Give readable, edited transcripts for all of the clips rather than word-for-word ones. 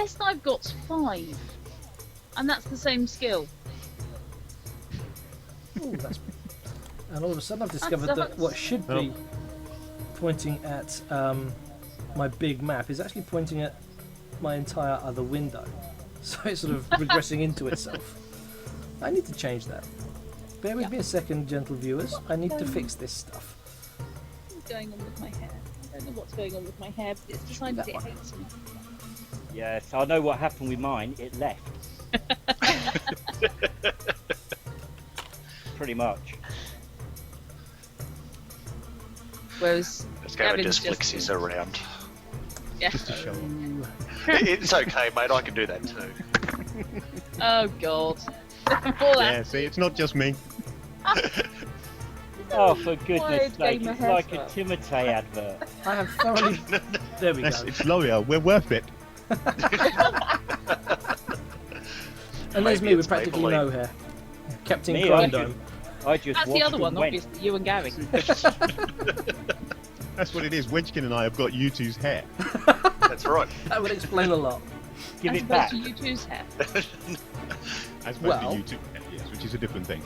best I've got's 5. And that's the same skill. Ooh, and all of a sudden I've discovered that what should be pointing at my big map is actually pointing at my entire other window. So it's sort of regressing into itself. I need to change that. Bear with me a second, gentle viewers. I need to fix this stuff. What's going on with my hair? I don't know what's going on with my hair, but it's decided it hates me. Yes, I know what happened with mine. It left. Pretty much. Whereas This game just flicks us around. Yeah. Just to show off. It's okay, mate. I can do that too. Oh god. Yeah, see, it's not just me. Oh, for goodness sake, game it's of like a hairspray. Timotei advert. I have thoroughly... There we go. It's L'Oreal. We're worth it. And there's me Maybe with it's practically Maybelline. no hair. Captain Me, Crime I Dome. just That's the watched other and one, went. obviously. You and Gary. That's what it is. Wedgkin and I have got you two's hair. That's right. That would explain a lot. Give As it opposed back. to you two's hair. As opposed Well- to you two, yes, which is a different thing.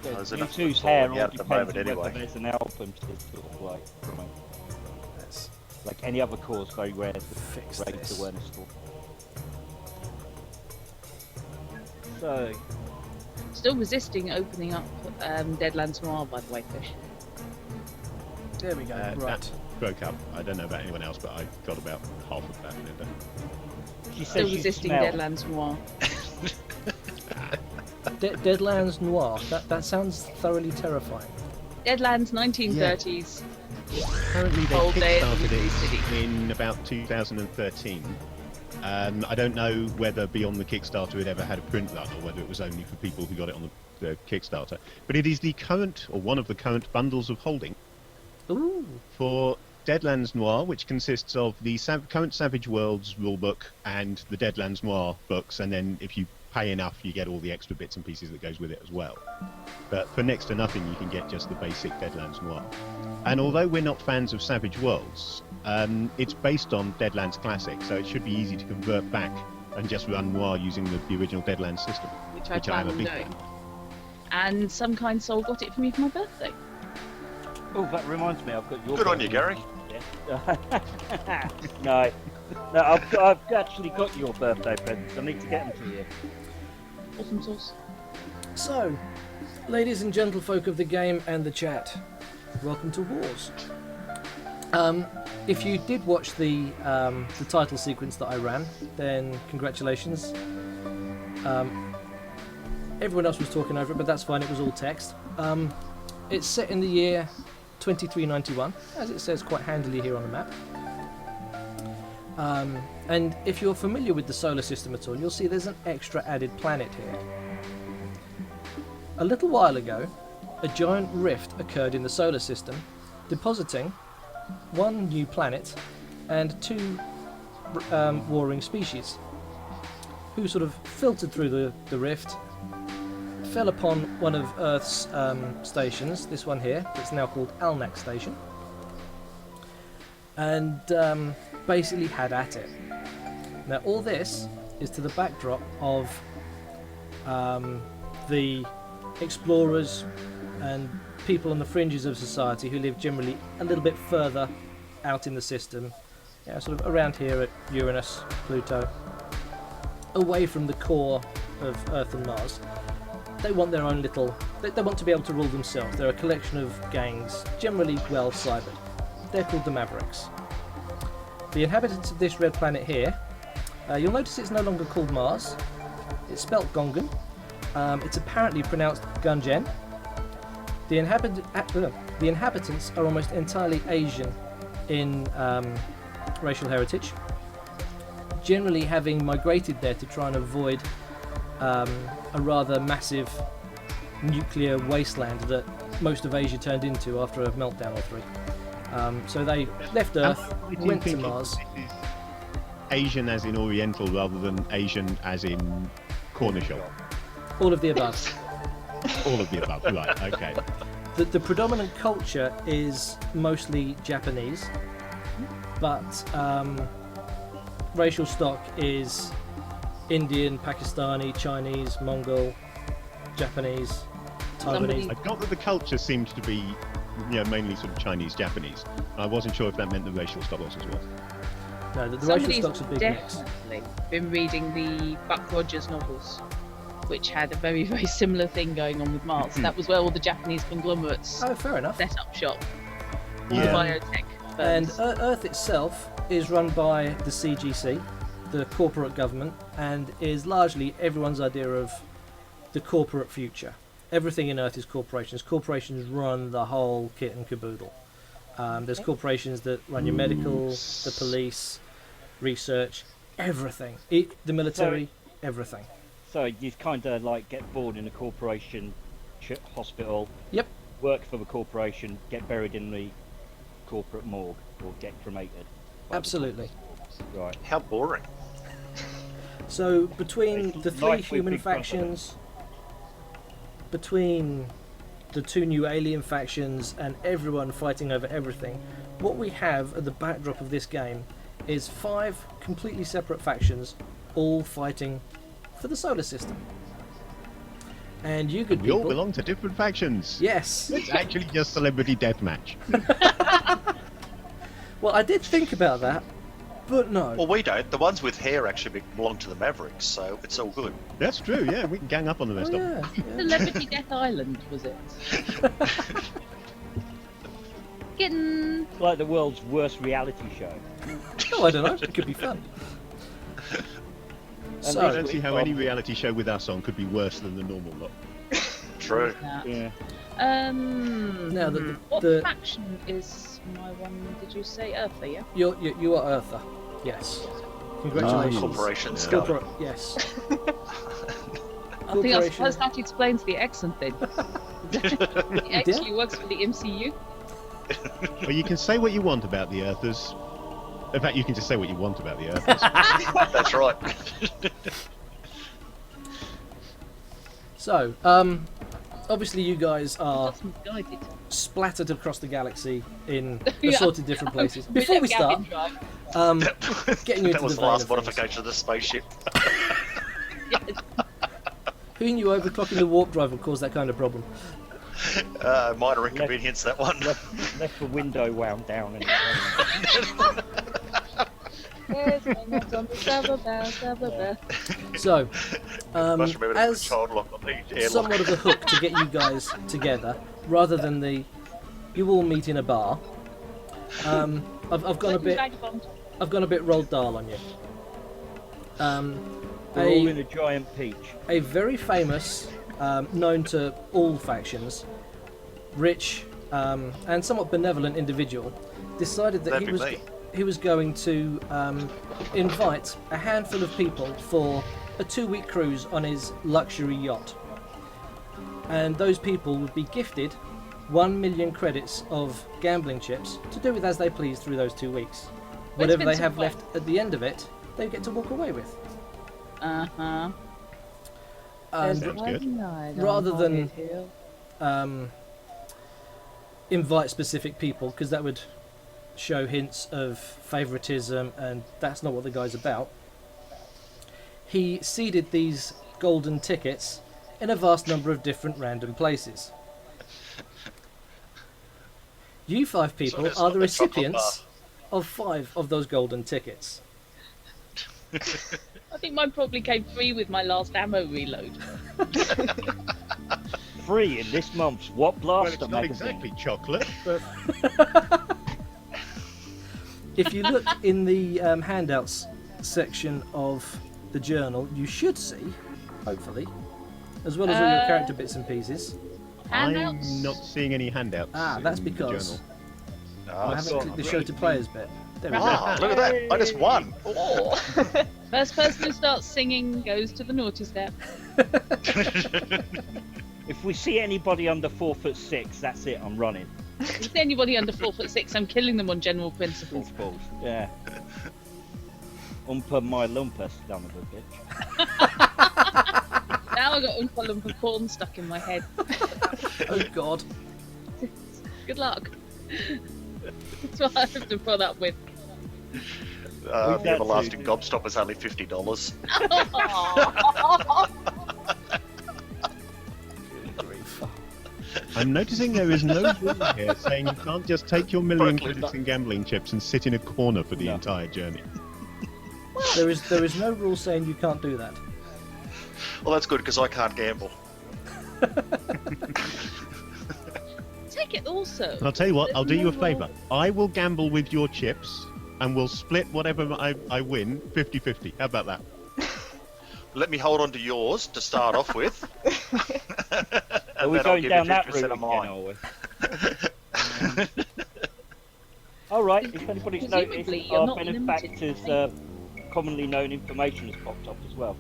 There's You enough two's for hair falling all out at the depends moment on whether anyway. there's an album to sort of like promote. Let's Like any other cause, very rare to fix raise this. awareness for. So, Still resisting opening up Deadlands Noir, by the way, Fish. There we go. Right. That broke up. I don't know about anyone else, but I got about half of that. Linda. she Still says she resisting smells. Deadlands Noir. Deadlands Noir. That sounds thoroughly terrifying. Deadlands 1930s. Apparently they Old day at kickstarted Liberty City. it in about 2013. I don't know whether beyond the Kickstarter it ever had a print run or whether it was only for people who got it on the Kickstarter. But it is the current, or one of the current bundles of holding Ooh. for Deadlands Noir, which consists of the current Savage Worlds rulebook and the Deadlands Noir books, and then if you pay enough you get all the extra bits and pieces that goes with it as well. But for next to nothing you can get just the basic Deadlands Noir. And although we're not fans of Savage Worlds, it's based on Deadlands Classic, so it should be easy to convert back and just run Noir using the original Deadlands system. Which I Which I am plan a on big doing. fan. And some kind soul got it for me for my birthday. Oh, that reminds me, I've got your. Good on you, Gary. Yeah. No, I've actually got your birthday presents. I need to get them to you. Awesome sauce. So, ladies and gentlefolk of the game and the chat, welcome to Wars. If you did watch the title sequence that I ran, then congratulations. Everyone else was talking over it, but that's fine. It was all text. It's set in the year 2391, as it says quite handily here on the map. And if you're familiar with the solar system at all, you'll see there's an extra added planet here. A little while ago, a giant rift occurred in the solar system, depositing one new planet and 2 warring species, who sort of filtered through the rift, fell upon one of Earth's stations, this one here, that's now called Alnak Station, and basically had at it. Now all this is to the backdrop of the explorers and people on the fringes of society who live generally a little bit further out in the system, sort of around here at Uranus, Pluto, away from the core of Earth and Mars. They want their own little... They want to be able to rule themselves. They're a collection of gangs, generally well cybered. They're called the Mavericks. The inhabitants of this red planet here, you'll notice it's no longer called Mars. It's spelt Gongan. It's apparently pronounced Gungen. The inhabitants are almost entirely Asian in racial heritage, generally having migrated there to try and avoid a rather massive nuclear wasteland that most of Asia turned into after a meltdown or 3. So they left Earth, went to Mars. Asian as in Oriental rather than Asian as in corner shop. All of the above. All of the above, right, okay. The predominant culture is mostly Japanese, but racial stock is Indian, Pakistani, Chinese, Mongol, Japanese, Taiwanese. I got that the culture seemed to be, mainly sort of Chinese, Japanese. I wasn't sure if that meant the racial stock was as well. No, the racial Somebody's stock's a big mix. definitely been reading the Buck Rogers novels, which had a very, very similar thing going on with Mars. That was where all the Japanese conglomerates Oh, fair enough. set up shop. All Yeah. the biotech And firms. Earth itself is run by the CGC, the corporate government, and is largely everyone's idea of the corporate future. Everything in Earth is corporations. Corporations run the whole kit and caboodle. There's corporations that run your medical, the police, research, everything. The military, everything. So you kind of like get born in a corporation hospital. Yep. Work for the corporation, get buried in the corporate morgue, or get cremated. by the Absolutely. corporate morgue. Right. How boring. So between It's the three life with human Big Brother. factions, between the two new alien factions, and everyone fighting over everything, what we have at the backdrop of this game is 5 completely separate factions, all fighting for the solar system. And you good We all people, belong to different factions. yes. It's actually just celebrity deathmatch. Well, I did think about that, but no. Well, we don't. The ones with hair actually belong to the Mavericks, so it's all good. That's true, yeah. We can gang up on the Oh, rest of them. yeah, yeah. Celebrity Death Island, was it? Getting It's like the world's worst reality show. Oh, I don't know. It could be fun. I So, don't see how any reality show with us on could be worse than the normal lot. True. that. Yeah. now What the faction is my one? Did you say Eartha? Yeah. you are Eartha. Yes. Congratulations. Corporation Yeah. scum. Yes. I think I Corporation. suppose that explains the accent then. He actually works for the MCU. Well, you can say what you want about the Earthers. In fact, you can just say what you want about the Earthers. That's right. So, obviously you guys are That's misguided. splattered across the galaxy in Yeah. assorted different places. Before we start, Gavin getting you that into was the the last vein of things. modification of the spaceship. drive. Who knew overclocking the warp drive would cause that kind of problem? Minor inconvenience, that one. Left the window wound down. And, Yes, my name's on the server bell. So, Must remember to put as child lock on the airlock. somewhat of a hook to get you guys together, rather than you all meet in a bar, I've gone a bit Roald Dahl on you. we're all in a giant peach. A very famous, known to all factions, rich and somewhat benevolent individual decided that That'd be me. he was going to invite a handful of people for a 2-week cruise on his luxury yacht. And those people would be gifted 1 million credits of gambling chips to do with as they please through those 2 weeks. Whatever they have left at the end of it, they get to walk away with. Uh-huh. And Sounds good. rather than invite specific people, because that would show hints of favoritism, and that's not what the guy's about, he seeded these golden tickets in a vast number of different random places. You 5 people it's are not the the chocolate recipients of 5 of those golden tickets. I think mine probably came free with my last ammo reload. Free in this month's What Well, Blaster it's not magazine. exactly chocolate, but If you look in the handouts section of the journal, you should see, hopefully, as well as all your character bits and pieces. Handouts? I'm not seeing any handouts. Ah, that's in the because journal. I Oh, haven't clicked the show to players bit. There we go. ah, look at that. I just won. Oh. First person who starts singing goes to the naughty step. If we see anybody under 4'6", that's it. I'm running. If there's anybody under 4'6", I'm killing them on general principles. Principles. Yeah. Umpa my lumpus, son of a bitch. Now I got Oompa Loompa corn stuck in my head. Oh God. Good luck. That's what I have to put up with. The that everlasting too. gobstopper's only $50. I'm noticing there is no rule here saying you can't just take your million Brooklyn, credits in gambling chips and sit in a corner for the No. entire journey. There is no rule saying you can't do that. Well, that's good because I can't gamble. Take it also. And I'll tell you what, There's I'll do you a no favour. rule. I will gamble with your chips and we'll split whatever I win 50-50. How about that? Let me hold on to yours to start off with. Are we then I'll going give down you that 50% route of again, mine. are we? All right. If anybody's Presumably noticed, you're our not limited benefactors' to commonly known information has popped up as well.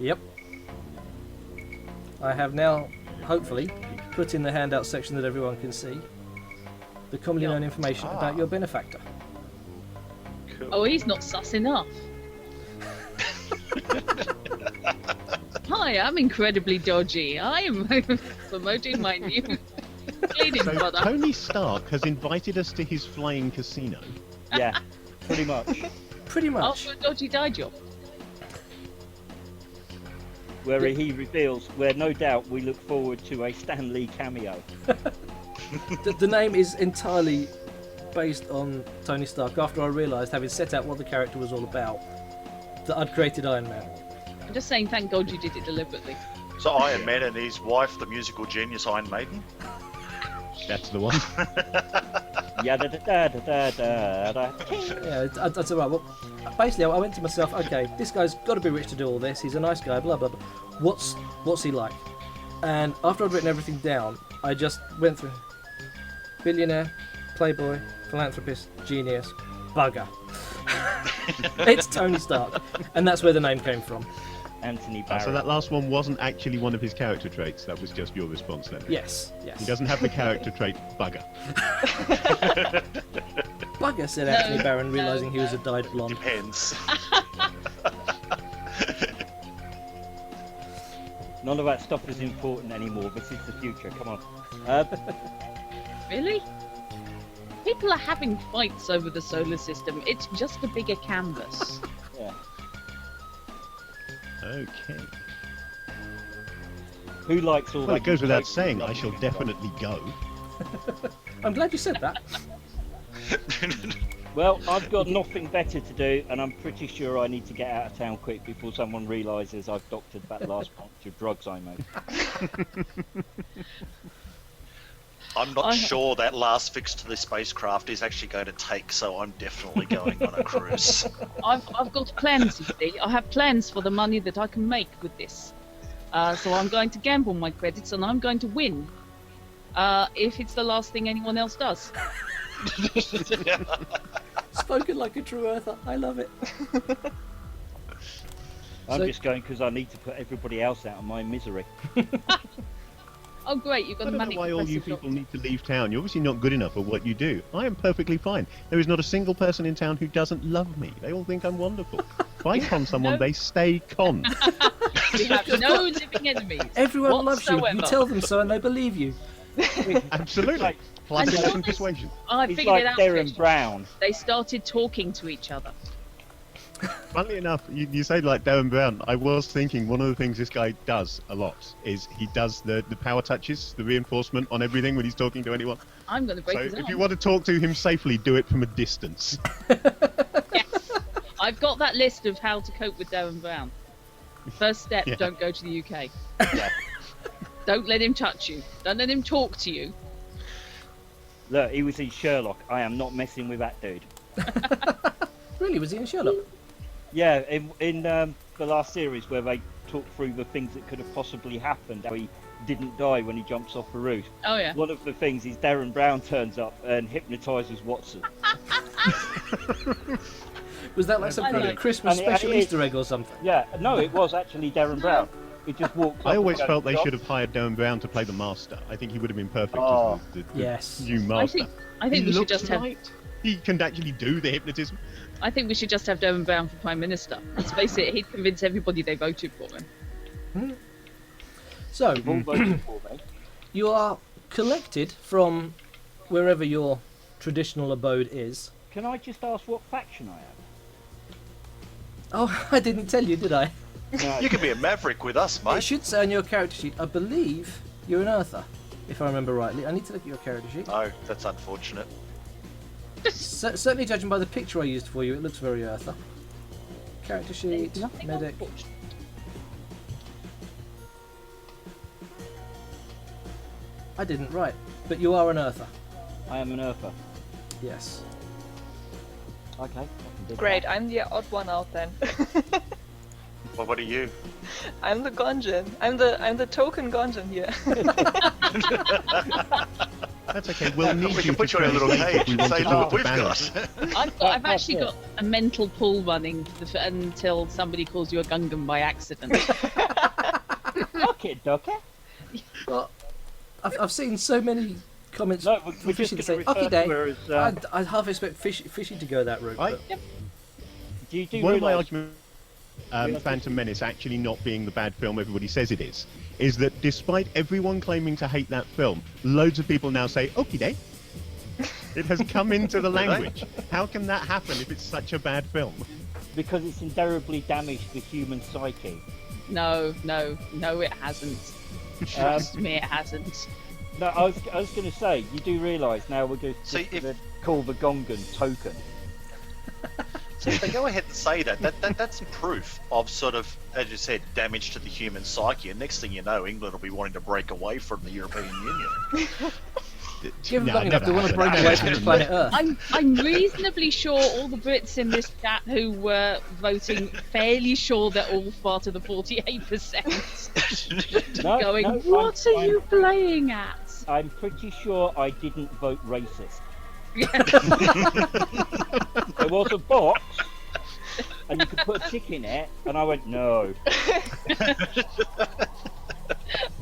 Yep. I have now, hopefully, put in the handout section that everyone can see the commonly known information about your benefactor. Cool. Oh, he's not sus enough. Hi, I'm incredibly dodgy. I am promoting my new cleaning So product. Tony Stark has invited us to his flying casino. Yeah, pretty much. Pretty much. After a dodgy dye job. Where he reveals, where no doubt we look forward to a Stan Lee cameo. The name is entirely based on Tony Stark after I realised, having set out what the character was all about, that I'd created Iron Man. I'm just saying, thank God you did it deliberately. So Iron Man and his wife, the musical genius Iron Maiden. That's the one. Yeah, da da da da da da. Yeah, that's alright. Well, basically, I went to myself, okay, this guy's got to be rich to do all this. He's a nice guy, blah blah blah. What's he like? And after I'd written everything down, I just went through billionaire, playboy, philanthropist, genius, bugger. It's Tony Stark, and that's where the name came from. Anthony Barrett. So that last one wasn't actually one of his character traits. That was just your response then. Yes. He doesn't have the character trait bugger. Bugger, said Anthony Barron, realising he was a dyed blonde. Depends. None of that stuff is important anymore. This is the future. Come on. Really? People are having fights over the solar system. It's just a bigger canvas. Yeah. Okay. Who likes all Well, that? it goes without jokes saying, and I shall stuff? definitely go. I'm glad you said that. Well, I've got nothing better to do, and I'm pretty sure I need to get out of town quick before someone realises I've doctored that last bunch of drugs I made. I'm not sure that last fix to the spacecraft is actually going to take, so I'm definitely going on a cruise. I've got plans, you see. I have plans for the money that I can make with this. So I'm going to gamble my credits and I'm going to win. If it's the last thing anyone else does. Spoken like a true earther. I love it. I'm So- just going because I need to put everybody else out of my misery. Oh great, you've got I a don't know manic why all you depressive people need to leave town. You're obviously not good enough at what you do. I am perfectly fine. There is not a single person in town who doesn't love me. They all think I'm wonderful. If I con someone, No. they stay con. We have no living enemies. Everyone loves you. You whatsoever. tell them so and they believe you. Absolutely. Like- Plus And 11 notice- persuasion. I He's figured like it out. Darren Trish. Brown. They started talking to each other. Funnily enough, you say like Darren Brown. I was thinking one of the things this guy does a lot is he does the power touches, the reinforcement on everything when he's talking to anyone. I'm going to break So his if arm. you want to talk to him safely, do it from a distance. Yes. I've got that list of how to cope with Darren Brown. First step, Yeah. don't go to the UK. Yeah. Don't let him touch you. Don't let him talk to you. Look, he was in Sherlock. I am not messing with that dude. Really, was he in Sherlock? Yeah, in the last series where they talk through the things that could have possibly happened, how he didn't die when he jumps off the roof. Oh yeah. One of the things is Darren Brown turns up and hypnotises Watson. Was that like some I kind of like- Christmas and it- special and it- Easter egg or something? Yeah, no, it was actually Darren Brown. He just walked up I and always goes, felt they "Stop." should have hired Darren Brown to play the Master. I think he would have been perfect Oh, as the yes. new I Master. think He we should looks just have. right. He can actually do the hypnotism. I think we should just have Darren Brown for Prime Minister. Let's face it, he'd convince everybody they voted for him. So, You've all voted for me. you are collected from wherever your traditional abode is Can I just ask what faction I am? Oh, I didn't tell you, did I? No. You can be a maverick with us, It mate. should say on your character sheet, I believe you're an Earther, if I remember rightly. I need to look at your character sheet. No, that's unfortunate. Certainly judging by the picture I used for you, it looks very Earther. Character sheet, There's nothing medic. unfortunate. I didn't, right. But you are an Earther. I am an Earther. Yes. Okay. I can do Great, that. I'm the odd one out then. Well, what are you? I'm the Gonjan. I'm the token Gonjan here. That's okay. We'll need We you can put to you in a little translate if cage we and want say, to do look it what to we've banners. got. I've actually got a mental pool running until somebody calls you a Gungan by accident. Okay, Docker. Well, I've seen so many comments No, from we're just Fishy going to to say, refer "Okie day." to her as... I'd half expect Fishy to go that route. Right. but- do you One of my realise... arguments, Phantom Menace actually not being the bad film everybody says it is that despite everyone claiming to hate that film, loads of people now say, "Okie day." It has come into the language. How can that happen if it's such a bad film? Because it's indelibly damaged the human psyche. No, it hasn't. Trust me, it hasn't. No, I was going to say, you do realise now we're going See, if- to call the Gongan token. So if they go ahead and say that's proof of sort of, as you said, damage to the human psyche. And next thing you know, England will be wanting to break away from the European Union. Give them No, long enough, never they want to break happened. away from the planet Earth. I'm reasonably sure all the Brits in this chat who were voting, fairly sure they're all part of the 48%. No, Going, no, what are you playing at? I'm pretty sure I didn't vote racist. There was a box, and you could put a tick in it, and I went, no.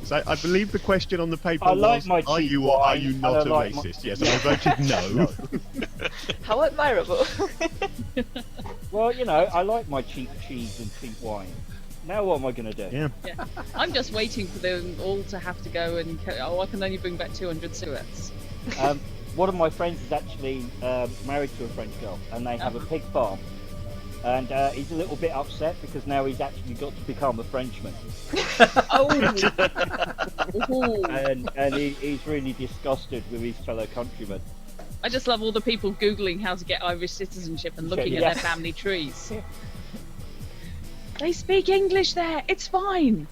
So I believe the question on the paper I like was, my are cheap you or are wine, you and not I a like my- racist? Yes, and I voted no. How admirable. Well, you know, I like my cheap cheese and cheap wine. Now what am I going to do? Yeah. I'm just waiting for them all to have to go and, I can only bring back 200 cigarettes. One of my friends is actually married to a French girl, and they have a pig farm. And he's a little bit upset because now he's actually got to become a Frenchman. Oh! Ooh. And he's really disgusted with his fellow countrymen. I just love all the people Googling how to get Irish citizenship and looking at Yes. their family trees. They speak English there, it's fine!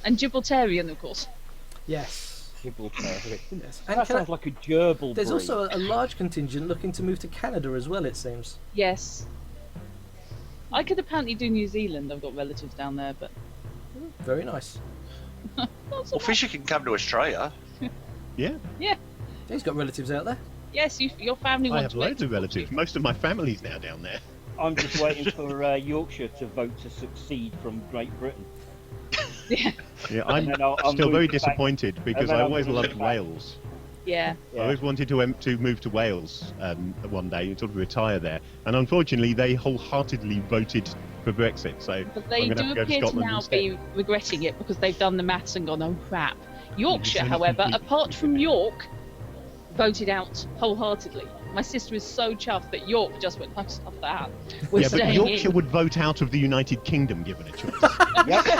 And Gibraltarian, of course. Yes. Gibraltar. Yes. That And sounds like a gerbil there's breed. also a large contingent looking to move to Canada as well, it seems. Yes. I could apparently do New Zealand, I've got relatives down there, but... Very nice. Not so Well, much. Fisher can come to Australia. Yeah. He's got relatives out there. Yes, your family I wants have to loads of relatives. Most of my family's now down there. I'm just waiting for Yorkshire to vote to succeed from Great Britain. Yeah. Yeah, I'm And then I'll still move very back. disappointed because then I I'll always move loved back. Wales. Yeah. I always wanted to move to Wales one day and sort of retire there. And unfortunately, they wholeheartedly voted for Brexit. So But I'm they going to do have to go to appear to Scotland now instead. be regretting it because they've done the maths and gone, oh crap. Yorkshire, however, apart from York, voted out wholeheartedly. My sister is so chuffed that York just went, oh, stuff that. We're Yeah, but staying Yorkshire in. would vote out of the United Kingdom given a choice,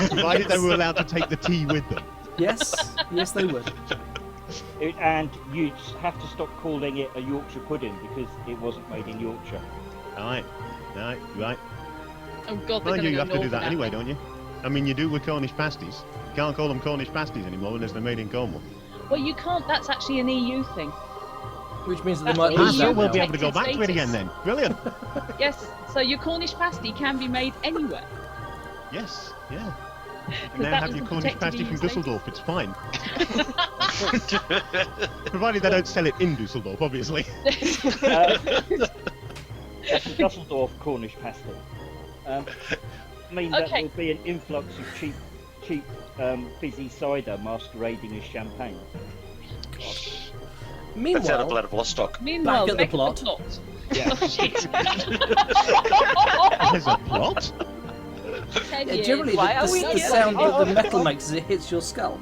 provided they were allowed to take the tea with them. Yes, yes they would. And you'd have to stop calling it a Yorkshire pudding because it wasn't made in Yorkshire. Right, right. Oh god, they're Mind going you, to you have to do that now. anyway, don't you? I mean, you do with Cornish pasties. You can't call them Cornish pasties anymore unless they're made in Cornwall. Well, you can't, that's actually an EU thing. Which means that they That's might the lose EU Ah, that so we'll now. be able to go protected back to it status. again then. Brilliant. Yes, so your Cornish pasty can be made anywhere. Yes, yeah. Because Now that have was your the Cornish protected pasty from EU status. Dusseldorf, it's fine. Provided they don't sell it in Dusseldorf, obviously. That's a Dusseldorf Cornish pasty. Means that Okay. there'll be an influx of cheap fizzy cider masquerading as champagne. That's out of Meanwhile, Vladivostok. Meanwhile, Back at the back at plot. the plot. Yeah. Oh, shit. There's a plot. 10 yeah, years. generally Why are we the here? sound that the Oh, metal makes as it hits your skull.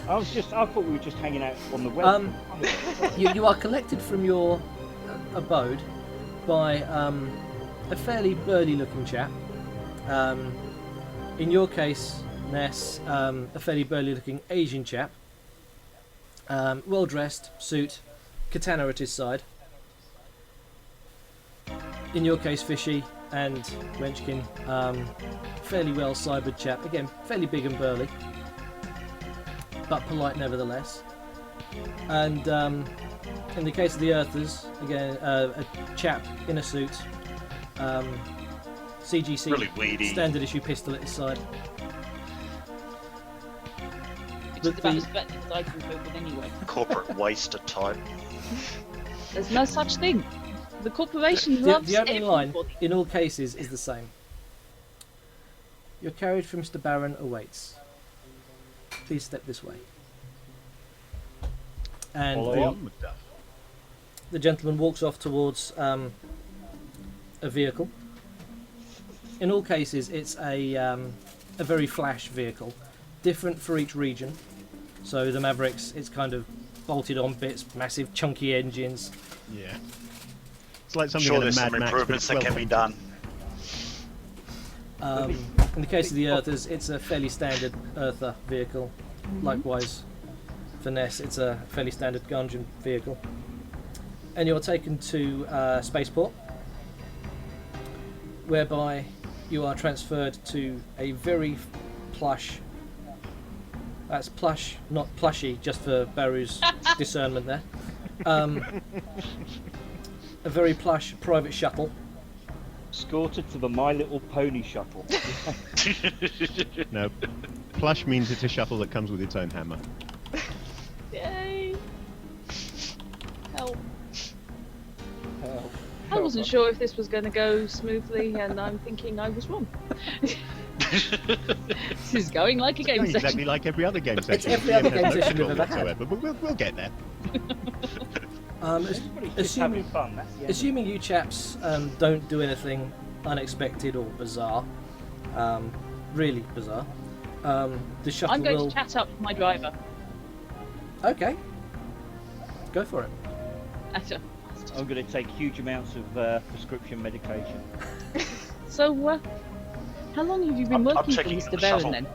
I thought we were just hanging out on the web. You are collected from your abode by a fairly burly-looking chap. In your case, Ness, a fairly burly-looking Asian chap. Well-dressed, suit, katana at his side. In your case, Fishy and Wenchkin, fairly well-cybered chap. Again, fairly big and burly, but polite nevertheless. And in the case of the Earthers, again, a chap in a suit, CGC, Really weedy. standard issue pistol at his side. Which But is about the- as bad as I can cope with anyway. Corporate waster type. There's no such thing. The corporation The, loves the opening line, everybody. in all cases, is the same. Your carriage for Mr. Baron awaits. Please step this way. And Follow the, on. the gentleman walks off towards a vehicle. In all cases, it's a very flash vehicle, different for each region. So the Mavericks, it's kind of bolted on bits, massive chunky engines. Yeah. It's like something Sure, out of there's Mad some Max, but improvements it's that can 12. be done. In the case of the Earthers, it's a fairly standard Earther vehicle. Likewise, for Ness, it's a fairly standard Gungeon vehicle. And you're taken to Spaceport, whereby you are transferred to a very plush. That's plush, not plushy, just for Baru's discernment there. A very plush private shuttle. Escorted to the My Little Pony shuttle. No. Plush means it's a shuttle that comes with its own hammer. Yay! Help. Help. I wasn't sure if this was going to go smoothly, and I'm thinking I was wrong. This is going like a game It's session. exactly like every other game session. every other Ian has game no session we've control ever had. whatsoever, but we'll get there. Everybody's just having fun. That's the end. Assuming you chaps don't do anything unexpected or bizarre, really bizarre, the shuttle I'm going will... to chat up with my driver. Okay. Go for it. I'm going to take huge amounts of prescription medication. So, how long have you been I'm working for checking Mr. the Baron shuttle. then?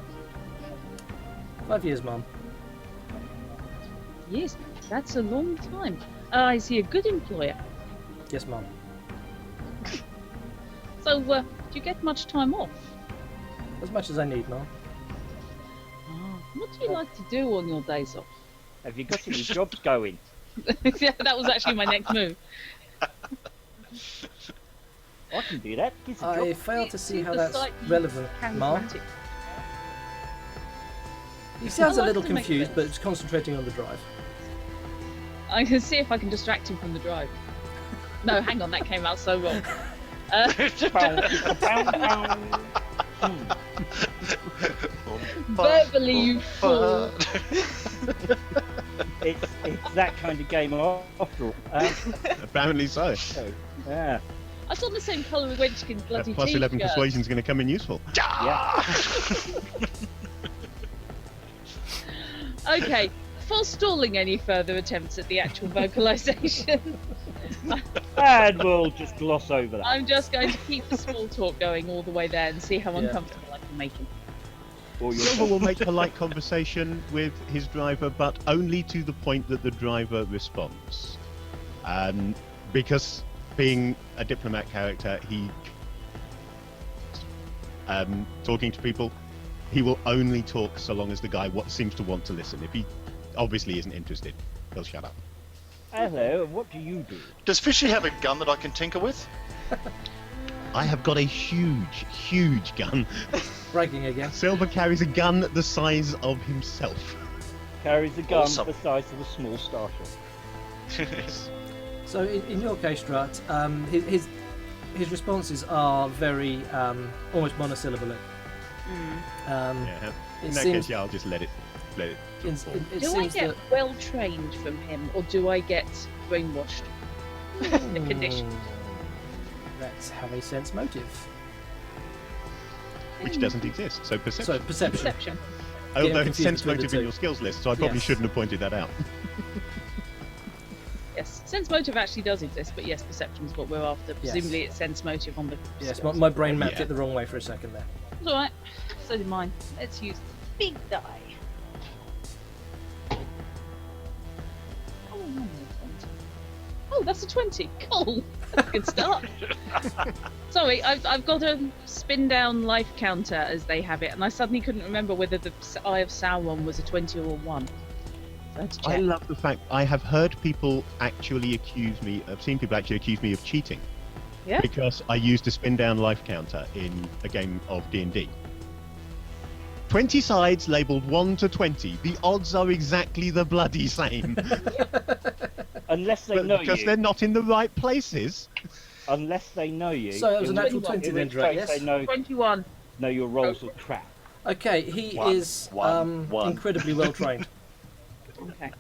5 years, Mum. Yes, that's a long time. I see a good employer. Yes, Mum. So, do you get much time off? As much as I need, Mum. What do you like to do on your days off? Have you got any jobs going? Yeah, that was actually my next move. I can do that. It's a I job. fail to see how The that's site relevant, Mum. Charismatic. He sounds I a like little to make confused, things. but it's concentrating on the drive. I can see if I can distract him from the drive. No, hang on, that came out so wrong. Verbally, you fool. It's that kind of game after all. Apparently so. Yeah. I was on the same colour with Wenchkin's That bloody plus 11 t-shirt. persuasion is going to come in useful. Yeah. Okay, forestalling any further attempts at the actual vocalisation, And we'll just gloss over that. I'm just going to keep the small talk going all the way there and see how Yeah. uncomfortable I can make him. Or your Silver will make polite conversation with his driver, but only to the point that the driver responds. Because being a diplomat character, he talking to people, he will only talk so long as the guy seems to want to listen. If he obviously isn't interested, he'll shut up. Hello, what do you do? Does Fishy have a gun that I can tinker with? I have got a huge, huge gun. Bragging again. Silver carries a gun the size of himself. Carries a gun Awesome. the size of a small starship. So in your case, Strut, his responses are very almost monosyllabic. Yeah. It In that seems case, yeah, I'll just let it. it Do I seems get that well trained from him, or do I get brainwashed? The condition. Let's have a sense motive. Which doesn't exist. So perception. So perception. Perception. Although Getting it's sense confused between the motive in two. your skills list, so I probably Yes. shouldn't have pointed that out. Yes, sense sense motive actually does exist, but yes, perception is what we're after. Yes. Presumably it's sense motive on the... Yes, my brain mapped Yeah. it the wrong way for a second there. It's alright. So did mine. Let's use the big die. Oh, no, no, 20. Oh, that's a 20. Cool. That's a good start. Sorry, I've got a spin down life counter as they have it, and I suddenly couldn't remember whether the Eye of Sauron was a 20 or a 1. So I had to check. I love the fact I have heard people actually accuse me. I've seen people actually accuse me of cheating. Yeah? Because I used a spin down life counter in a game of D&D. 20 sides labelled 1 to 20. The odds are exactly the bloody same. Unless they know because you. they're not in the right places. Unless they know you. So it was a in natural which- 20 in then, which Drake, case yes? They know, 21. know your rolls are crap. Okay, he One, is one. incredibly well trained. Okay.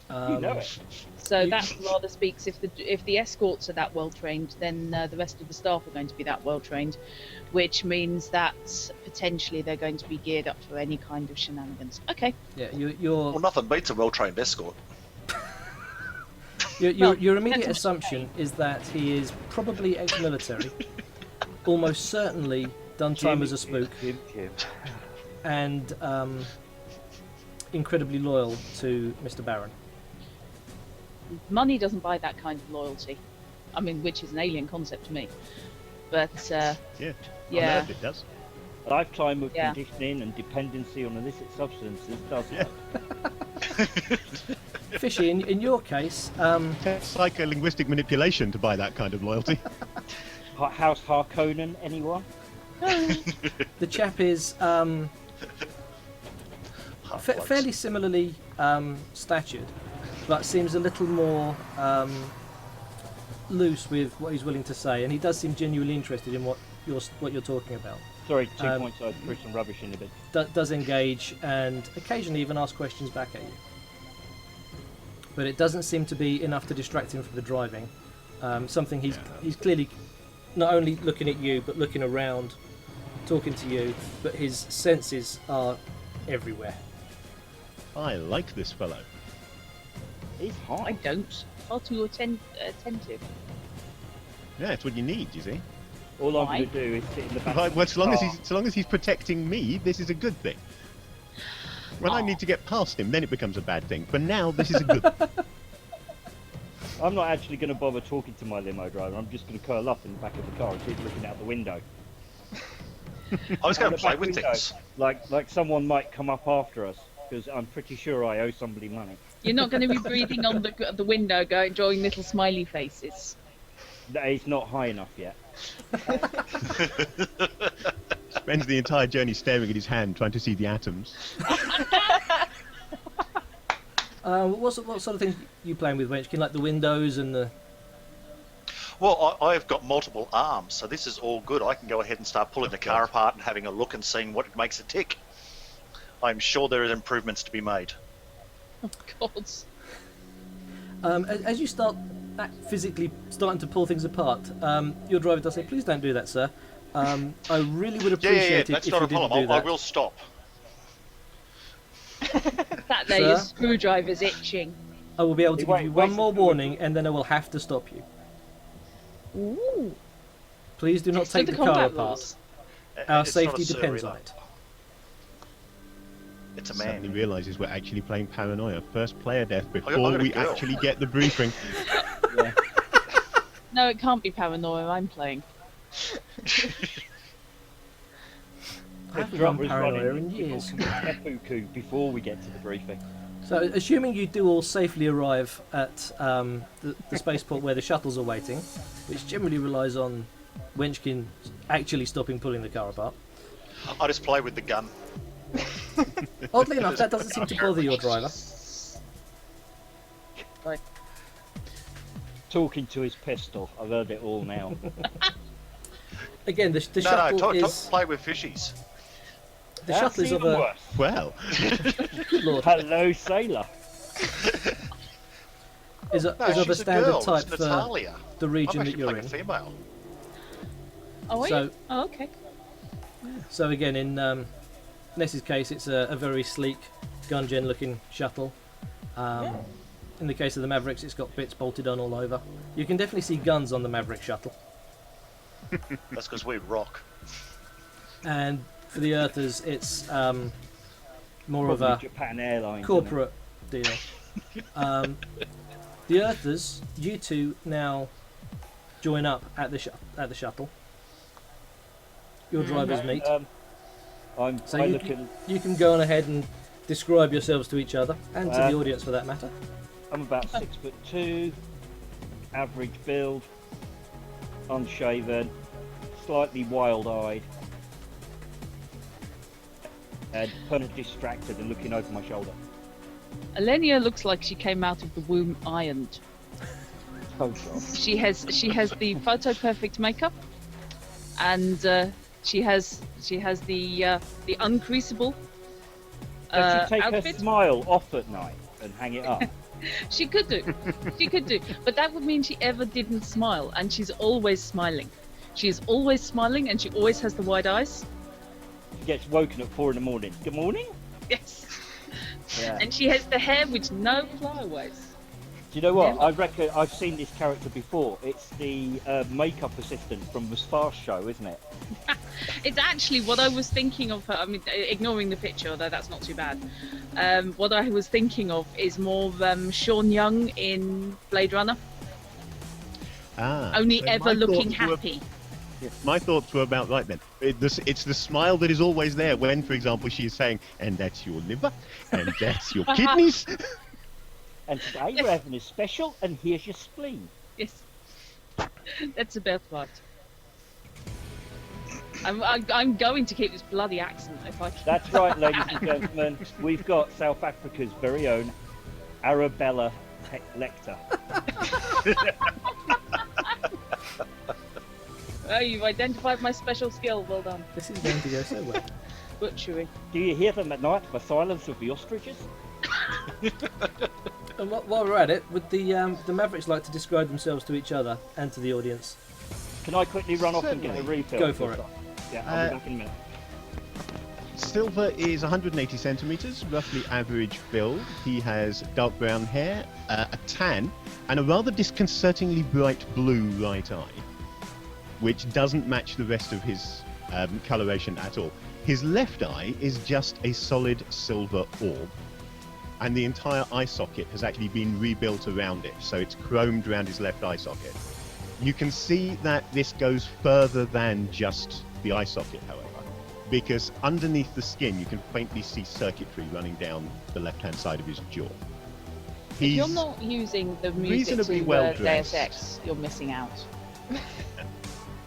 You know it. So that rather speaks if the escorts are that well trained, then the rest of the staff are going to be that well trained, which means that potentially they're going to be geared up for any kind of shenanigans. Okay. Yeah, you're Well, nothing beats a well-trained escort. Your immediate depends on what assumption is that he is probably ex-military, almost certainly done time as a spook, Jim. and incredibly loyal to Mr. Baron. Money doesn't buy that kind of loyalty. I mean, which is an alien concept to me. But Yeah. yeah. On Earth it does. Lifetime of Yeah. conditioning and dependency on illicit substances does Yeah. Fishy, in your case, Psycholinguistic manipulation to buy that kind of loyalty. House Harkonnen, anyone? the chap is fairly similarly statured, but seems a little more loose with what he's willing to say, and he does seem genuinely interested in what you're talking about. Sorry, 2 Um, points. I threw some rubbish in a bit. Does engage and occasionally even ask questions back at you. But it doesn't seem to be enough to distract him from the driving. Something he's clearly not only looking at you, but looking around, talking to you, but his senses are everywhere. I like this fellow. He's I hot. don't. Far too attentive. Yeah, it's what you need, you see. All I'm Why? going to do is sit in the back. Well, of the so long as car. he's protecting me, this is a good thing. When I Aw. need to get past him, then it becomes a bad thing. For now, this is a good thing. I'm not actually going to bother talking to my limo driver. I'm just going to curl up in the back of the car and keep looking out the window. I was going Out to the play back with window. things. Like someone might come up after us because I'm pretty sure I owe somebody money. You're not going to be breathing on the window, drawing little smiley faces. That is not high enough yet. Spends the entire journey staring at his hand, trying to see the atoms. What sort of things you playing with, Wenchkin? Like the windows and the... Well, I've got multiple arms, so this is all good. I can go ahead and start pulling the car apart and having a look and seeing what makes it tick. I'm sure there are improvements to be made. Oh, God. As you start physically starting to pull things apart, your driver does say, "Please don't do that, sir. I really would appreciate it that's if not you a didn't problem. do I that." will stop. That there, your Sir? screwdriver's itching. I will be able to He give won't you one waste more the fluid. warning, and then I will have to stop you. Ooh. Please do not So take the the car combat apart. rules. Our It's not a safety sir depends either. on it. It's a Suddenly man. realises we're actually playing Paranoia. First player death I before got a we girl. actually get the briefing. Yeah. No, it can't be paranoia. I'm playing. I haven't Drum done was paranoia running in years. Seppuku before we get to the briefing. So, assuming you do all safely arrive at the spaceport where the shuttles are waiting, which generally relies on Wenchkin actually stopping pulling the car apart. I just play with the gun. Oddly enough, that doesn't seem to bother your driver. Talking to his pistol. I've heard it all now. Again, the No, shuttle is play with fishies. the shuttle is of even a worse. Well, good lord, Hello, sailor. is No, of a she's a standard girl. type It's for Natalia. the I'm region actually that you're playing in. a female. Oh, are So- you? Oh, okay. So again, in Ness's case, it's a very sleek, gun-gen looking shuttle. in the case of the Mavericks, it's got bits bolted on all over. You can definitely see guns on the Maverick shuttle. That's because we rock. And for the Earthers, it's more of Probably a Japan Airlines. corporate deal. The Earthers, you two now join up at the shuttle. Your drivers meet. So you can go on ahead and describe yourselves to each other and to the audience for that matter. I'm about 6'2", average build, unshaven, slightly wild-eyed, and kind of distracted and looking over my shoulder. Alenia looks like she came out of the womb ironed. Oh God. She has the photo perfect makeup, and she has the uncreasable Does she take outfit. her smile off at night and hang it up? She could do, but that would mean she ever didn't smile, and she's always smiling. She is always smiling, and she always has the wide eyes. She gets woken at 4 in the morning. Good morning. Yes. Yeah. And she has the hair with no flyaways. Do you know what? Never. I reckon I've seen this character before. It's the makeup assistant from the Spa show, isn't it? It's actually what I was thinking of her. I mean, ignoring the picture, although that's not too bad. What I was thinking of is more Sean Young in Blade Runner. Only so ever my looking thoughts were- happy. My thoughts were about right then. It's the smile that is always there when, for example, she is saying, and that's your liver, and that's your kidneys. And today we're having a special, and here's your spleen. Yes, that's about right. I'm going to keep this bloody accent if I can. That's right, ladies and gentlemen. We've got South Africa's very own Arabella Lecter. Oh, you've identified my special skill. Well done. This is going to go so well. Butchery. Do you hear them at night, the silence of the ostriches? And while we're at it, would the Mavericks like to describe themselves to each other and to the audience? Can I quickly run off and get a Certainly. refill? Go for it. Yeah, I'll be back in a minute. Silver is 180 centimeters, roughly average build. He has dark brown hair, a tan, and a rather disconcertingly bright blue right eye, which doesn't match the rest of his coloration at all. His left eye is just a solid silver orb, and the entire eye socket has actually been rebuilt around it, so it's chromed around his left eye socket. You can see that this goes further than just the eye socket, however, because underneath the skin you can faintly see circuitry running down the left-hand side of his jaw. If you're not using the music reasonably to well Deus dressed. Ex, you're missing out.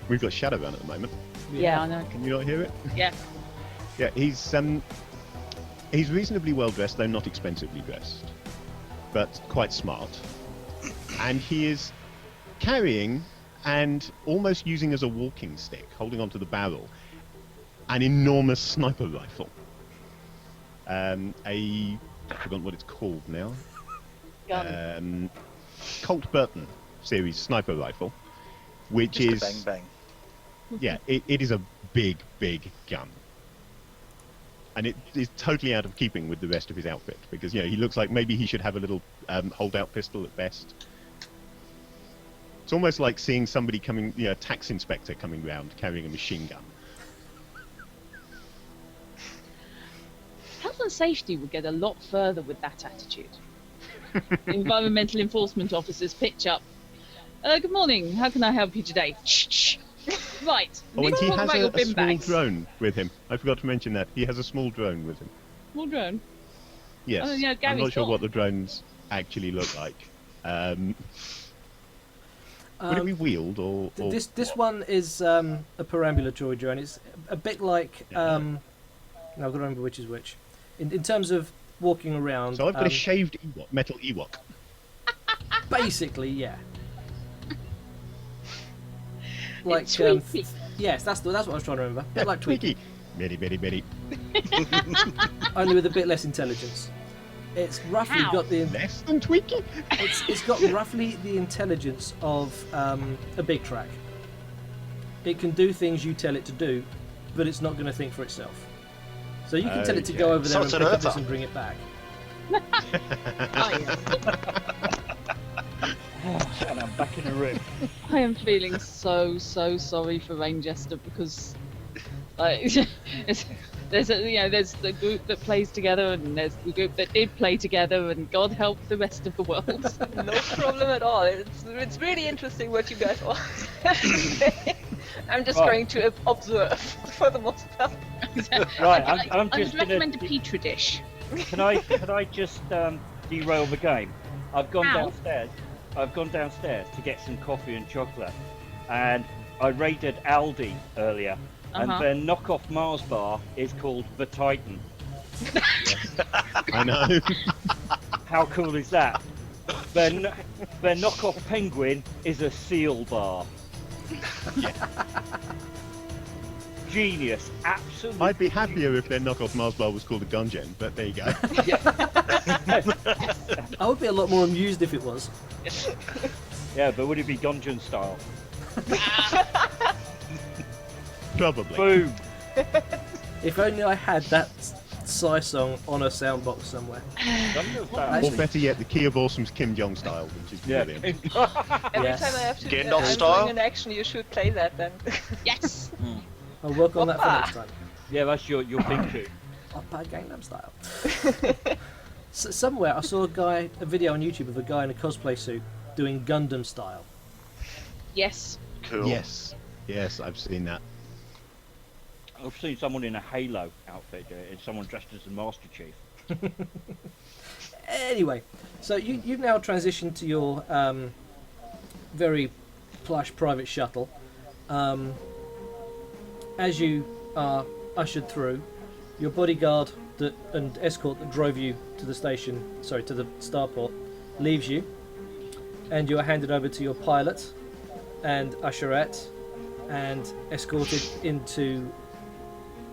We've got Shadowrun at the moment. Yeah, I know. Can you not hear it? Yeah. Yeah, he's reasonably well dressed, though not expensively dressed, but quite smart. And he is carrying and almost using as a walking stick, holding onto the barrel, an enormous sniper rifle. I've forgotten what it's called now. Gun. Colt Burton series sniper rifle, which Just is a bang bang. yeah, it is a big gun. And it is totally out of keeping with the rest of his outfit, because he looks like maybe he should have a little hold-out pistol at best. It's almost like seeing somebody coming, a tax inspector coming round carrying a machine gun. Health and safety would get a lot further with that attitude. Environmental enforcement officers pitch up. Good morning. How can I help you today? Shh. Right. Oh, and Let's he talk has about your a bin small bags. drone with him. I forgot to mention that. He has a small drone with him. Small drone. Yes. Oh, yeah, I'm Gary's not sure got- what the drones actually look like. Would it be wheeled or This what? one is a perambulatory drone. It's a bit like Yeah. now I've got to remember which is which. In terms of walking around, So I've got a shaved Ewok, metal Ewok. basically, yeah. Like It's Tweety. yes, that's what I was trying to remember. A bit like Tweety, Bitty. only with a bit less intelligence. It's roughly How? got the Less than Tweaky? it's got roughly the intelligence of a big track. It can do things you tell it to do, but it's not going to think for itself. So you can tell it to go Okay. over So there it's and an pick up this Earther. and bring it back. And I'm back in the room. I am feeling so sorry for Rain Jester because there's the group that plays together and there's the group that did play together and God help the rest of the world. No problem at all. It's really interesting what you guys all say. I'm just going to observe for the most part. Right, I'm I just would recommend a petri dish. Can I just derail the game? I've gone How? downstairs. I've gone downstairs to get some coffee and chocolate, and I raided Aldi earlier, and their knockoff Mars bar is called the Titan. I know. How cool is that? Their knockoff Penguin is a seal bar. Genius, absolutely. I'd be happier if their knockoff Mars bar was called a Gungeon, but there you go. I would be a lot more amused if it was. Yeah, but would it be Gungeon style? Probably. Boom. If only I had that Psy song on a soundbox somewhere. Gungeon style. Or Actually- better yet, the Key of Awesome's Kim Jong style, which is brilliant. Every Yes. time I have to Gandalf I'm style? doing an action, you should play that then. Yes. I'll work on that for next time. Yeah, that's your pink Oppa Gangnam Style. Somewhere I saw a video on YouTube of a guy in a cosplay suit doing Gundam style. Yes. Cool. Yes. Yes, I've seen that. I've seen someone in a Halo outfit and someone dressed as the Master Chief. Anyway, so you've now transitioned to your very plush private shuttle. As you are ushered through, your bodyguard and escort that drove you to the station, to the starport, leaves you, and you are handed over to your pilot and usherette, and escorted into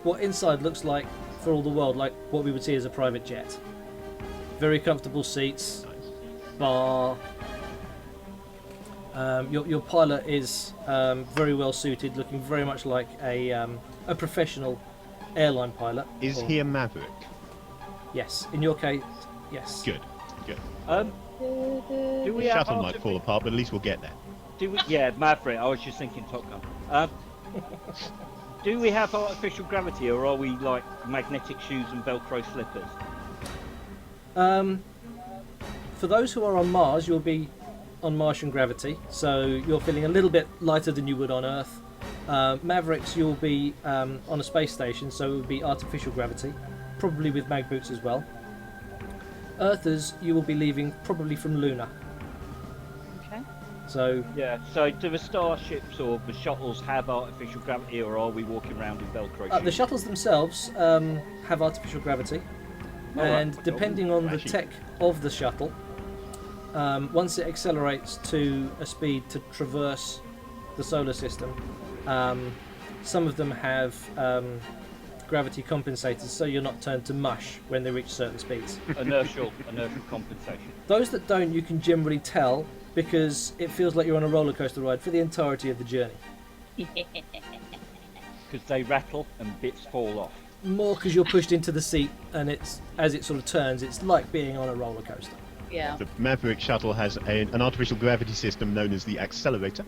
what inside looks like, for all the world, like what we would see as a private jet. Very comfortable seats, bar. Your pilot is very well suited, looking very much like a professional airline pilot. Is Or- he a Maverick? Yes. In your case, yes. Good. Good. Do we have Shuttle might fall apart, but at least we'll get there. Yeah, Maverick. I was just thinking Top Gun. Do we have artificial gravity, or are we like magnetic shoes and Velcro slippers? For those who are on Mars, you'll be on Martian gravity, so you're feeling a little bit lighter than you would on Earth. Mavericks, you'll be on a space station, so it would be artificial gravity, probably with mag boots as well. Earthers, you will be leaving probably from Luna. Okay. So Yeah. So do the starships or the shuttles have artificial gravity, or are we walking around in Velcro shoes? the shuttles themselves have artificial gravity, Alright. and depending on the Actually- tech of the shuttle, once it accelerates to a speed to traverse the solar system, some of them have gravity compensators, so you're not turned to mush when they reach certain speeds. inertial compensation. Those that don't, you can generally tell because it feels like you're on a roller coaster ride for the entirety of the journey. Because they rattle and bits fall off. More because you're pushed into the seat, and as it sort of turns, it's like being on a roller coaster. Yeah. The Maverick shuttle has an artificial gravity system known as the accelerator,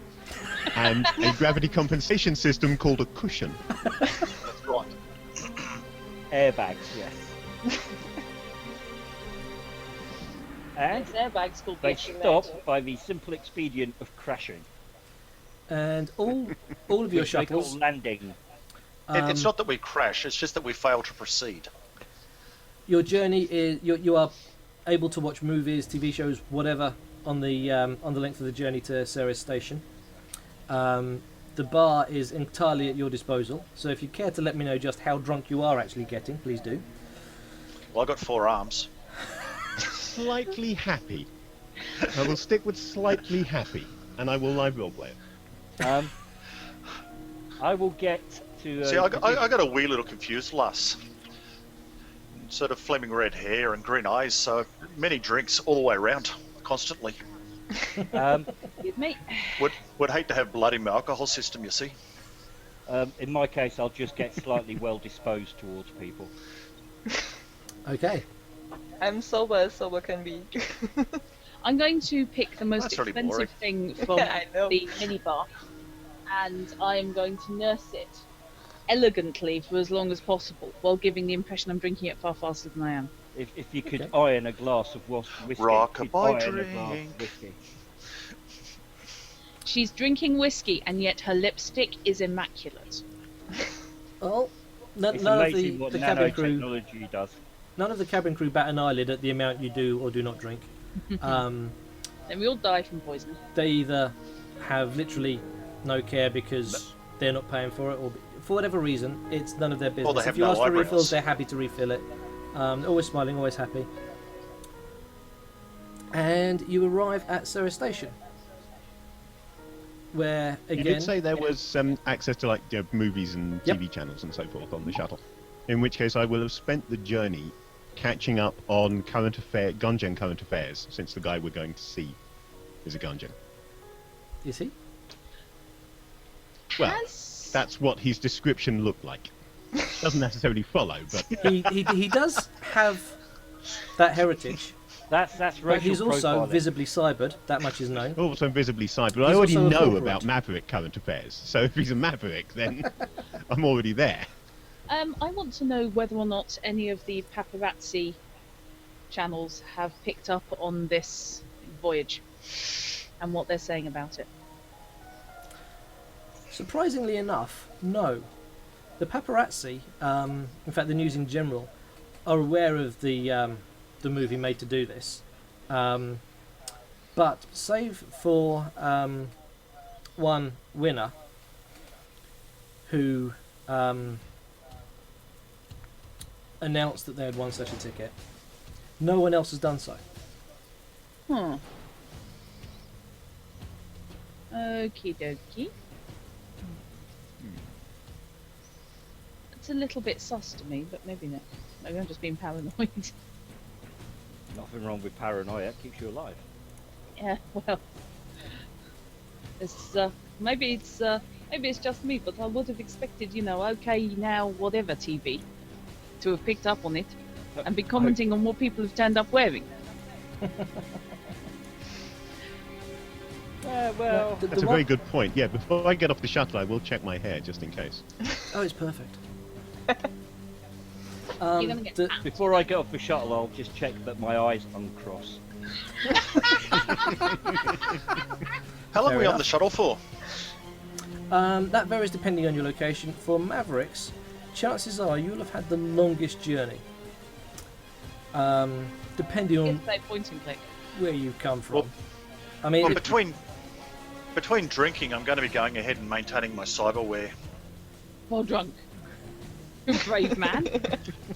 and a gravity compensation system called a cushion. That's right. Airbags, yes. And There's airbags called they getting stop by the simple expedient of crashing. And all of your Which they call shuttles, landing. It's not that we crash, it's just that we fail to proceed. your journey is you are able to watch movies, TV shows, whatever on the length of the journey to Ceres Station. The bar is entirely at your disposal, so if you care to let me know just how drunk you are actually getting, please do. Well, I got 4 arms. Slightly happy. I will stick with slightly happy, and I will live roleplay it. I will get to. See, I got a wee little confused, lass. Sort of flaming red hair and green eyes, so many drinks all the way around, constantly. With me. Would hate to have blood in my alcohol system, you see. In my case, I'll just get slightly well disposed towards people. Okay. I'm sober as sober can be. I'm going to pick the most That's really expensive thing from I know. the minibar, and I am going to nurse it elegantly for as long as possible, while giving the impression I'm drinking it far faster than I am. If you could Okay. iron a glass of whiskey, Rock-a-bye you'd iron a glass drink. of whiskey. She's drinking whiskey, and yet her lipstick is immaculate. Well, It's none of amazing what the cabin crew, nanotechnology does. none of the cabin crew bat an eyelid at the amount you do or do not drink. Then we all die from poisoning. They either have literally no care because they're not paying for it, or for whatever reason, it's none of their business. have If you no ask for refills, eyebrows. they're happy to refill it. Always smiling, always happy. And you arrive at Sarah Station, where You again, did say there was access to like movies and Yep. TV channels and so forth on the shuttle. In which case, I will have spent the journey catching up on Gungeon current affairs, since the guy we're going to see is a Gungeon. is he? Well, that's what his description looked like. Doesn't necessarily follow, but He does have that heritage, That's but racial he's also profiling. visibly cybered. That much is known. also visibly side. But I He's already also a know corporate. about Maverick current affairs, so if he's a Maverick, then I'm already there. I want to know whether or not any of the paparazzi channels have picked up on this voyage and what they're saying about it. Surprisingly enough, no. The paparazzi, in fact the news in general, are aware of the movie made to do this. But save for one winner who announced that they had won such a ticket, no one else has done so. Huh. Okie dokie. It's a little bit sus to me, but maybe not. Maybe I'm just being paranoid. Nothing wrong with paranoia. It keeps you alive. Yeah, well, it's maybe it's just me, but I would have expected, OK Now whatever TV to have picked up on it and be commenting on what people have turned up wearing. Well, The That's a one- very good point. Yeah, before I get off the shuttle, I will check my hair just in case. Oh, it's perfect. You're gonna get the- before I get off the shuttle, I'll just check that my eyes uncross. How long Fair are we on enough. the shuttle for? That varies depending on your location. For Mavericks, chances are you'll have had the longest journey. Depending on It's like point and click. where you come from. Well- I mean, Well, it- between drinking, I'm going to be going ahead and maintaining my cyberware. While drunk. Brave man.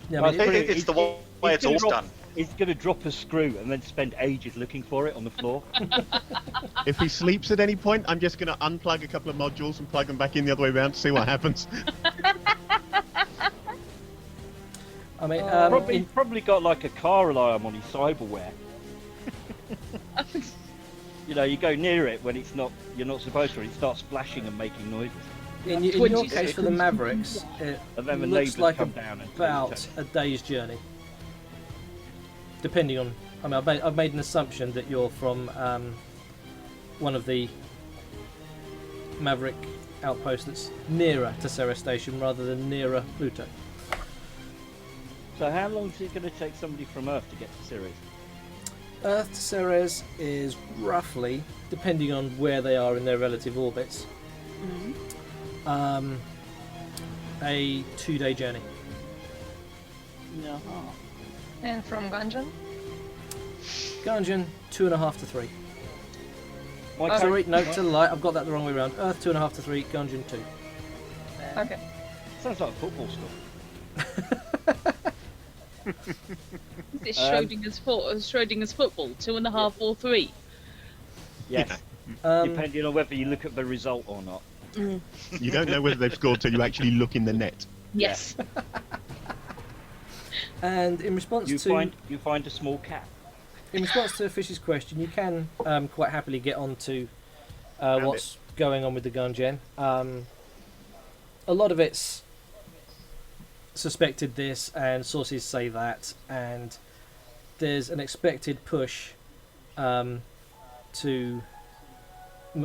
yeah, I mean, Well, It's the way it's all done. He's going to drop a screw and then spend ages looking for it on the floor. If he sleeps at any point, I'm just going to unplug a couple of modules and plug them back in the other way around to see what happens. I mean, He's probably got like a car alarm on his cyberware. You go near it when you're not supposed to, and it starts flashing and making noises. in your 20 case for the Mavericks, it And then the looks neighbours like come down and about a day's journey. Depending on, I mean, I've made an assumption that you're from one of the Maverick outposts that's nearer to Sarah Station rather than nearer Pluto. So how long is it going to take somebody from Earth to get to Ceres? Earth to Ceres is roughly, depending on where they are in their relative orbits, a 2-day journey. No. And from Gungeon? Gungeon, 2.5 to 3. My Sorry, no, to the light. I've got that the wrong way around. Earth 2.5 to 3. Gungeon 2. Okay. Sounds like a football score. Is this Schrodinger's football? 2.5 or 3? Yes, Um, depending on whether you look at the result or not. You don't know whether they've scored till you actually look in the net. Yes. and in response You to find a small cat. Fish's question, you can quite happily get on to what's going on with the Gungeon. A lot of it's suspected this, and sources say that, and there's an expected push to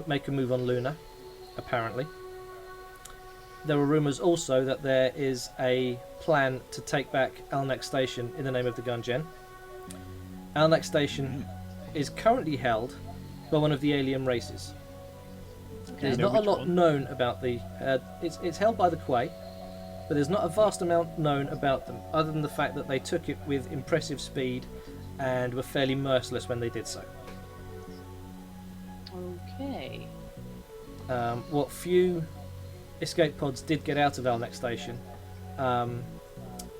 make a move on Luna, apparently. There are rumours also that there is a plan to take back Alnek Station in the name of the Gungen. Alnek Station is currently held by one of the alien races. There's not a lot known about the... it's held by the Quay, but there's not a vast amount known about them, other than the fact that they took it with impressive speed and were fairly merciless when they did so. Okay. What few escape pods did get out of Alnek Station,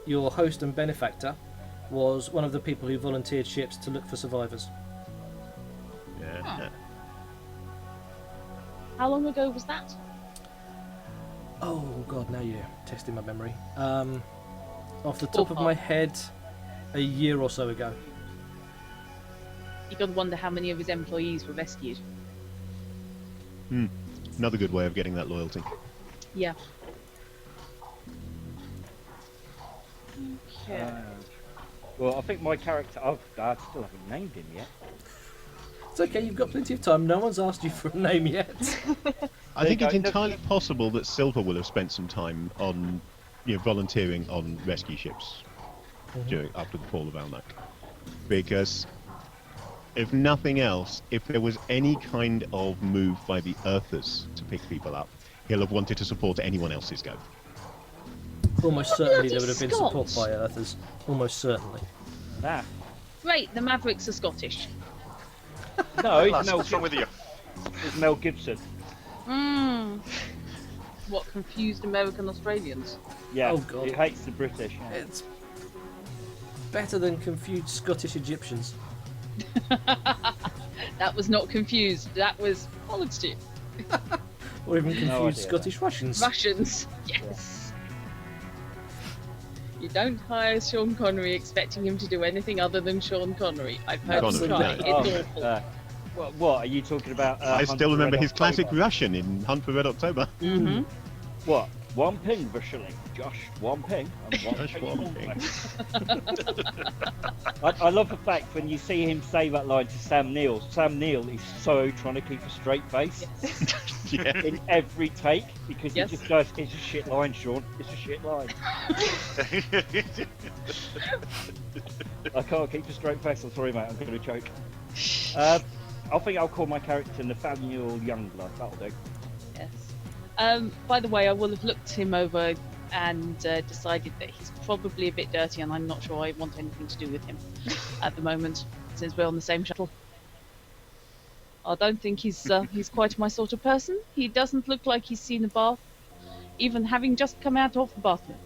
your host and benefactor was one of the people who volunteered ships to look for survivors. Yeah. Huh. How long ago was that? Oh god, now you're testing my memory. Off the top of my head, a year or so ago. You gotta wonder how many of his employees were rescued. Another good way of getting that loyalty. Yeah. Okay. Well, I think my character, I still haven't named him yet. It's okay, you've got plenty of time. No one's asked you for a name yet. I think There it's you go. entirely possible that Silver will have spent some time on, volunteering on rescue ships after the fall of Alnek, because if nothing else, if there was any kind of move by the Earthers to pick people up, he'll have wanted to support anyone else's go. Almost certainly there Bloody would have been Scots. support by Earthers. Almost certainly. Ah. Great, the Mavericks are Scottish. No, it's Lads, Mel, what's wrong with you? it's Mel Gibson. What, confused American Australians? Yeah, Oh, God. he hates the British. It's better than confused Scottish Egyptians. That was not confused, that was politics. Or even confused idea. Scottish Russians. Russians, yes. You don't hire Sean Connery expecting him to do anything other than Sean Connery. I've heard him Connery, try. no. It's awful. What are you talking about? I still Hunt for remember Red his classic October? Russian in Hunt for Red October. Mm-hmm. What? 1 ping for shilling. Josh, 1 ping. And one Josh, ping 1 for I love the fact when you see him say that line to Sam Neill is so trying to keep a straight face Yeah. in every take because Yes. he just goes, it's a shit line, Sean. It's a shit line. I can't keep a straight face. I'm sorry, mate. I'm going to choke. I think I'll call my character Nathaniel Youngblood. That'll do. Yes. By the way, I will have looked him over and decided that he's probably a bit dirty, and I'm not sure I want anything to do with him at the moment, since we're on the same shuttle. I don't think he's quite my sort of person. He doesn't look like he's seen a bath, even having just come out of the bathroom.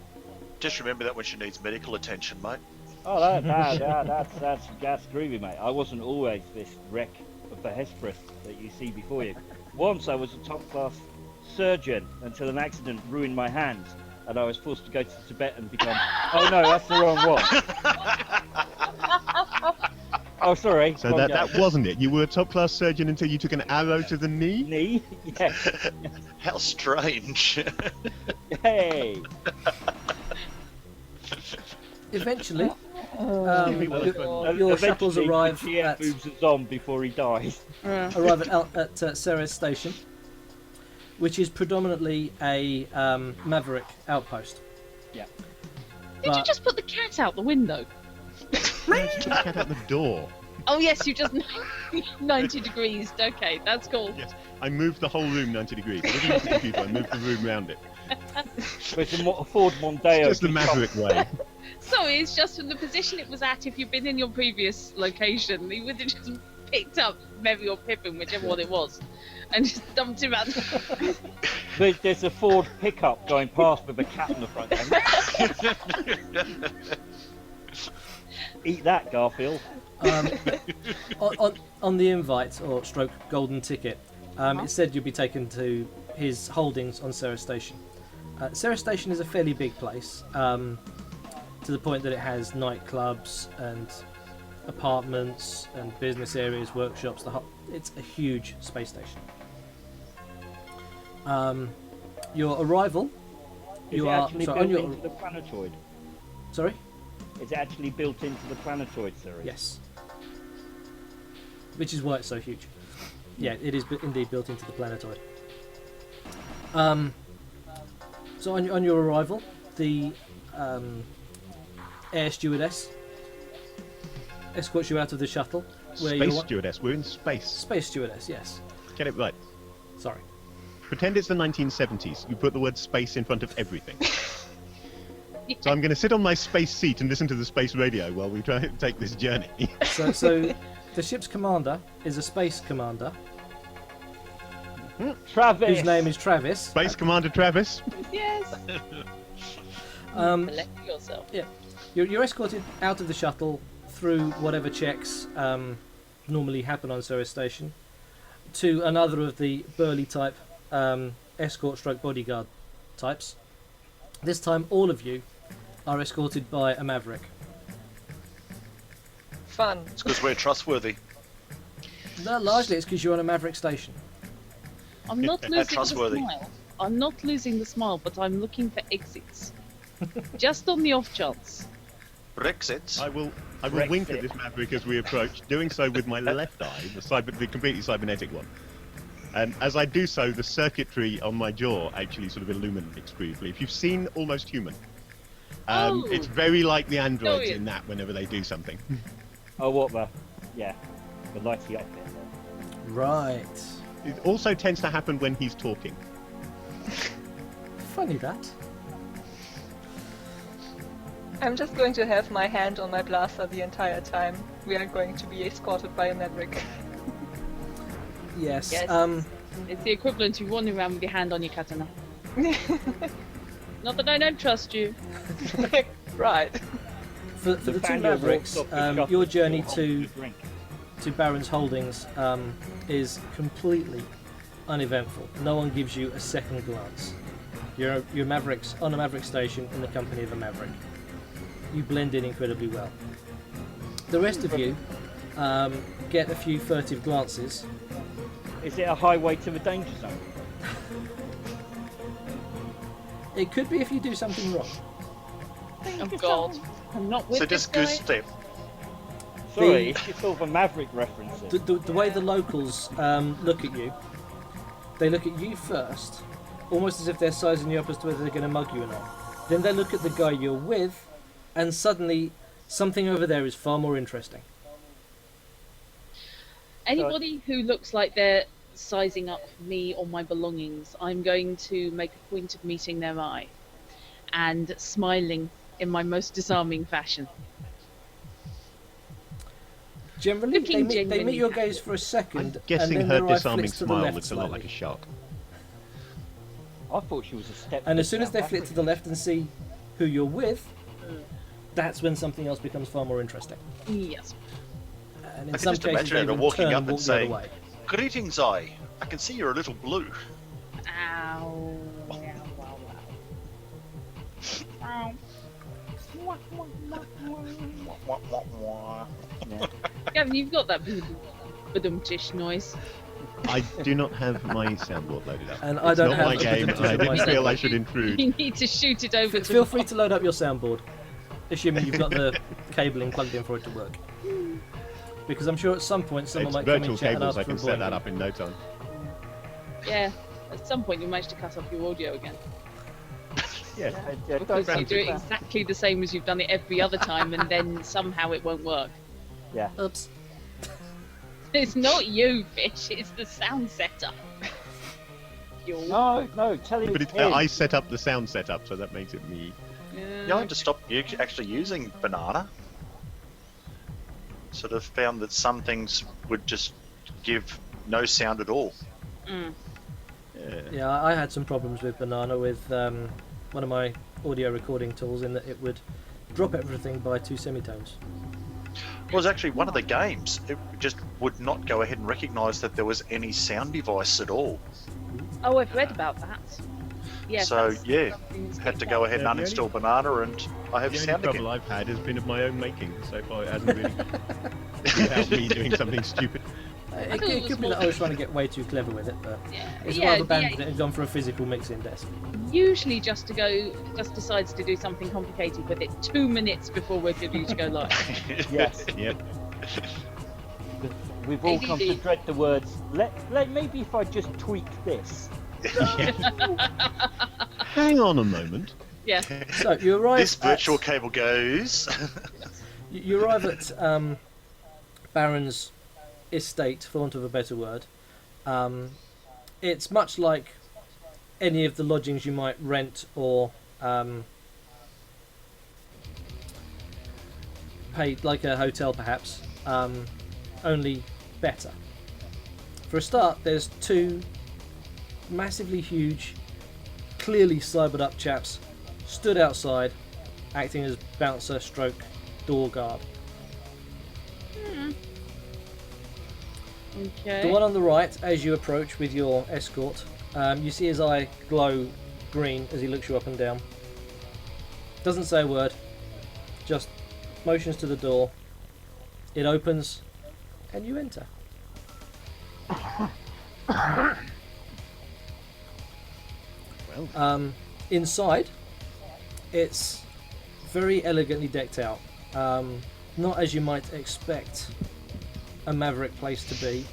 Just remember that when she needs medical attention, mate. Oh, that's groovy, mate. I wasn't always this wreck of the Hesperus that you see before you. Once I was a top-class surgeon until an accident ruined my hand, and I was forced to go to Tibet and become... Oh no, that's the wrong one. Oh, sorry. So wrong that guy. wasn't it. You were a top-class surgeon until you took an arrow to the knee? Knee? Yeah. How strange. Hey! Eventually, Eventually, your shuttles arrive the at moves us on before he dies. Ceres Station, which is predominantly a Maverick outpost. Yeah. Did you But- just put the cat out the window? Cat out the door. Oh yes, you just 90 degrees. Okay, that's cool. Yes, I moved the whole room 90 degrees. I didn't use the computer, I moved the room around it. But it's a Ford Mondeo. It's just the Maverick way. Sorry, it's just from the position it was at. If you'd been in your previous location, you would have just picked up Merry or Pippin, whichever one it was, and just dumped him out. There's a Ford pickup going past with a cat in the front end. Eat that, Garfield. On the invite or stroke golden ticket, it said you'd be taken to his holdings on Ceres Station. Ceres Station is a fairly big place, to the point that it has nightclubs and apartments and business areas, workshops. It's a huge space station. Your arrival, Is you it are actually sorry, on built your into the planetoid? sorry. Is it actually built into the planetoid series? Yes. Which is why it's so huge. Yeah, it is indeed built into the planetoid. So on your arrival, the air stewardess escorts you out of the shuttle. Space stewardess. We're in space. Space stewardess, yes. Get it right. Sorry. Pretend it's the 1970s. You put the word space in front of everything. So I'm going to sit on my space seat and listen to the space radio while we try to take this journey. So the ship's commander is a space commander Travis! whose name is Travis. Space Commander Travis. Yes. Collect yourself. Yeah, you're escorted out of the shuttle through whatever checks normally happen on Ceres Station to another of the burly type escort/stroke bodyguard types. This time, all of you are escorted by a maverick. Fun. It's because we're trustworthy. No, largely it's because you're on a maverick station. I'm not losing the trustworthy. smile. I'm not losing the smile, but I'm looking for exits. Just on the off chance. Brexit. I will wink at this maverick as we approach, doing so with my left eye, the completely cybernetic one. And as I do so, the circuitry on my jaw actually sort of illuminates briefly. If you've seen Almost Human, it's very like the androids in that whenever they do something. Oh, what the? Yeah, the lighty up bit. Right. It also tends to happen when he's talking. Funny that. I'm just going to have my hand on my blaster the entire time. We are going to be escorted by a maverick. Yes. Yes. It's the equivalent of running around with your hand on your katana. Not that I don't trust you. Right. For the two Nathaniel mavericks, walks off the shuttle your journey and to holds a drink. Baron's Holdings is completely uneventful. No one gives you a second glance. You're mavericks on a maverick station in the company of a maverick. You blend in incredibly well. The rest of you get a few furtive glances. Is it a highway to the danger zone? It could be if you do something wrong. Oh God. I'm not with So this just guy. goose step. Sorry, it's just sort of a maverick reference. The way the locals look at you, they look at you first, almost as if they're sizing you up as to whether they're going to mug you or not. Then they look at the guy you're with, and suddenly something over there is far more interesting. Anybody who looks like they're sizing up me or my belongings, I'm going to make a point of meeting their eye and smiling in my most disarming fashion. Generally, Looking they meet genuinely your happy. gaze for a second, I'm guessing and then her their eye disarming flicks to the smile left looks a lot like a slightly. shark. I thought she was a step. And as soon as they flick to the left and see who you're with, that's when something else becomes far more interesting. Yes. And in I can some just cases, imagine they her even walking turn up and and walk the other saying, way. "Greetings, I can see you're a little blue." Ow. Ow. Wah, wah, wah. Gavin, you've got that badum-tish noise. I do not have my soundboard loaded up. And I It's don't not have my the game, badum-tish and I on my didn't feel I soundboard. should intrude. You need to shoot it over to Feel free to load up your soundboard, assuming you've got the cabling plugged in for it to work. Because I'm sure at some point someone It's might come in virtual chat and cables, ask I for a can set that boy. up in no time. Yeah, at some point you'll manage to cut off your audio again. Yeah, Because you do it yeah. exactly the same as you've done it every other time, and then somehow it won't work. Yeah. Oops. It's not you, Fish, it's the sound setup. No, tell him But it's it's, him. I set up the sound setup, so that makes it me. You know, to stop you actually using banana. Sort of found that some things would just give no sound at all. Yeah, I had some problems with Banana with one of my audio recording tools in that it would drop everything by 2 semitones. It was actually one of the games. It just would not go ahead and recognise that there was any sound device at all. Oh, I've read about that. Yes, So that's yeah, something that's had to been go done. ahead and Yeah, the uninstall Banana, and I have The only sound trouble again. I've had has been of my own making so far. It hasn't really without me doing something stupid. It thought it was could be more- that I was trying to get way too clever with it, but Yeah, it's yeah, rather abandoned yeah. it and gone for a physical mixing desk. usually just decides to do something complicated with it 2 minutes before we're due to go live. Yes. Yep. We've all come to ADD. dread the words. Maybe if I just tweak this. Hang on a moment. Yeah. So you arrive. This virtual cable goes. You arrive at Baron's estate, for want of a better word. It's much like any of the lodgings you might rent or pay, like a hotel perhaps, only better. For a start, there's two massively huge, clearly cybered up chaps stood outside, acting as bouncer stroke door guard. Okay. The one on the right, as you approach with your escort, you see his eye glow green as he looks you up and down. Doesn't say a word, just motions to the door. It opens, and you enter. Inside, it's very elegantly decked out. Not as you might expect a maverick place to be.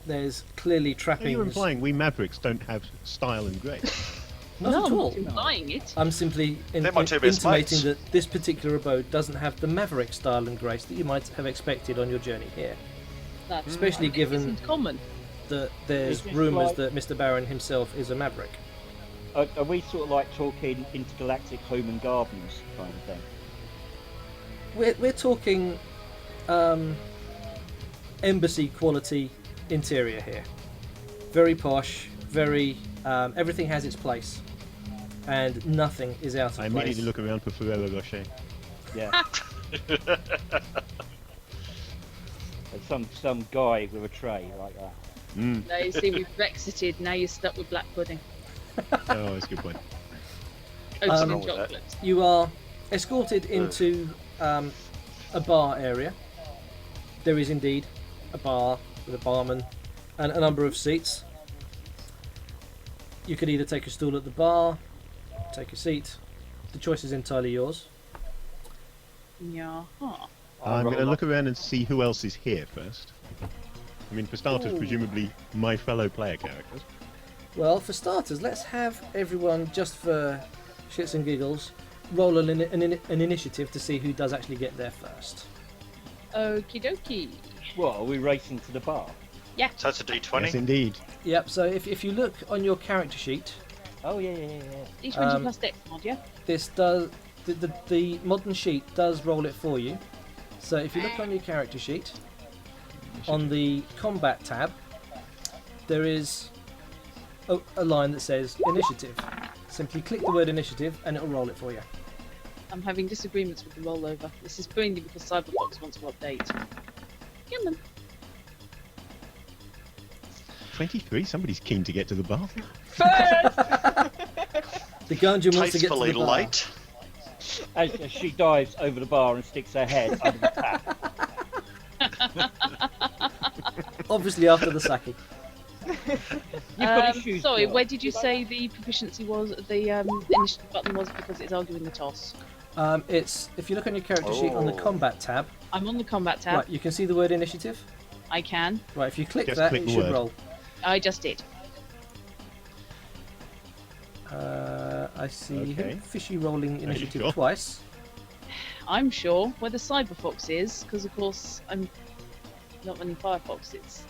There's clearly Are trappings. you implying we Mavericks don't have style and grace? Not No, at I'm all. not implying it. I'm simply They're my two best intimating mates. that this particular abode doesn't have the maverick style and grace that you might have expected on your journey here. That's Especially it given isn't common. that there's Is it rumours like- that Mr. Baron himself is a maverick. Are we sort of like talking intergalactic home and gardens kind of thing? We're talking embassy quality interior here. Very posh, very everything has its place, and nothing is out of I place. immediately look around for Ferrero Rocher. Yeah. And some guy with a tray like that. Mm. No, you see, we've Brexited. Now you're stuck with black pudding, Oh, that's a good point. oats Um, and chocolate. You are escorted into a bar area. There is indeed a bar with a barman and a number of seats. You could either take a stool at the bar, take a seat. The choice is entirely yours. Yeah. Huh. I'm going to rather look around and see who else is here first. I mean, for starters, Ooh. presumably my fellow player characters. Well, for starters, let's have everyone, just for shits and giggles, roll an initiative to see who does actually get there first. Okie dokie. What, are we racing to the bar? So it's a D20. Yes, indeed. Yep, so if you look on your character sheet, Oh yeah. D20 plus Dex mod, yeah? this does the modern sheet does roll it for you. So if you look on your character sheet, on the combat tab, there is a line that says initiative. Simply click the word initiative and it'll roll it for you. I'm having disagreements with the rollover. This is mainly because Cyberfox wants to update. Come on. 23? Somebody's keen to get to the bar. The Gungeon wants to get to Tastefully the bar. late. As she dives over the bar and sticks her head under the tap. Obviously after the sacking. You've got issues. Sorry, girl. where did you say the proficiency was? The initiative button was because it's arguing the toss. It's if you look on your character sheet on the Oh. combat tab, I'm on the combat tab. right, you can see the word initiative. I can. Right, if you click Just that, click it the should word. roll. I just did. I see Okay. fishy rolling initiative sure? twice. I'm sure where the Cyberfox is, because of course I'm not running Firefoxes.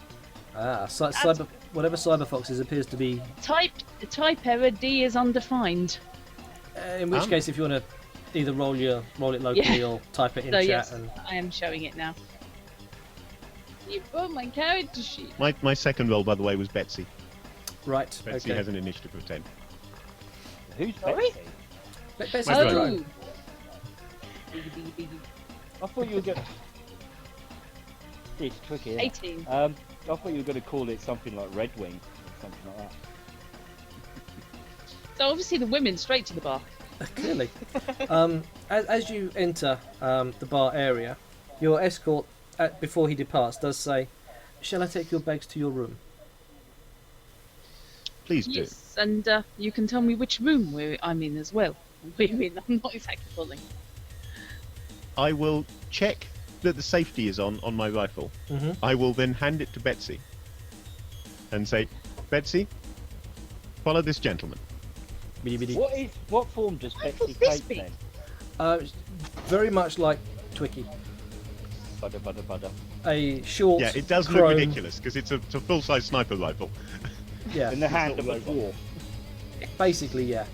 Cyber, whatever Cyberfoxes appears to be. Type error D is undefined. In which case, if you want to either roll it locally Yeah. or type it in So chat, yes, and I am showing it now. You put my character sheet. My second roll, by the way, was Betsy. right, Betsy okay. has an initiative of 10. Who's Sorry? Betsy? Betsy's My the brother. drone. I thought you were going. It's tricky. Isn't it? 18. I thought you were going to call it something like Red Wing or something like that. So obviously the women straight to the bar. Clearly. As you enter the bar area, your escort, before he departs, does say, "Shall I take your bags to your room?" Please do. Yes, and you can tell me which room I'm in as well. We're in. I'm not exactly following. I will check that the safety is on my rifle. Mm-hmm. I will then hand it to Betsy and say, Betsy, follow this gentleman. Biddy biddy. What form does What Betsy will this take be? then? It's very much like Twicky. Butter. A short. Yeah, it does look chrome- ridiculous because it's a full-size sniper rifle. Yeah, In the hand of a dwarf. basically, yeah.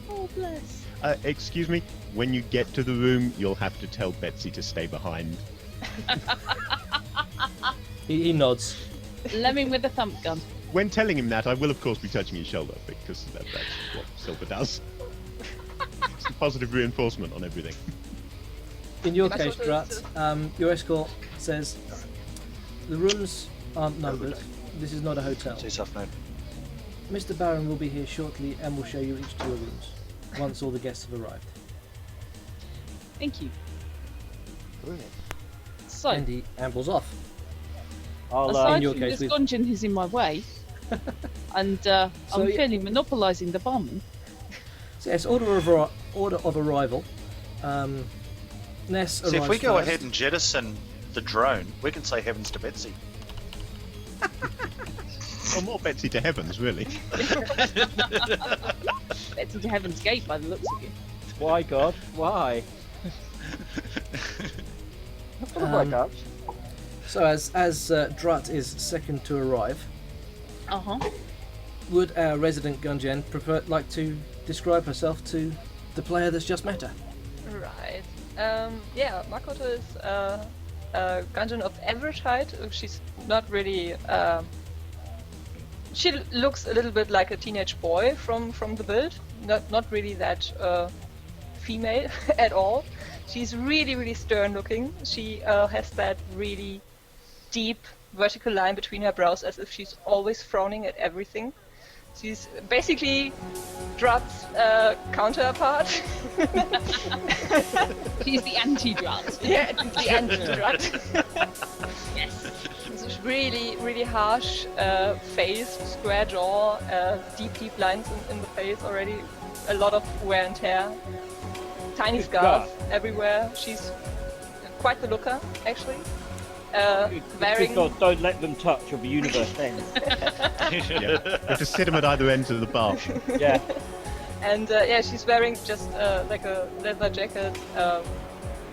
Oh, bless. Excuse me, when you get to the room, you'll have to tell Betsy to stay behind. He nods. Lemming with a thump gun. When telling him that, I will of course be touching his shoulder because that's what Silver does. It's a positive reinforcement on everything. In your That's case, what Drat, your escort says the rooms aren't numbered. This is not a hotel. See yourself now. Mr. Baron will be here shortly and will show you each to your rooms once all the guests have arrived. Thank you. Brilliant. So, And he ambles off. I'll, aside in your from case, this with- dungeon is in my way, and I'm yeah. fairly monopolising the barman. So yes, order of arrival. Ness See, if arrives we go first. ahead and jettison the drone, we can say heavens to Betsy. Or more Betsy to heavens, really. It's into Heaven's Gate by the looks of you. Why, God? Why? That's gonna work out. So as Drat is second to arrive, Uh-huh. would our resident Gungeon like to describe herself to the player that's just met her? Right. Yeah, Makoto is a Gungeon of average height. She's not really. She looks a little bit like a teenage boy from the build. Not really that female at all. She's really stern looking. She has that really deep vertical line between her brows, as if she's always frowning at everything. She's basically Drat's counterpart. She's the anti-drat. Yeah, the anti-Drat. Yes. It's a really harsh face, square jaw, deep lines in the face already, a lot of wear and tear, tiny Good scars God. everywhere. She's quite the looker, actually. Good Wearing God, don't let them touch or the universe ends. Yeah. You have to sit him at either ends of the bar. Yeah. and yeah, she's wearing just like a leather jacket,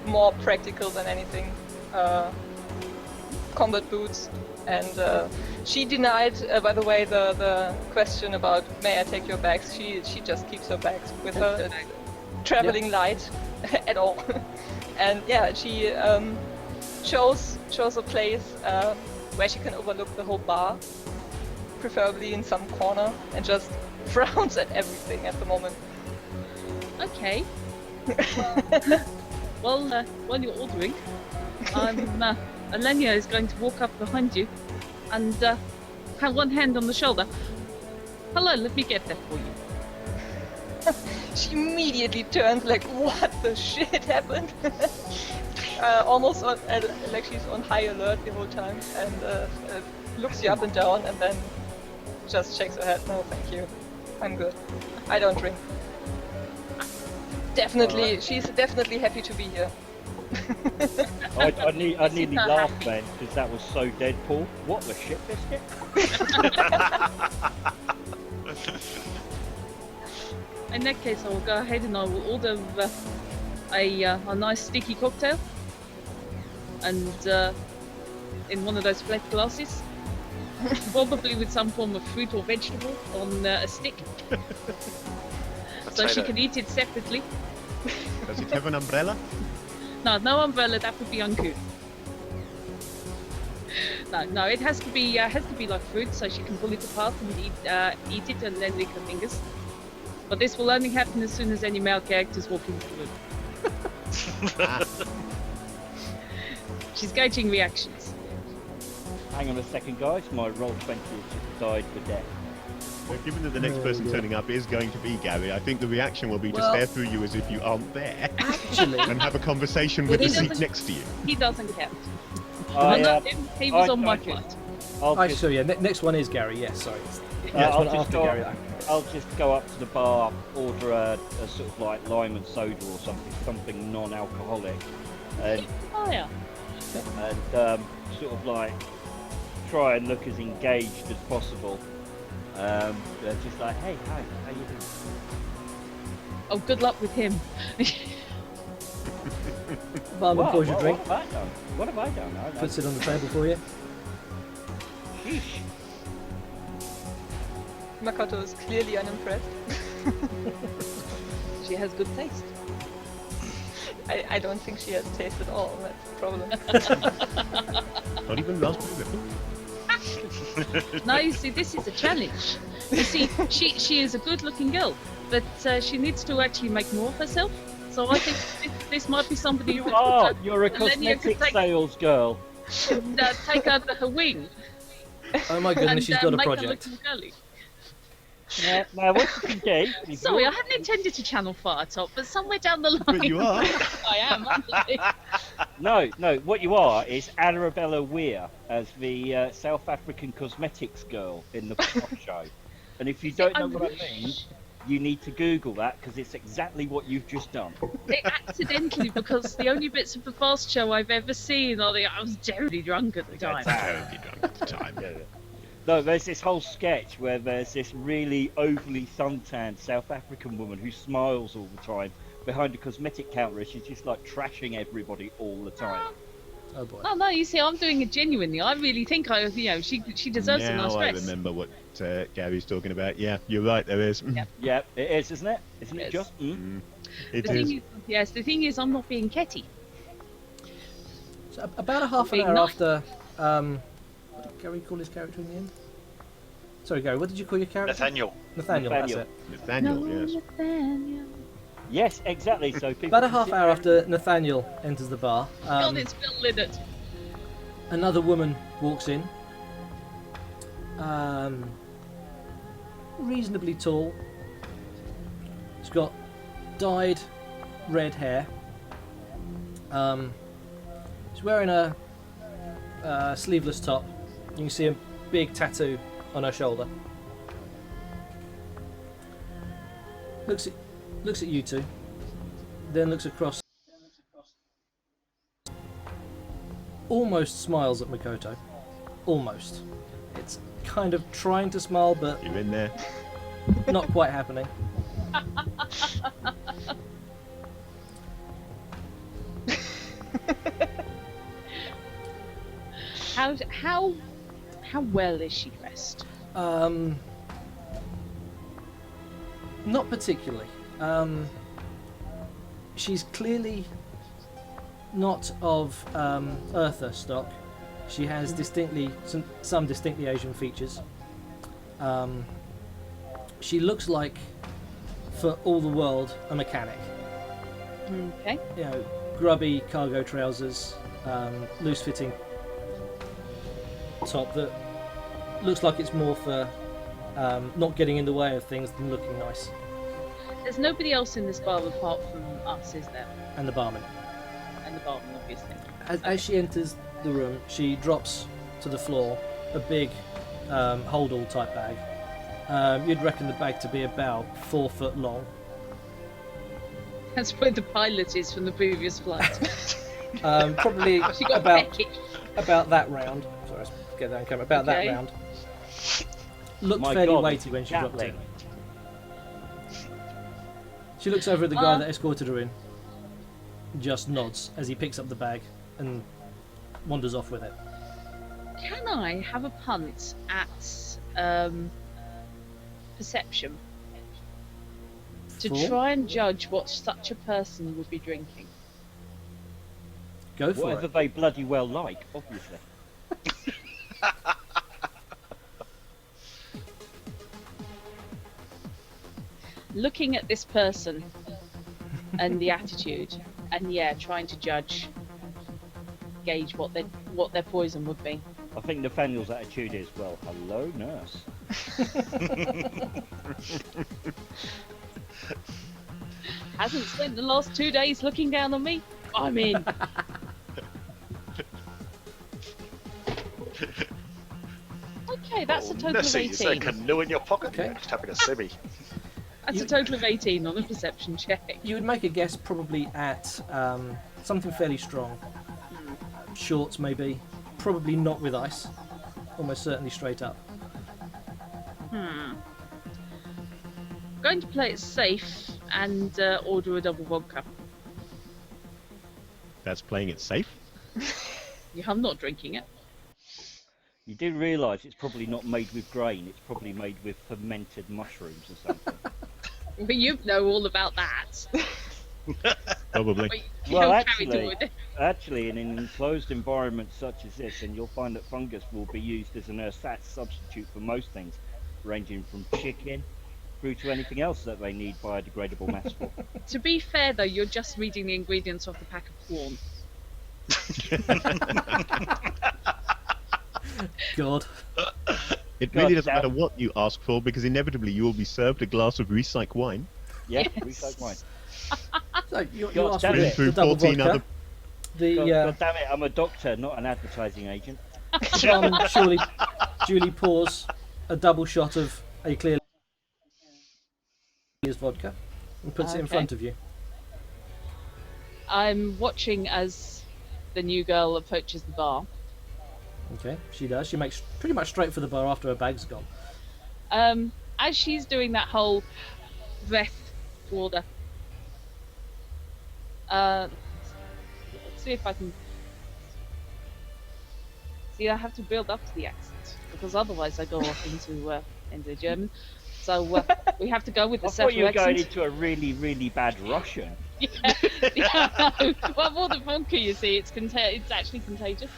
more practical than anything. Combat boots, and she denied, by the way, the question about may I take your bags. She just keeps her bags with her. It's traveling light at all, and yeah, she chose a place where she can overlook the whole bar, preferably in some corner, and just frowns at everything at the moment. Okay. Well, while you're ordering, Alenia is going to walk up behind you and have one hand on the shoulder. Hello, let me get that for you. She immediately turns like, what the shit happened? Almost on, like she's on high alert the whole time, and looks you up and down, and then just shakes her head. No, thank you. I'm good. I don't drink. Definitely, she's definitely happy to be here. I nearly laughed then because that was so Deadpool. What the shit biscuit? In that case, I will go ahead and I will order a nice sticky cocktail, and in one of those flat glasses, probably with some form of fruit or vegetable on a stick, so she Potato. can eat it separately. Does it have an umbrella? No umbrella. That would be uncouth. No, it has to be like fruit, so she can pull it apart and eat it and then lick her fingers. But this will only happen as soon as any male characters walk into the room. She's gauging reactions. Hang on a second, guys. My roll 20 has just died for death. Well, given that the next person turning up is going to be Gary, I think the reaction will be to Well- stare through you as if you aren't there Actually, and have a conversation Well, with the he seat doesn't- next to you. He doesn't count. I, He was on my just- flight. So yeah, next one is Gary. Yes, sorry. Next I'll one just after go Gary. up, I'll just go up to the bar, order a sort of like lime and soda or something non-alcoholic, and Fire. sort of like try and look as engaged as possible. Just like, hey, hi, how you doing? Oh, good luck with him. Barman pours your drink, What have I done? puts it on the table for you. Sheesh. Makoto is clearly unimpressed. She has good taste. I don't think she has taste at all. That's the problem. Not even raspberry ripple. No, you see, this is a challenge. You see, she is a good-looking girl, but she needs to actually make more of herself. So I think this might be somebody who You're a Millennia could cosmetic sales girl. take under her wing. Oh my goodness, and, she's got a make project. Her look more girly. Now what you can do... if Sorry, you're- I hadn't intended to channel Firetop, but somewhere down the line But you are. I am, aren't I? No, what you are is Arabella Weir as the South African cosmetics girl in the pop show. And if you don't know I'm what I mean, you need to Google that because it's exactly what you've just done. It accidentally, because the only bits of the fast show I've ever seen are I was terribly drunk at the time. Terribly drunk at the time. No, there's this whole sketch where there's this really overly suntanned South African woman who smiles all the time behind a cosmetic counter. She's just like trashing everybody all the time. Oh boy. Oh no, you see, I'm doing it genuinely. I really think she deserves a nice Now I dress. remember what Gary's talking about. Yeah, you're right, there is. Yep. Yeah, it is, isn't it? Isn't it Yes. just? It The is. thing is, yes, the thing is, I'm not being ketty. So about a half an Being hour nice. after, what did Gary call his character in the end? Sorry, Gary, what did you call your character? Nathaniel. Nathaniel, that's Nathaniel. it. Nathaniel, yes. Nathaniel. Yes, exactly. So people About a can half sit hour there after Nathaniel enters the bar, God, it's Bill Linnett. another woman walks in. Reasonably tall. She's got dyed red hair. She's wearing a sleeveless top. You can see a big tattoo on her shoulder. Looks at you two, then looks across. Almost smiles at Makoto. Almost. It's kind of trying to smile, but You're in there. not quite happening. How well is she dressed? Not particularly. She's clearly not of Earther stock. She has distinctly some distinctly Asian features. She looks like, for all the world, a mechanic. Okay. You know, grubby cargo trousers, loose-fitting top that looks like it's more for not getting in the way of things than looking nice. There's nobody else in this bar apart from us, is there? And the barman. And the barman, obviously. As she enters the room, she drops to the floor a big hold-all type bag. You'd reckon the bag to be about 4 foot long. That's where the pilot is from the previous flight. Probably She got about Becky. about that round. Sorry, let's get that on camera. About Okay. that round. Looked My fairly God, weighty when she dropped Gatling. in. She looks over at the guy that escorted her in. Just nods as he picks up the bag and wanders off with it. Can I have a punt at perception to For? try and judge what such a person would be drinking? Go for Whatever it. they bloody well like, obviously. Looking at this person and the attitude, and trying to gauge what their poison would be. I think Nathaniel's attitude is, well, hello, nurse. Hasn't spent the last 2 days looking down on me? I'm in. total of Nessie, is there a 18. canoe in your pocket? Okay. Yeah, just having a simmy. That's a total of 18 on a perception check. You would make a guess probably at something fairly strong. Shorts, maybe. Probably not with ice. Almost certainly straight up. I'm going to play it safe and order a double vodka. That's playing it safe. Yeah, I'm not drinking it. You do realise it's probably not made with grain. It's probably made with fermented mushrooms or something. But you know all about that. Probably. Wait, Well, don't carry the wood. actually, in an enclosed environment such as this, and you'll find that fungus will be used as an ersatz substitute for most things, ranging from chicken through to anything else that they need biodegradable mass for. To be fair, though, you're just reading the ingredients off the pack of corn. God. It really God doesn't matter what you ask for, because inevitably you will be served a glass of recycled wine. Yeah, Yes. recycled wine. So you God asked for damn the, it. the double 14 vodka. other- God damn it, I'm a doctor, not an advertising agent. Surely Julie pours a double shot of a clear vodka and puts it in Okay. front of you. I'm watching as the new girl approaches the bar. Okay, she does. She makes pretty much straight for the bar after her bag's gone. As she's doing that whole breath to order. Let's see if I can. See, I have to build up to the accent because otherwise I go off into German. So we have to go with the I thought you were settled going accent. into a really, really bad Russian. Yeah, no. Well, more than vodka, you see, it's actually contagious.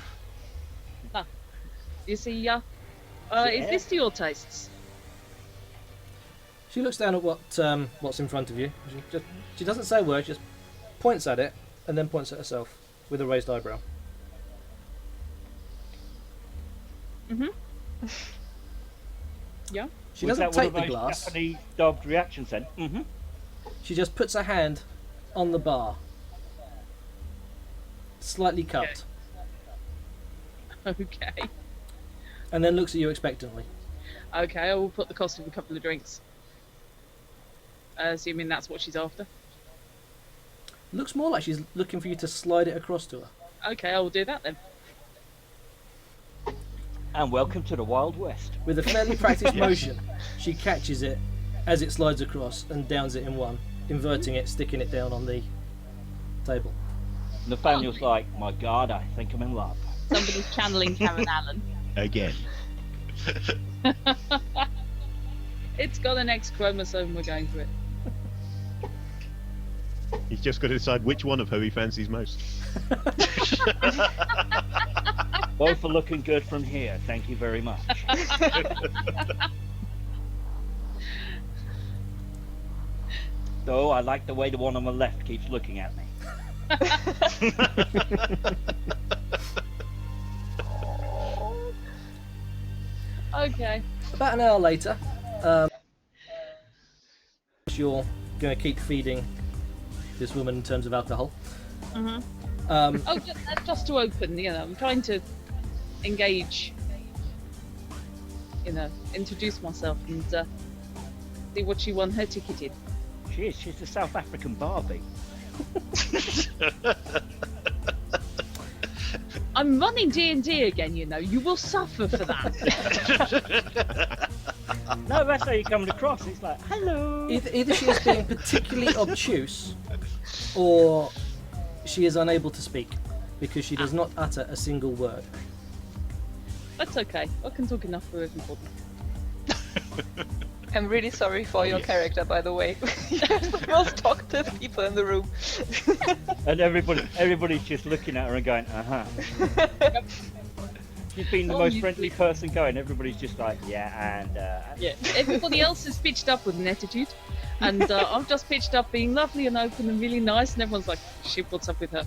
No. You see, is this to your tastes? She looks down at what's in front of you. She doesn't say a word. She just points at it and then points at herself with a raised eyebrow. Yeah. She Was doesn't that one take of the those glass. Japanese dubbed reactions then? Mm-hmm. She just puts her hand on the bar, slightly cupped, Okay. and then looks at you expectantly. Okay, I will put the cost of a couple of drinks. Assuming that's what she's after. Looks more like she's looking for you to slide it across to her. Okay, I will do that then. And welcome to the Wild West. With a fairly practiced motion, she catches it as it slides across and downs it in one, inverting it, sticking it down on the table. Nathaniel's like, my God, I think I'm in love. Somebody's channeling Karen Allen. Again. It's got an X chromosome, we're going for it. He's just got to decide which one of her he fancies most. Both are looking good from here. Thank you very much. Though I like the way the one on the left keeps looking at me. Okay. About an hour later, you're going to keep feeding this woman in terms of alcohol. Oh, just to open, I'm trying to engage, introduce myself and see what she won her ticket in. She's the South African Barbie. I'm running D&D again, you will suffer for that. No, that's how you come across. It's like, hello. Either she is being particularly obtuse, or she is unable to speak because she does not utter a single word. That's okay, I can talk enough for everybody. I'm really sorry for your character, by the way. You're the most talkative people in the room. And everybody's just looking at her and going, uh-huh. She's been the most friendly person going. Everybody's just like, yeah, and... Yeah, everybody else is pitched up with an attitude, and I've just pitched up being lovely and open and really nice, and everyone's like, shit, what's up with her?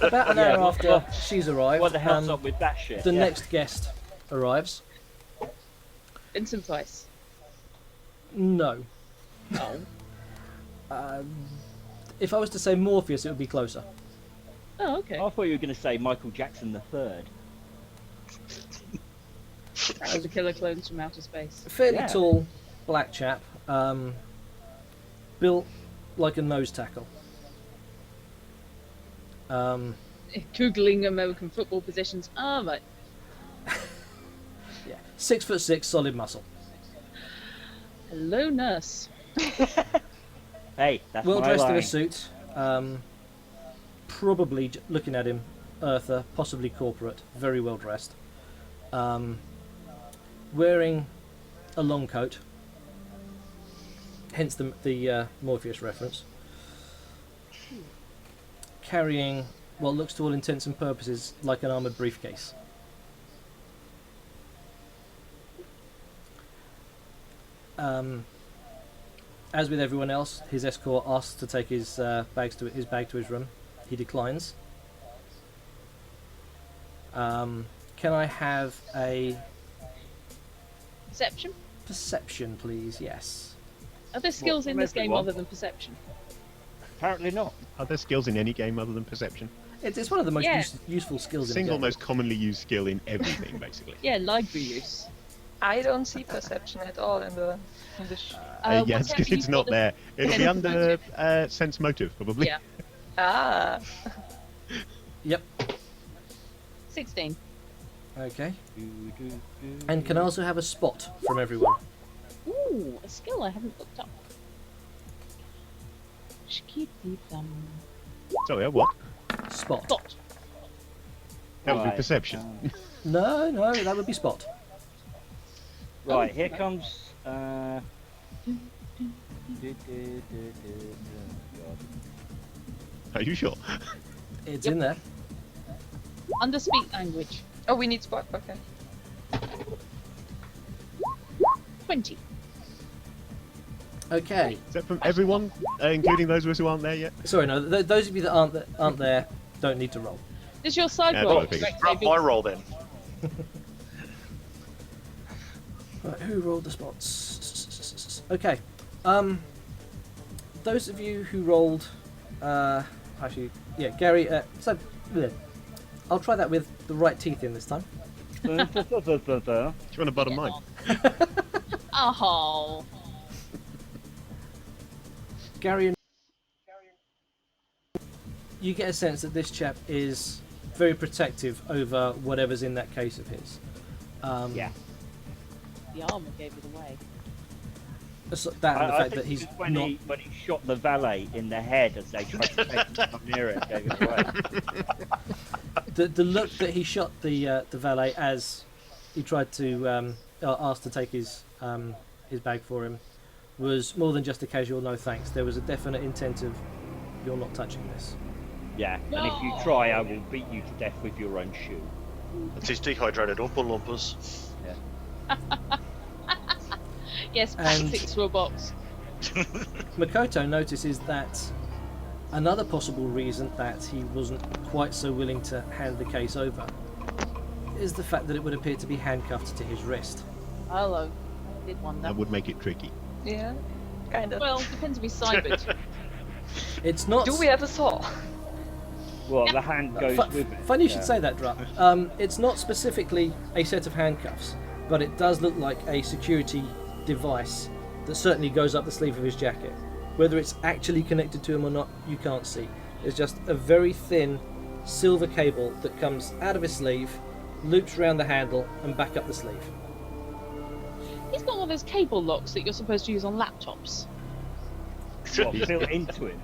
About an hour after she's arrived, What the hell's up with that shit? the Yeah. next guest arrives. Vincent Price. No. No. If I was to say Morpheus, it would be closer. Oh, okay. I thought you were going to say Michael Jackson III. That was a killer clones from outer space. Fairly Yeah. tall, black chap, built like a nose tackle. Googling American football positions. Ah, right. Yeah, 6'6", solid muscle. Hello, nurse. Hey, that's Well my dressed in line. a suit. Probably looking at him, Earther, possibly corporate. Very well dressed. Wearing a long coat. Hence the Morpheus reference. Carrying what looks to all intents and purposes like an armoured briefcase. As with everyone else, his escort asks to take his bag to his room. He declines. Can I have a Perception? perception, please? Yes. Are there skills What, in this game everyone? other than perception? Apparently not. Are there skills in any game other than perception? It's one of the most Yeah. useful skills in Single the game. most commonly used skill in everything, basically. Yeah, library use. I don't see perception at all in the Yeah, it's because it's not there. It'll be under sense motive, probably. Yeah. Ah, Yep. 16. Okay. And can I also have a spot from everyone? Ooh, a skill I haven't looked up. Shkididum. Sorry, what? Spot. Spot. That would be Right, perception. No, that would be spot. Right, Oh, here okay. comes. Are you sure? It's Yep. in there. Under speak language. oh, we need spot. Okay. 20. Okay. Is that from everyone, including those of us who aren't there yet? Sorry, no. Those of you that aren't there don't need to roll. Does your side Yeah, roll? that's what I figured. correct, Drop my roll then. Right, who rolled the spots? Okay. Those of you who rolled, actually, yeah, Gary. So, bleh. I'll try that with the right teeth in this time. Do you want to bottom mine? Oh. Gary, and you get a sense that this chap is very protective over whatever's in that case of his. Yeah. The armour gave it away. That and the I fact think that he's when not. when he shot the valet in the head as they tried to take him to come near it, gave it away. The look that he shot the valet as he tried to ask to take his bag for him was more than just a casual no thanks. There was a definite intent of you're not touching this. Yeah, and if you try, I will beat you to death with your own shoe. It's his dehydrated Oompa Loompas. Yes, And- 6 for a box. Makoto notices that another possible reason that he wasn't quite so willing to hand the case over is the fact that it would appear to be handcuffed to his wrist. Hello. I did wonder. That would make it tricky. Yeah, kind of. Well, depends if we cybered. It's not. Do we have a saw? Well, the hand goes Fu- with it. Funny you should yeah. say that, Drup. It's not specifically a set of handcuffs, but it does look like a security device that certainly goes up the sleeve of his jacket. Whether it's actually connected to him or not, you can't see. It's just a very thin silver cable that comes out of his sleeve, loops around the handle, and back up the sleeve. He's got one of those cable locks that you're supposed to use on laptops. What, built into it.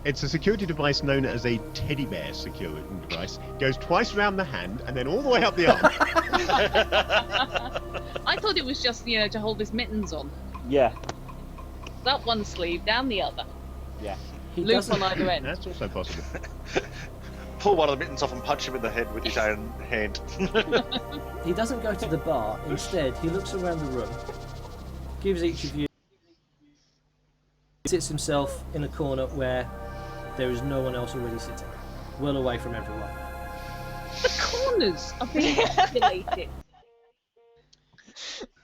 It's a security device known as a teddy bear security device. Goes twice round the hand and then all the way up the arm. I thought it was just, to hold his mittens on. Yeah, Up one sleeve, down the other. yeah. He Loop doesn't. on either end. That's also possible. Pull one of the mittens off and punch him in the head with his own hand. He doesn't go to the bar. Instead, he looks around the room, gives each of you, sits himself in a corner where there is no one else already sitting, well away from everyone. The corners are being populated.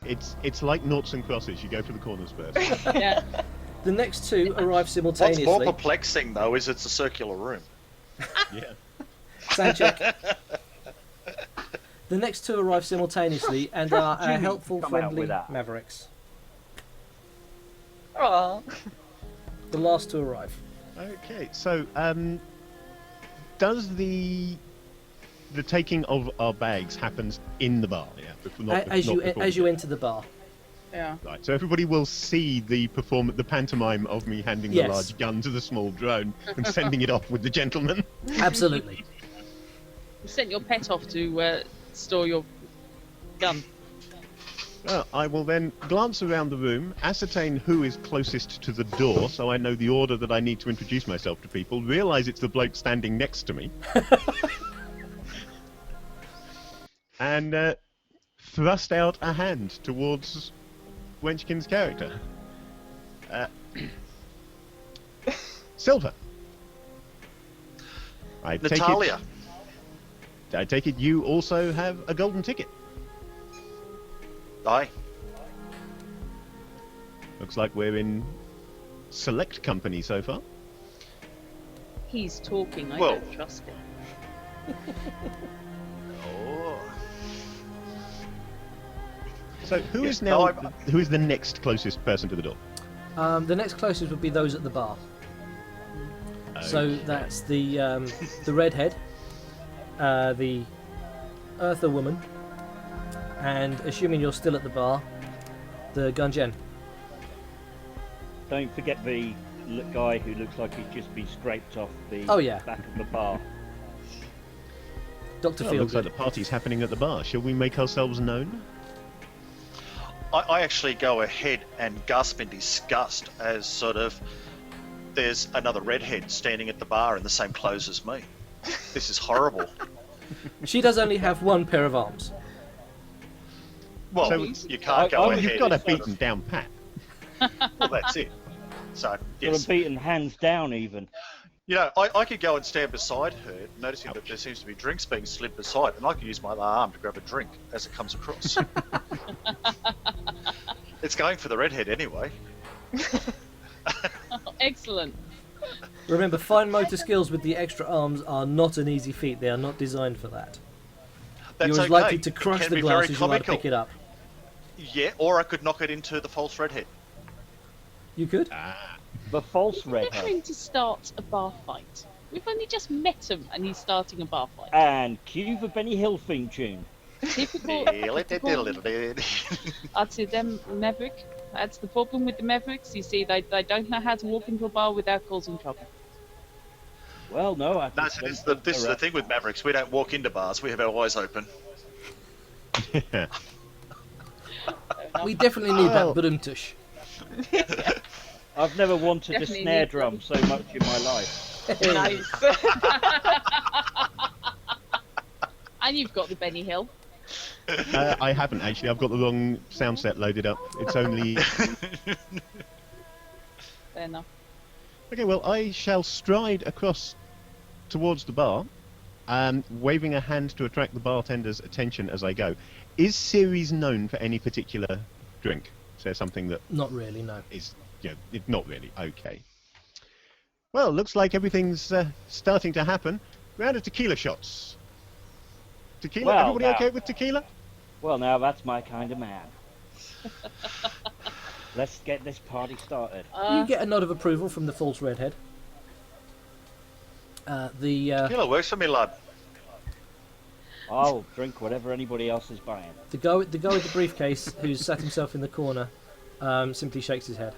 It's like noughts and crosses. You go for the corners first. Yeah. The next two arrive What's simultaneously. more perplexing, though, is it's a circular room. Yeah. Sound check. The next two arrive simultaneously and are Jimmy helpful, come out friendly with that. mavericks. Aw. The last two arrive. Okay, so does the taking of our bags happens in the bar? Yeah, As you enter the bar. Yeah. Right, so everybody will see the pantomime of me handing Yes. the large gun to the small drone and sending it off with the gentleman. Absolutely. You sent your pet off to store your gun. Well, I will then glance around the room, ascertain who is closest to the door, so I know the order that I need to introduce myself to people, realise it's the bloke standing next to me, and thrust out a hand towards Wenchkin's character. Silver. Natalia. I take it you also have a golden ticket. Aye. Looks like we're in select company so far. He's talking. I Well- don't trust him. Oh. So who Yes, is now? no, Who is the next closest person to the door? The next closest would be those at the bar. So Okay. that's the redhead, the Earther woman, and assuming you're still at the bar, the Gungen. Don't forget the guy who looks like he's just been scraped off the Oh, yeah. back of the bar. Dr. Well, looks like Fieldgood. the party's happening at the bar. Shall we make ourselves known? I actually go ahead and gasp in disgust as sort of there's another redhead standing at the bar in the same clothes as me. This is horrible. She does only have one pair of arms. Well, So you can't go ahead. You've got a and sort beaten down pat. Well, that's it. So, Got yes. him beaten hands down even. You know, I could go and stand beside her, noticing that there seems to be drinks being slid beside, and I could use my other arm to grab a drink as it comes across. It's going for the redhead anyway. Excellent. Remember, fine motor skills with the extra arms are not an easy feat. They are not designed for that. That's You're as okay. likely to It crush can the be glass very as you are to comical. pick it up. Yeah, or I could knock it into the false redhead. You could? The false We're redhead. going to start a bar fight. We've only just met him and he's starting a bar fight. And cue the Benny Hill theme tune. Typical. Diddle-diddle-diddle-diddle. I'd say them Maverick. That's the problem with the Mavericks. You see, they don't know how to walk into a bar without causing trouble. Well, no, I No, so this is the thing with Mavericks. We don't walk into bars. We have our eyes open. We definitely need Well- that badum-tush. I've never wanted Definitely a snare need drum so much in my life. Nice. And you've got the Benny Hill. I haven't actually. I've got the wrong sound set loaded up. It's only. Fair enough. Okay, well, I shall stride across towards the bar, waving a hand to attract the bartender's attention as I go. Is Ceres known for any particular drink? Is there something that Not really, no. is, not really? Okay. Well, looks like everything's starting to happen. Round of tequila shots. Tequila? Well, Everybody now- okay with tequila? Well, now that's my kind of man. Let's get this party started. You get a nod of approval from the false redhead. The Killer works for me, lad. I'll drink whatever anybody else is buying. guy with the briefcase, who's sat himself in the corner, simply shakes his head.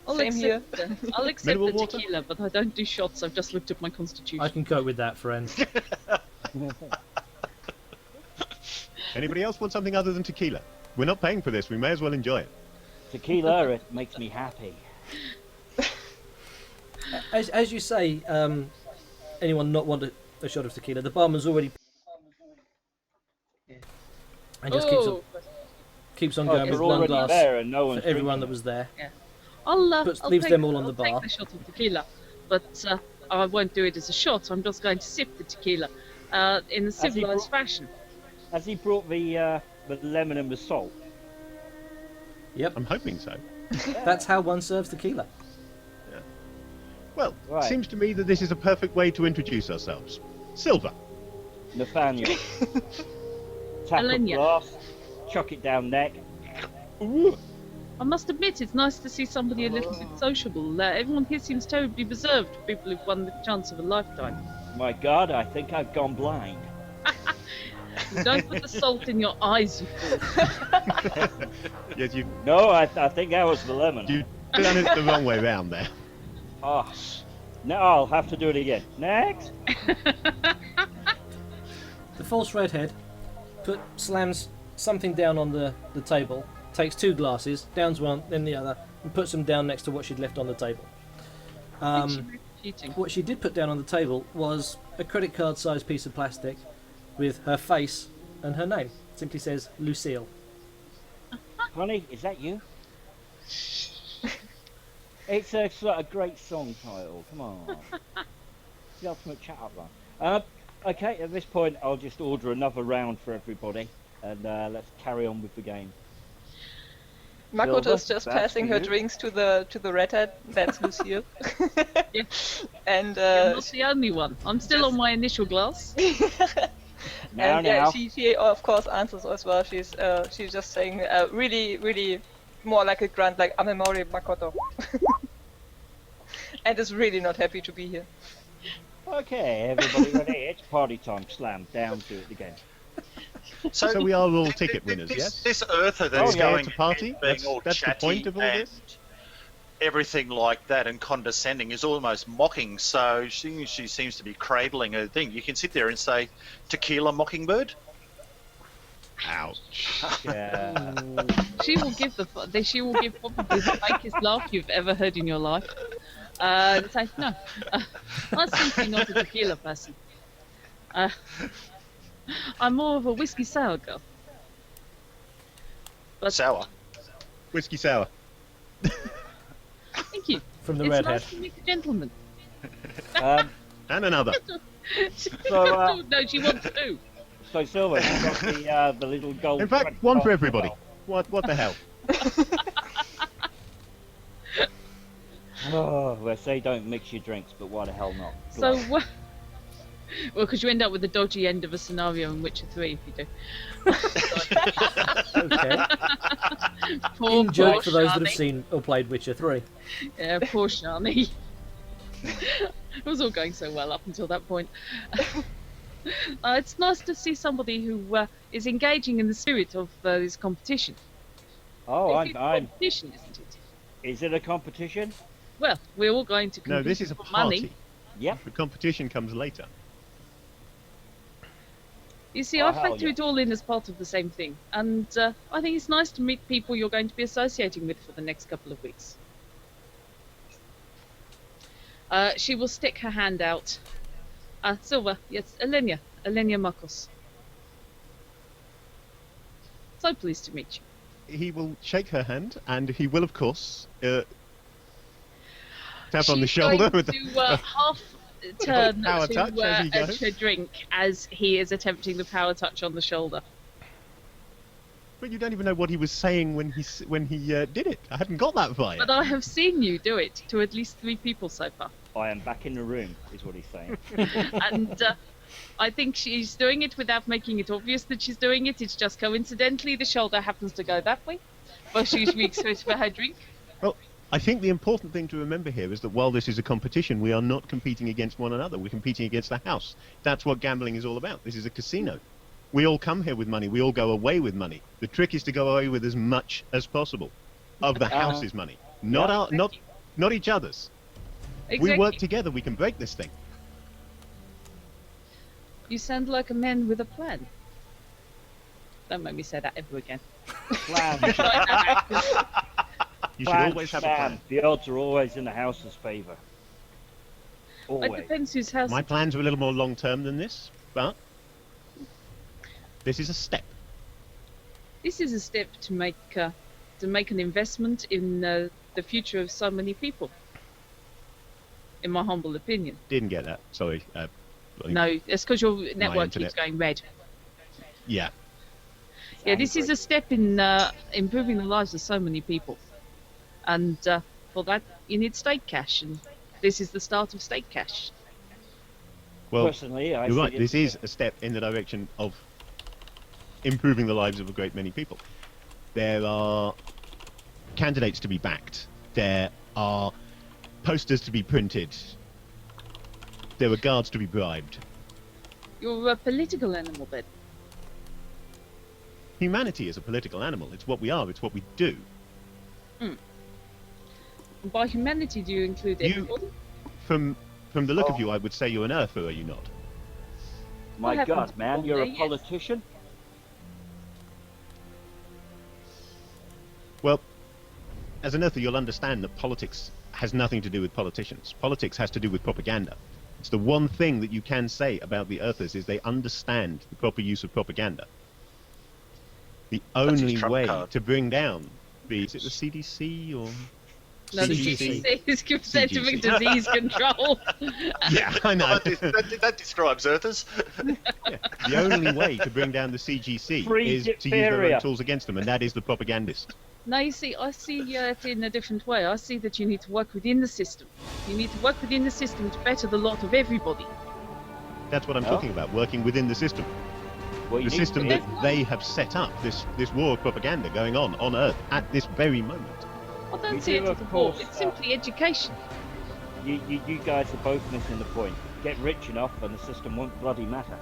I'll Same here. accept I'll accept Mineral the water? tequila, but I don't do shots. I've just looked at my constitution. I can cope with that, friend. Anybody else want something other than tequila? We're not paying for this. We may as well enjoy it. Tequila, it makes me happy. As you say, anyone not want a shot of tequila? The barman's already and just keeps on going Oh, with you're one already glass there and no for one's everyone that drinking was there. I'll leaves take, them all on I'll the take bar. the shot of tequila, but I won't do it as a shot. I'm just going to sip the tequila in a civilized fashion. Has he brought the lemon and the salt? Yep, I'm hoping so. that's how one serves tequila. Well, Right. seems to me that this is a perfect way to introduce ourselves. Silver. Nathaniel. Tap of Alenia. glass, chuck it down neck. Ooh. I must admit, it's nice to see somebody a little bit sociable. Everyone here seems terribly reserved for people who've won the chance of a lifetime. My God, I think I've gone blind. Don't put the salt in your eyes, you fool. Yes, No, I think that was the lemon. you've done it the wrong way round there. Ah, now I'll have to do it again. Next. The false redhead slams something down on the table, takes 2 glasses, downs one, then the other, and puts them down next to what she'd left on the table. Cheating. What she did put down on the table was a credit card sized piece of plastic with her face and her name. It simply says Lucille. Honey, is that you? It's a great song title. Come on. The ultimate chat up line. Okay, at this point, I'll just order another round for everybody, and let's carry on with the game. Makoto's Silver, just that's passing for her you. drinks to the redhead. That's Lucille. Yeah. And You're not the only one. I'm still on my initial glass. Now, and yeah, now. she of course answers as well. She's just saying really more like a grunt, like Amemori Makoto, and is really not happy to be here. Okay, everybody ready? It's party time. Slam down to it again. So we are all ticket winners, yes? This Earther that's Oh, yeah, going it's a party. ahead being That's- all that's the chatty point of all and this. everything like that and condescending is almost mocking. So she seems to be cradling her thing. You can sit there and say, "Tequila Mockingbird." Ouch. Yeah. She will give probably the fakest laugh you've ever heard in your life. Say no. I'm simply not a tequila person. I'm more of a whiskey sour girl. But Sour. Whiskey sour. thank you. From the It's redhead. nice to meet a gentleman. Um, And another. So, no, she wants two. so Silver, you got the little gold. In fact, credit one card for as everybody. well. What the hell? Oh, they say don't mix your drinks, but why the hell not? So, well, because you end up with the dodgy end of a scenario in Witcher 3 if you do. Okay. Poor In joke poor for those that have Shani. seen or played Witcher 3. Yeah, poor Shani. It was all going so well up until that point. It's nice to see somebody who is engaging in the spirit of this competition. Oh, It's a I'm. competition, isn't it? Is it a competition? Well, we're all going to compete No, this is a for party. money. Yep. The competition comes later. You see, Oh, I hell factor yeah. it all in as part of the same thing, and I think it's nice to meet people you're going to be associating with for the next couple of weeks. She will stick her hand out. Silver, yes, Elenia Marcos. So pleased to meet you. He will shake her hand, and he will, of course, tap on the She's shoulder going with the to half turn Power to touch as he goes. her drink as he is attempting the power touch on the shoulder. But you don't even know what he was saying when he did it. I hadn't got that far yet. But I have seen you do it to at least 3 people so far. I am back in the room, is what he's saying. And I think she's doing it without making it obvious that she's doing it. It's just coincidentally the shoulder happens to go that way. But she reaches for her drink. Well, I think the important thing to remember here is that while this is a competition, we are not competing against one another. We're competing against the house. That's what gambling is all about. This is a casino. We all come here with money. We all go away with money. The trick is to go away with as much as possible of the house's money, not not each other's. Exactly. We work together. We can break this thing. You sound like a man with a plan. Don't make me say that ever again. Plan. You should always have a plan. The odds are always in the house's favour. It Always. depends whose house. My plans are a little more long term than this, but this is a step. This is a step to make an investment in the future of so many people. In my humble opinion. Didn't get that. Sorry. No, it's because your network internet. keeps going red. Yeah. Yeah, this is a step in improving the lives of so many people, and for that you need state cash, and this is the start of state cash. Well, personally, I you're see right. it- This is a step in the direction of improving the lives of a great many people. There are candidates to be backed. There are posters to be printed. There are guards to be bribed. You're a political animal, then. Humanity is a political animal. It's what we are. It's what we do. And by humanity, do you include You- everybody? From the look of you, I would say you're an Earther, are you not? My happens God, man, one you're day, a yes. politician? Well, as an Earther, you'll understand that politics has nothing to do with politicians. Politics has to do with propaganda. It's the one thing that you can say about the Earthers is they understand the proper use of propaganda. The That's his only trump way card. to bring down is it the CDC or No, the CGC. CGC is Scientific CGC. Disease Control. yeah, I know. That describes Earthers. Yeah. The only way to bring down the CGC Free is to use their diphtheria. own tools against them, and that is the propagandist. No, you see, I see it in a different way. I see that you need to work within the system. You need to work within the system to better the lot of everybody. That's what I'm Oh. talking about, working within the system. Well, you The need system to that they have set up, this war of propaganda going on Earth at this very moment. I don't You see it do, as a of war. course, It's simply education. You guys are both missing the point. Get rich enough and the system won't bloody matter.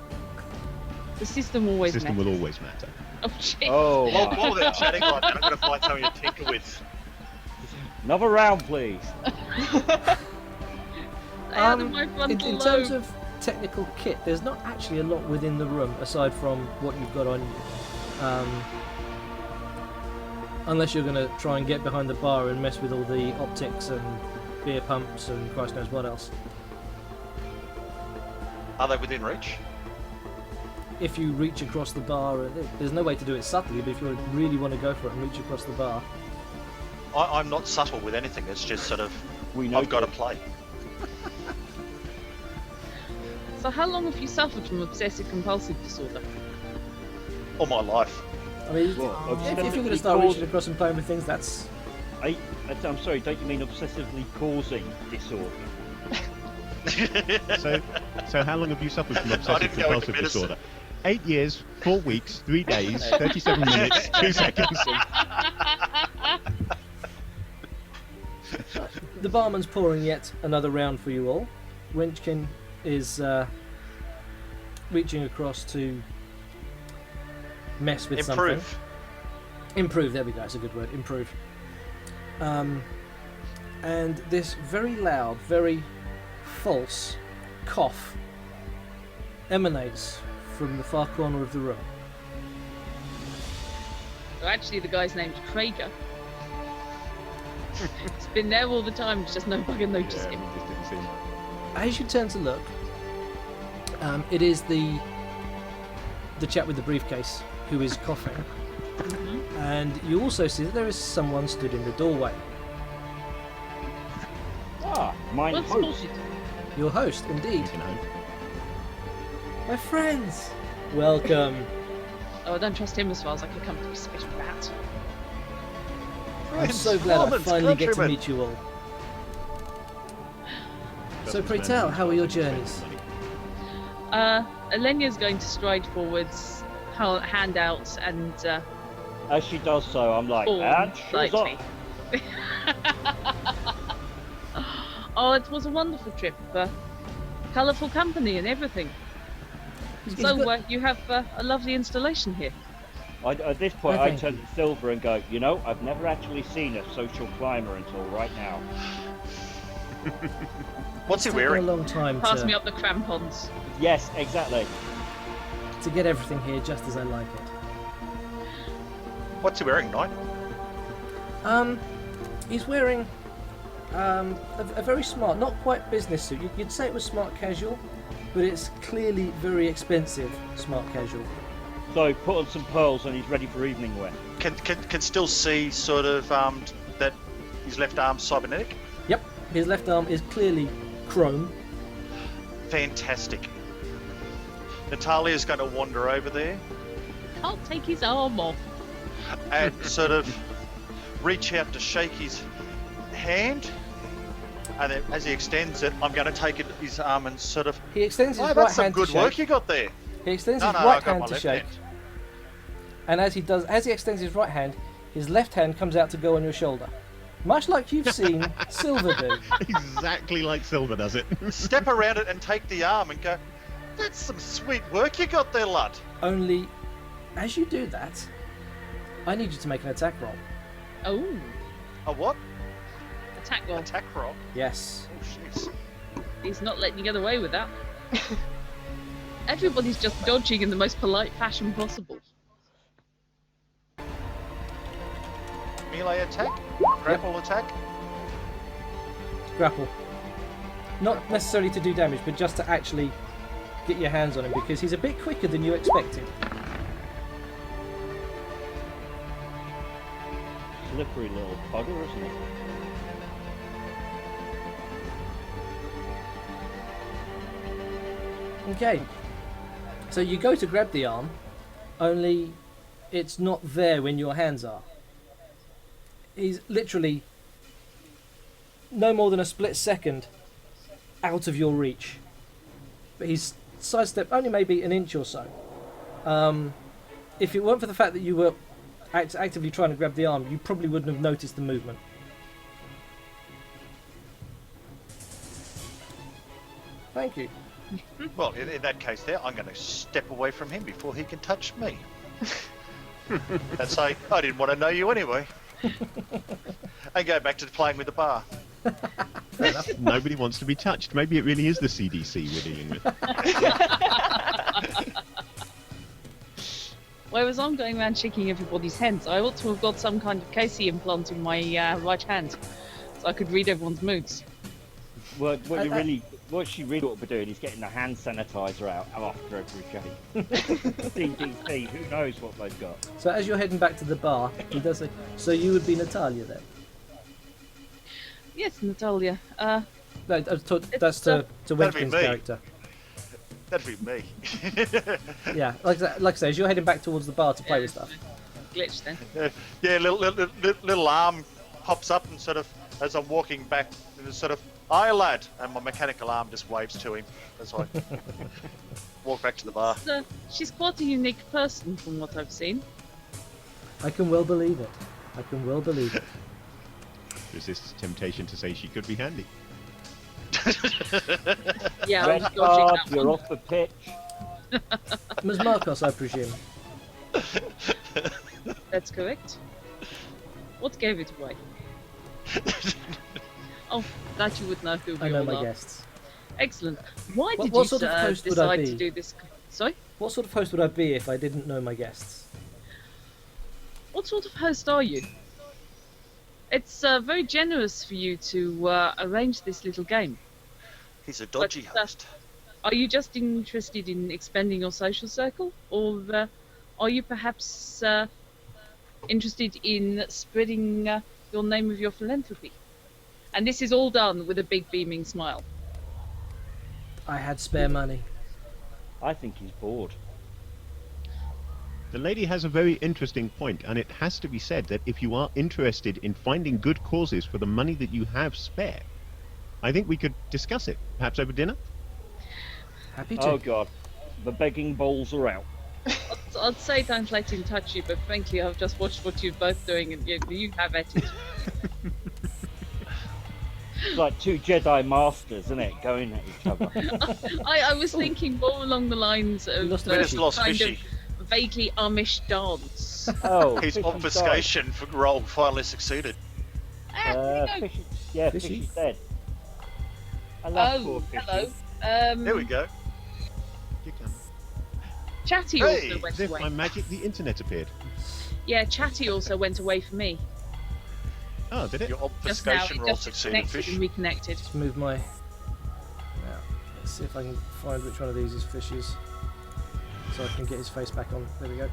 The system always The system matters. will always matter. Oh, shit. Oh, While, my. while they're chatting like that, I'm going to find something to tinker with. Another round, please. Out of my frontal in lobe. terms of technical kit, there's not actually a lot within the room aside from what you've got on you. Unless you're going to try and get behind the bar and mess with all the optics and beer pumps and Christ knows what else. Are they within reach? If you reach across the bar, there's no way to do it subtly, but if you really want to go for it and reach across the bar, I'm not subtle with anything. It's just sort of, We know I've got to this. play. So how long have you suffered from obsessive compulsive disorder? All my life. I mean, Well, if you're going to obsessively start reaching caused- across and playing with things, that's I'm sorry, don't you mean obsessively causing disorder? So how long have you suffered from I obsessive didn't go into compulsive medicine. disorder? 8 years, 4 weeks, 3 days, 37 minutes, 2 seconds. the barman's pouring yet another round for you all. Winchkin is reaching across to mess with something. Improve. Improve, there we go, it's a good word, improve. And this very loud, very false cough emanates from the far corner of the room. Well, actually, the guy's name's Krager. It's been there all the time, it's just no fucking notice Yeah, him. just didn't seem. As you turn to look, it is the chap with the briefcase who is coughing. And you also see that there is someone stood in the doorway. Ah, mine What's host. bullshit? Your host, indeed. You can hope. My friends! Welcome. Oh, I don't trust him as far as I could come to a special rat. I'm so glad I Mormons, finally get to countrymen. meet you all. So Doesn't pray spend tell, much how are your time spending journeys? money. Alenia's going to stride forwards, hand out, and As she does so, I'm like, fall and shoes lightly. off. Oh, it was a wonderful trip. Colourful company and everything. So you have a lovely installation here. At this point, I I think- turn to Silver and go, you know, I've never actually seen a social climber until right now. What's he It's taken a wearing? long time Pass me to up the crampons. Yes, exactly. get everything here just as I like it. What's he wearing, Knight? He's wearing a very smart, not quite business suit. You'd say it was smart casual, but it's clearly very expensive smart casual. So put on some pearls and he's ready for evening wear. Can still see sort of that his left arm's cybernetic. Yep, his left arm is clearly chrome. Fantastic. Natalia's going to wander over there Can't take his arm off. and sort of reach out to shake his hand. And then as he extends it, I'm going to take it his arm and sort of. He extends his Oh, right that's some hand to good shake. work you got there. He extends No, his no, right I got hand my to left shake. hand. And as he extends his right hand, his left hand comes out to go on your shoulder. Much like you've seen Silver do. Exactly like Silver does it. Step around it and take the arm and go, that's some sweet work you got there, lad. Only, as you do that, I need you to make an attack roll. Oh, A what? attack roll. Attack roll? Yes. Oh, jeez. He's not letting you get away with that. Everybody's just dodging in the most polite fashion possible. Melee attack? Grapple attack? Grapple. Not necessarily to do damage, but just to actually get your hands on him, because he's a bit quicker than you expected. Slippery little bugger, isn't he? Okay. So you go to grab the arm, only it's not there when your hands are. He's literally no more than a split second out of your reach. But he's sidestepped only maybe an inch or so. If it weren't for the fact that you were actively trying to grab the arm, you probably wouldn't have noticed the movement. Thank you. Well, in that case there, I'm going to step away from him before he can touch me. And say, I didn't want to know you anyway. And go back to playing with the bar. Fair enough. Nobody wants to be touched. Maybe it really is the CDC we're dealing with. Whereas I'm going around shaking everybody's hands, I ought to have got some kind of Casey implant in my right hand, so I could read everyone's moods. What she really ought to be doing is getting the hand sanitizer out after every shave. CDC, who knows what they've got. So as you're heading back to the bar, he does say, so you would be Natalia then? Yes, Natalia. No, that's to That'd be Winkin's me. character. That'd be me. Yeah, like I say, as you're heading back towards the bar to play with stuff. Glitch then. Yeah, little arm pops up and sort of, as I'm walking back, and sort of, aye lad, and my mechanical arm just waves to him as I walk back to the bar. So, she's quite a unique person from what I've seen. I can well believe it. I can well believe it. Resists temptation to say she could be handy. Yeah, I Red was dodging card, that you're one. off the pitch. Ms. Marcos, I presume. That's correct. What gave it away? Oh, that you would know who we I know all my are. guests. Excellent. Why did What you sort of host would I decide to be? do this? Sorry? What sort of host would I be if I didn't know my guests? What sort of host are you? It's very generous for you to arrange this little game. He's a dodgy But, host. Are you just interested in expanding your social circle, or are you perhaps interested in spreading your name with your philanthropy? And this is all done with a big beaming smile. I had spare money. I think he's bored. The lady has a very interesting point, and it has to be said that if you are interested in finding good causes for the money that you have spare, I think we could discuss it, perhaps over dinner. Happy to. Oh god, the begging balls are out. I'd say don't let him touch you, but frankly, I've just watched what you're both doing, and you have at it. It's like two Jedi masters, isn't it? Going at each other. I was thinking more along the lines of lost a We bit just Fishy. lost kind Fishy. of vaguely Amish dance. Oh, His Fishy's obfuscation for roll finally succeeded. died. Fishy. Fishy's dead. I love Oh, poor Fishy. hello. There we go. You can. Chatty Hey, also went As if away. by magic the internet appeared. Yeah, Chatty also went away for me. Oh, did it? Your Just now, obfuscation it roll just succeeded, connected Fish. and reconnected. Let's move my... Now, let's see if I can find which one of these is Fishy's. So I can get his face back on. There we go.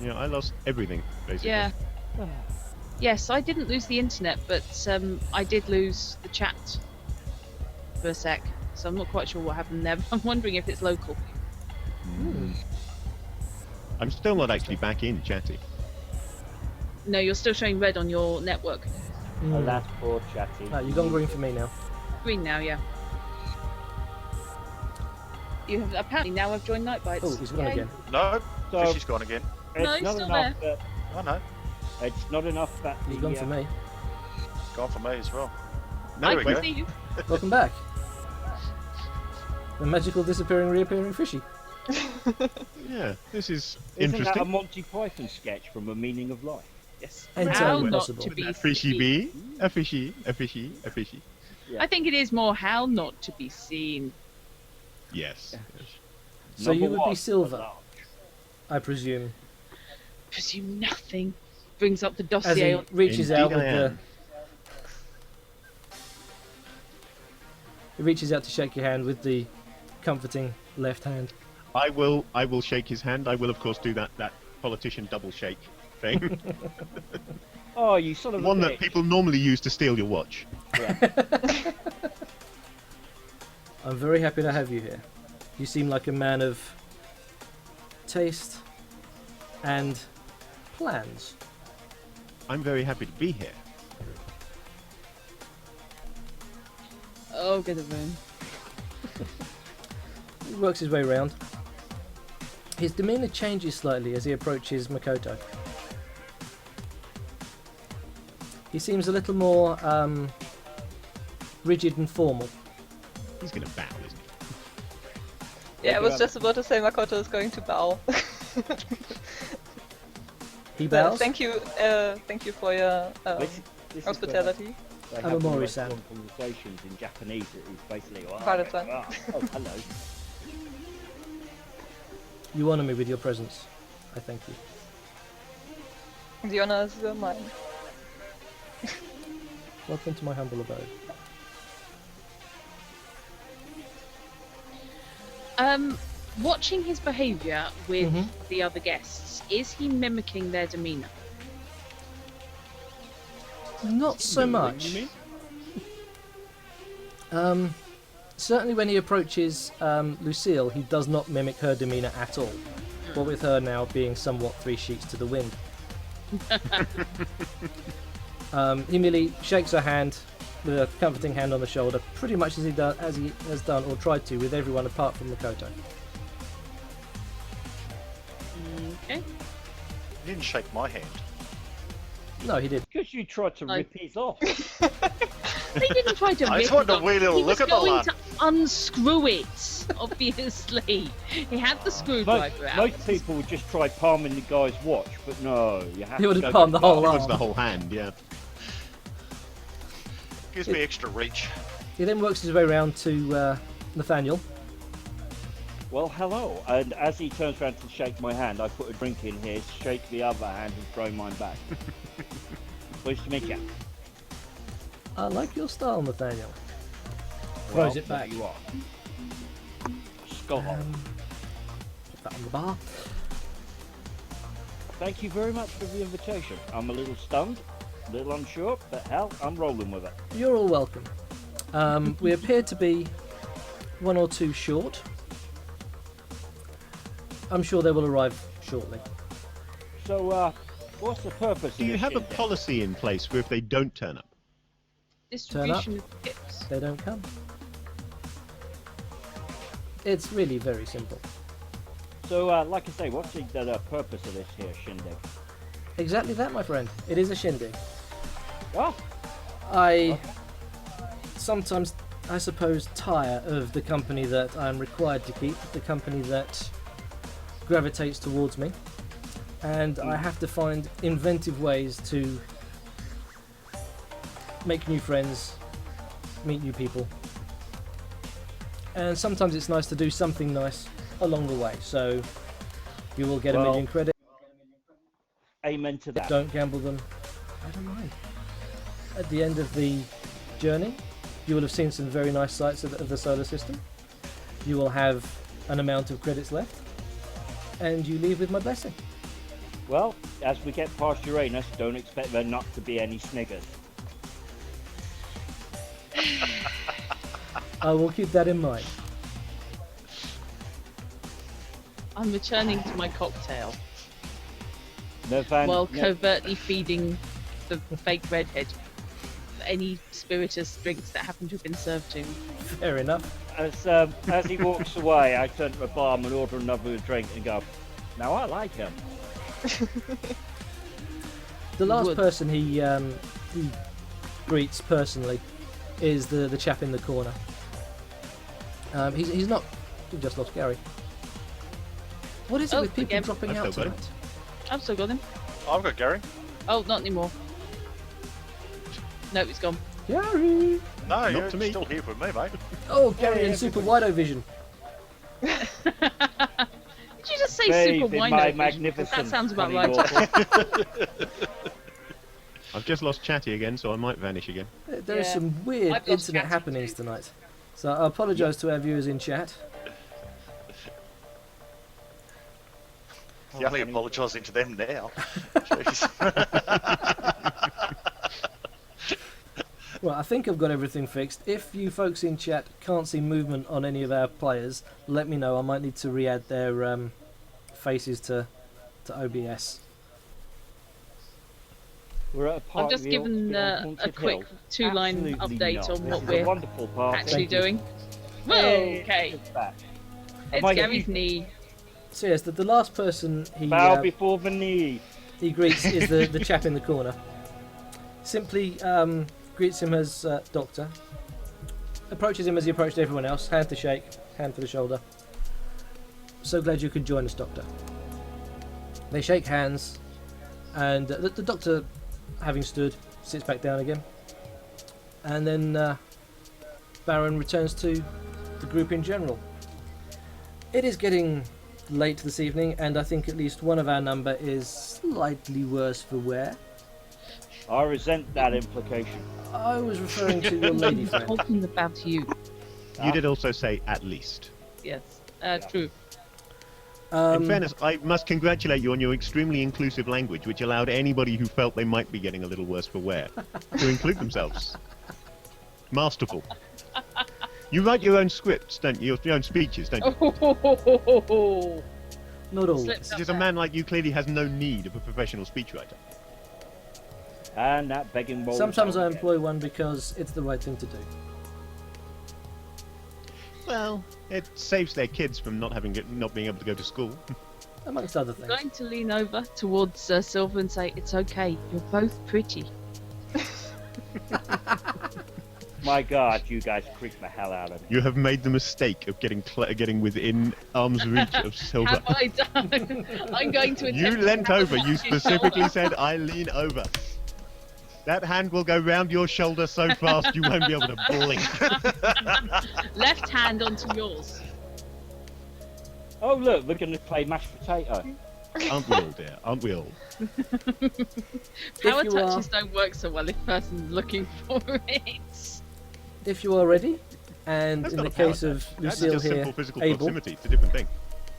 Yeah, I lost everything, basically. Yeah. Yes, I didn't lose the internet, but I did lose the chat for a sec. So I'm not quite sure what happened there, but I'm wondering if it's local. I'm still not actually back in Chatty. No, you're still showing red on your network. Oh, that's poor chatty. No, you've gone green for me now. Green now, yeah. You have apparently now have joined Night Bites. Oh, he's gone Yay. again. No, So Fishy's gone again. it's No, he's not still enough that I know. it's not enough that He's the, gone for me. Gone for me as well. I There we can go. see you. Welcome back. The magical disappearing, reappearing fishy. Yeah, this is Isn't that a interesting. Monty Python sketch from A Meaning of Life? Yes. Entirely How not possible. to be A fishy seen. bee, a fishy, a fishy, a fishy. I think it is more how not to be seen. Yes. So you Number would be one, silver, a large. I presume, Presume nothing. Brings up the as dossier. he On... reaches Indeed out with I the. am. He reaches out to shake your hand with the comforting left hand. I will shake his hand. I will, of course, do that politician double shake thing. Oh, you son of a One bitch. that people normally use to steal your watch. I'm very happy to have you here. You seem like a man of taste and plans. I'm very happy to be here. Oh, get a room. He works his way around. His demeanour changes slightly as he approaches Makoto. He seems a little more rigid and formal. He's going to bow, isn't he? Yeah, I was just about to say Makoto is going to bow. He bows. Thank you for your This hospitality. They I'm have a the Mori-san. most fun conversations in Japanese. It is basically, oh, Vale-san. oh, hello. You honour me with your presence. I thank you. The honor is mine. Welcome to my humble abode. Watching his behaviour with Mhm. the other guests, is he mimicking their demeanour? Not so much. You mean? Certainly when he approaches Lucille, he does not mimic her demeanour at all. What with her now being somewhat three sheets to the wind. He merely shakes her hand with a comforting hand on the shoulder, pretty much as he has done or tried to with everyone apart from Makoto. Okay. He didn't shake my hand. No, he did. Because you tried to No. rip his off. He didn't try to I rip just wanted it a off. wee little He look was at the going lad. to unscrew it, obviously. He had the screwdriver out. Most people would just try palming the guy's watch, but no, you have He to would go have palmed the whole It was the arm. whole hand, yeah. Gives me extra reach. He then works his way around to Nathaniel. Well, hello. And as he turns around to shake my hand, I put a drink in his, shake the other hand, and throw mine back. Pleased to meet you. I like your style, Nathaniel. Well, Throws it back. there you are. Skull hole. Put that on the bar. Thank you very much for the invitation. I'm a little stunned, a little unsure, but hell, I'm rolling with it. You're all welcome. We appear to be one or two short. I'm sure they will arrive shortly. So, what's the purpose Do of you this have a shindig? policy in place for if they don't turn up? Distribution of tips. They don't come. It's really very simple. So, like I say, what's the purpose of this here shindig? Exactly that, my friend. It is a shindig. Oh, I sometimes, I suppose, tire of the company that I'm required to keep, the company that gravitates towards me, and I have to find inventive ways to make new friends, meet new people, and sometimes it's nice to do something nice along the way. So you will get a Well, million credits. amen to that. Don't gamble them. I don't mind. At the end of the journey, you will have seen some very nice sights of the solar system. You will have an amount of credits left, and you leave with my blessing. Well, as we get past Uranus, don't expect there not to be any sniggers. I will keep that in mind. I'm returning to my cocktail No fan. while no, covertly feeding the fake redhead. any spirituous drinks that happen to have been served to me. Fair enough. As he walks away, I turn to the barman and order another drink and go, now I like him. The last Would. person he greets personally is the chap in the corner. He's not. We just lost Gary. What is it Oh, with people again. dropping I've out still got tonight? I've still got him. I've got Gary. Oh, not anymore. No, he's gone. Gary! No, Not you're to me. still here with me, mate. Oh, Gary yeah, in Super Wido Vision. Did you just say Bathe super in wino? my Vision? magnificent That sounds about honey right. water. I've just lost Chatty again, so I might vanish again. There is Yeah. some weird I've lost internet Chatty happenings too. tonight. So I apologise to our viewers in chat. You're only apologising to them now. Jeez. Well, I think I've got everything fixed. If you folks in chat can't see movement on any of our players, let me know. I might need to re-add their faces to OBS. We're at a part I've just of the given a Haunted quick Hill. 2-line Absolutely update not. on This what is a we're wonderful part. actually Thank you. doing. Hey, Okay, it's back. it's I Gary's huge? knee. So yes, the last person Bow before the knee. he greets is the chap in the corner. Simply greets him as Doctor. Approaches him as he approached everyone else. Hand to shake, hand for the shoulder. So glad you could join us, Doctor. They shake hands, and the Doctor, having stood, sits back down again. And then Baron returns to the group in general. It is getting late this evening, and I think at least one of our number is slightly worse for wear. I resent that implication. I was referring to your lady friend. Talking about you. You did also say at least. Yes, true. In fairness, I must congratulate you on your extremely inclusive language, which allowed anybody who felt they might be getting a little worse for wear to include themselves. Masterful. You write your own scripts, don't you? Your own speeches, don't you? Oh, Not always. Slipped Because a man like you clearly has no need of a professional speechwriter. And that begging bowl. Sometimes I employ one because it's the right thing to do. Well, it saves their kids from not being able to go to school. Amongst other I'm things. going to lean over towards Silver and say, "It's okay. You're both pretty." My God, you guys creep the hell out of me. You have made the mistake of getting within arm's reach of Silver. Have I done? I'm going to. You attempt to leant grab over. You his specifically shoulder. said, "I lean over." That hand will go round your shoulder so fast you won't be able to blink. Left hand onto yours. Oh look, we're going to play mashed potato. Aren't we all, dear? Aren't we all? Power you touches don't work so well if a person's looking for it. If you are ready, and That's in not the a power case of touch. That's Lucille just here, simple physical able. proximity. It's a different thing.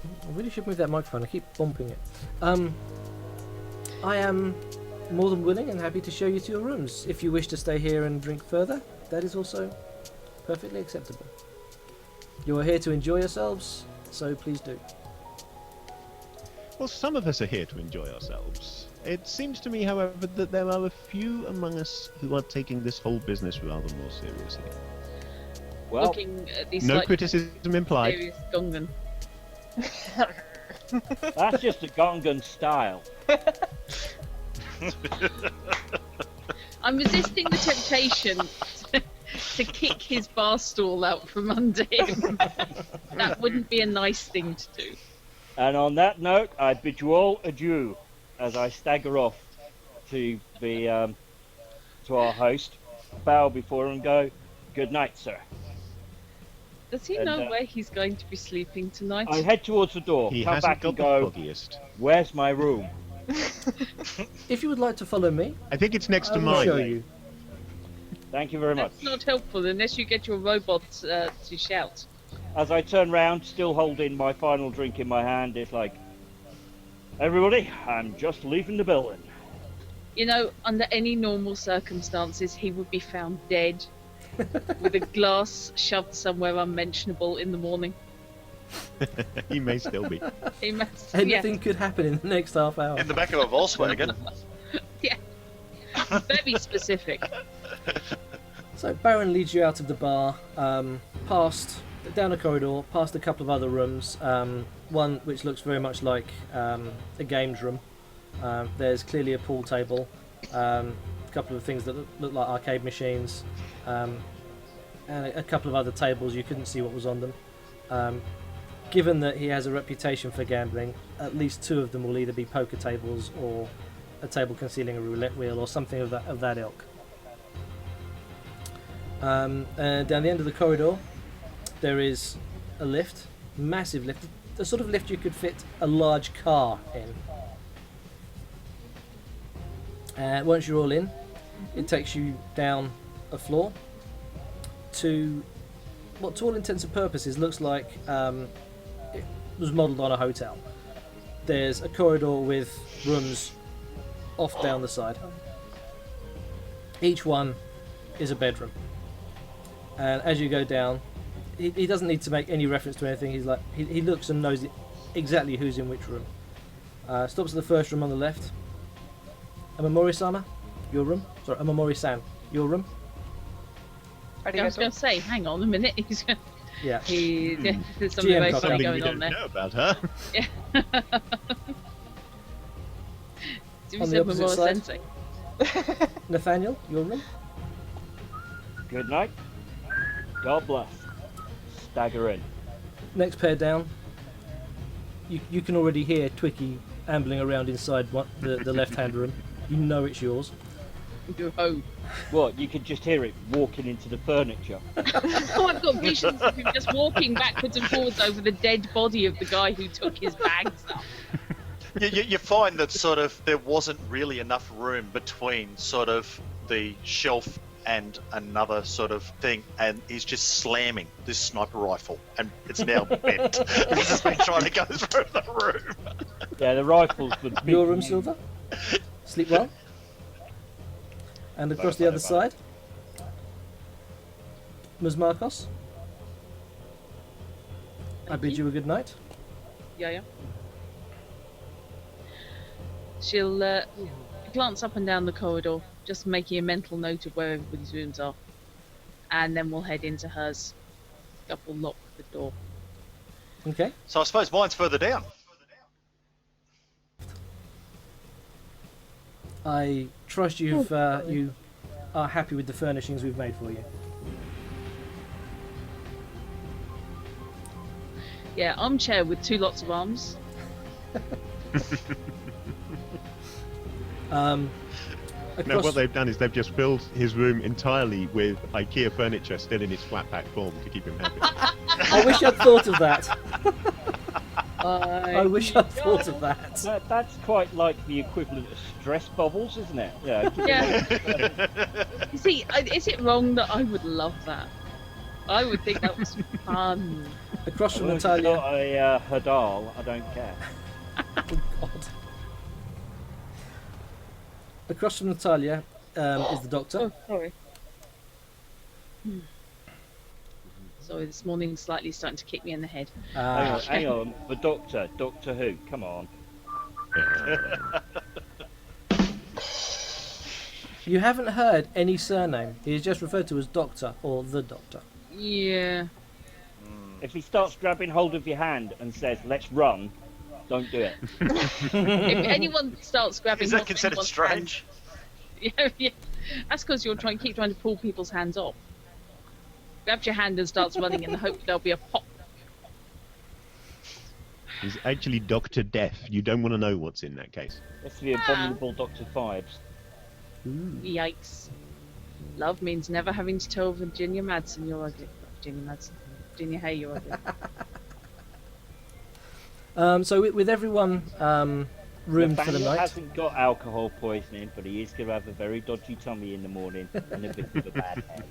I really should move that microphone. I keep bumping it. I am more than willing and happy to show you to your rooms. If you wish to stay here and drink further, that is also perfectly acceptable. You are here to enjoy yourselves, so please do. Well, some of us are here to enjoy ourselves. It seems to me, however, that there are a few among us who are taking this whole business rather more seriously. Well, Looking at these No slightly criticism implied. serious Gungan. that's just a Gongan style. I'm resisting the temptation to kick his bar stool out from under him. That wouldn't be a nice thing to do. And on that note, I bid you all adieu as I stagger off to the to our host, bow before him, and go, "Good night, sir." Does he And, know where he's going to be sleeping tonight? I head towards the door, He come hasn't back got and the go, foggiest. "Where's my room?" If you would like to follow me, I think it's next I to will mine. show you. Thank you very much. That's not helpful unless you get your robot to shout. As I turn round, still holding my final drink in my hand, it's like, "Everybody, I'm just leaving the building." You know, under any normal circumstances, he would be found dead with a glass shoved somewhere unmentionable in the morning. He may still be. He must, Anything could happen in the next half hour. In the back of a Volkswagen. Yeah. Very specific. So Baron leads you out of the bar, past down a corridor, past a couple of other rooms. One which looks very much like a games room. There's clearly a pool table, a couple of things that look like arcade machines, and a couple of other tables. You couldn't see what was on them. Given that he has a reputation for gambling, at least two of them will either be poker tables or a table concealing a roulette wheel or something of that ilk. And down the end of the corridor, there is a lift, massive lift, the sort of lift you could fit a large car in. Once you're all in, it takes you down a floor to what, to all intents and purposes, looks like it was modelled on a hotel. There's a corridor with rooms off down the side. Each one is a bedroom. And as you go down, he doesn't need to make any reference to anything. He's like, he looks and knows exactly who's in which room. Stops at the first room on the left. Amamori-sama, your room. Sorry, Amamori-san, your room. I was going to say, hang on a minute. He's going Yeah. there's something very funny Something going we on don't there. know about her. Yeah. Do On we the say opposite Memora side. Sensei? Nathaniel, your room. Good night. God bless. Stagger in. Next pair down. You can already hear Twicky ambling around inside the left-hand room. You know it's yours. You hope. What? You could just hear it walking into the furniture. Oh, I've got visions of him just walking backwards and forwards over the dead body of the guy who took his bags up. You find that sort of there wasn't really enough room between sort of the shelf and another sort of thing, and he's just slamming this sniper rifle, and it's now bent. He's just been trying to go through the room. Yeah, the rifles for big. Your room, Silver. Sleep well. And across the other side, Ms. Marcos. I bid you a good night. Yeah. She'll glance up and down the corridor, just making a mental note of where everybody's rooms are. And then we'll head into hers. Double lock the door. Okay. So I suppose mine's further down. I trust you are happy with the furnishings we've made for you. Yeah, armchair with two lots of arms. No, Across, what they've done is they've just filled his room entirely with IKEA furniture still in its flat pack form to keep him happy. I wish I'd thought of that. I wish I'd thought of that. That's quite like the equivalent of stress bubbles, isn't it? Yeah. Yeah. You see, is it wrong that I would love that? I would think that was fun. Across from Well, if it's Natalia. not a Hadal, I don't care. Oh, God. Across from Natalia is the doctor. Oh, sorry. Sorry, this morning's slightly starting to kick me in the head. Hang on. The Doctor. Doctor Who? Come on. You haven't heard any surname. He is just referred to as Doctor or the Doctor. Yeah. If he starts grabbing hold of your hand and says, "Let's run," don't do it. If anyone starts grabbing Is that hold of considered anyone's strange? hand- yeah. That's because you're keep trying to pull people's hands off. Grabs your hand and starts running in the hope there'll be a pop. He's actually Dr. Death. You don't want to know what's in that case. That's the abominable Dr. Fibes. Yikes. Love means never having to tell Virginia Madsen you're ugly. Virginia Hay, you're ugly. So with everyone roomed for the Nathaniel night. hasn't got alcohol poisoning, but he is going to have a very dodgy tummy in the morning and a bit of a bad head.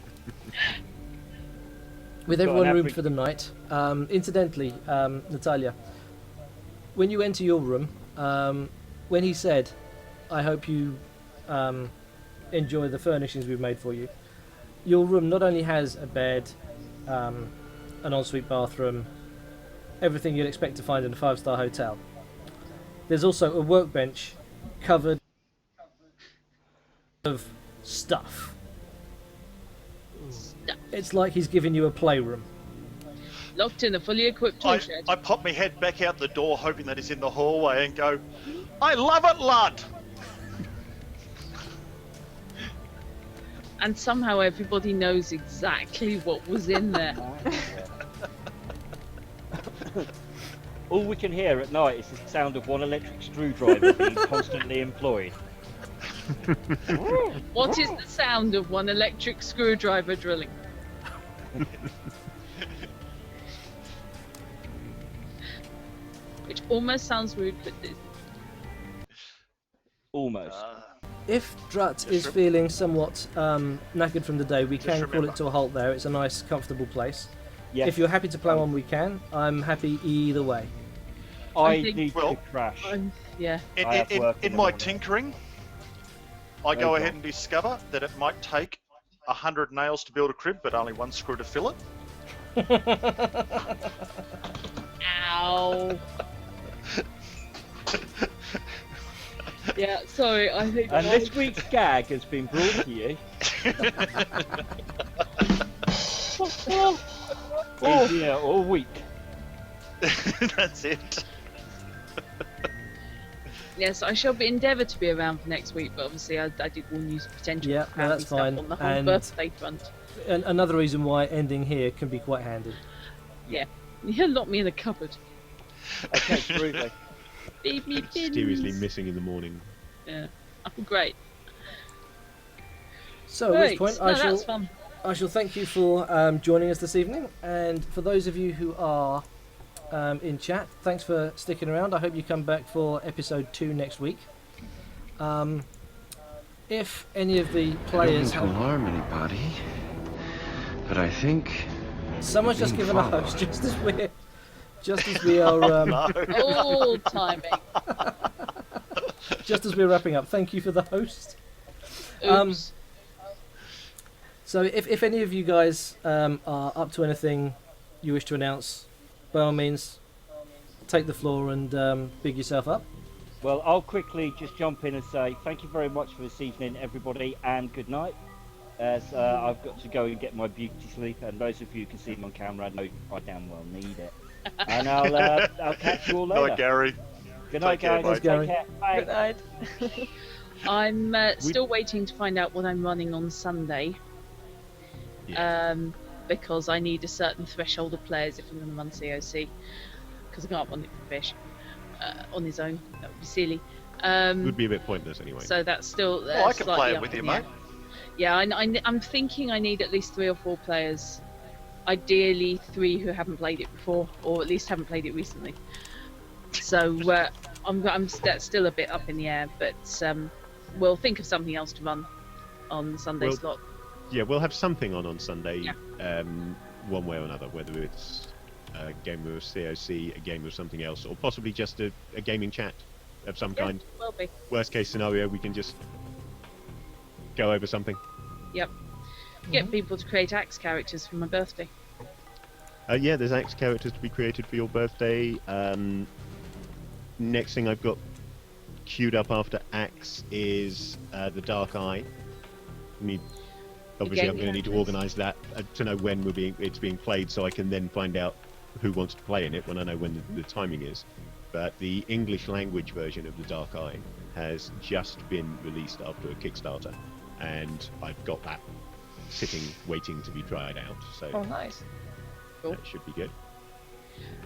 With Got an everyone roomed average- for the night. Incidentally, Natalia, when you enter your room, when he said, "I hope you enjoy the furnishings we've made for you," your room not only has a bed, an ensuite bathroom, everything you'd expect to find in a 5-star hotel. There's also a workbench covered of stuff. Stuff. It's like he's giving you a playroom. Locked in a fully equipped tool shed. I pop my head back out the door, hoping that he's in the hallway, and go, "I love it, lad." And somehow everybody knows exactly what was in there. All we can hear at night is the sound of one electric screwdriver being constantly employed. What is the sound of one electric screwdriver drilling? Which almost sounds rude, but it, Almost. If Drut is feeling somewhat knackered from the day, we can call remember. it to a halt there. It's a nice, comfortable place. Yes. If you're happy to play on, we can. I'm happy either way. I think- need Well, to crash. yeah. I have work in In the my morning. tinkering, I There go you ahead go. and discover that it might take 100 nails to build a crib, but only one screw to fill it. Ow. Yeah, sorry, I think. And this week's gag has been brought to you. Yeah, all week. That's it. Yes, I shall endeavour to be around for next week, but obviously I did warn you potential Yeah, no, family that's stuff fine. on the whole And- birthday front. And another reason why ending here can be quite handy. Yeah, you locked me in a cupboard. Okay, groovy. Leave me bins. Mysteriously missing in the morning. Yeah, oh, great. So at Right, which point no, that's fun. I shall thank you for joining us this evening, and for those of you who are in chat, thanks for sticking around. I hope you come back for episode 2 next week. If any of the players I don't mean to alarm anybody, but I think someone's just being given a followed. host just as we are No. All timing. just as we're wrapping up. Thank you for the host. Um, Oops. So if any of you guys are up to anything you wish to announce, by all means, take the floor and big yourself up. Well, I'll quickly just jump in and say thank you very much for this evening, everybody, and good night. As I've got to go and get my beauty sleep, and those of you who can see me on camera know I damn well need it. And I'll catch you all later. Night, Gary. Good night, Take care, guys. mate. Gary. Take care. Bye. Good night. I'm still waiting to find out what I'm running on Sunday. Because I need a certain threshold of players if I'm going to run COC. Because I can't run it for Fish on his own. That would be silly. Would be a bit pointless anyway. So that's still. Oh, I can slightly play it up with in you, the air. mate. Yeah, I'm thinking I need at least 3 or 4 players. Ideally, 3 who haven't played it before, or at least haven't played it recently. So that's still a bit up in the air, but we'll think of something else to run on the Sunday Well, slot. Yeah, we'll have something on Sunday, Yeah. one way or another, whether it's a game of COC, a game of something else, or possibly just a gaming chat of some Yeah, kind. will be. Worst case scenario, we can just go over something. Yep. Get people to create axe characters for my birthday. Yeah, there's axe characters to be created for your birthday. Next thing I've got queued up after axe is the Dark Eye. Obviously, game I'm going to need to characters. organise that to know when it's being played, so I can then find out who wants to play in it when I know when the timing is. But the English language version of the Dark Eye has just been released after a Kickstarter, and I've got that sitting waiting to be tried out. So Oh, nice. Cool. that should be good.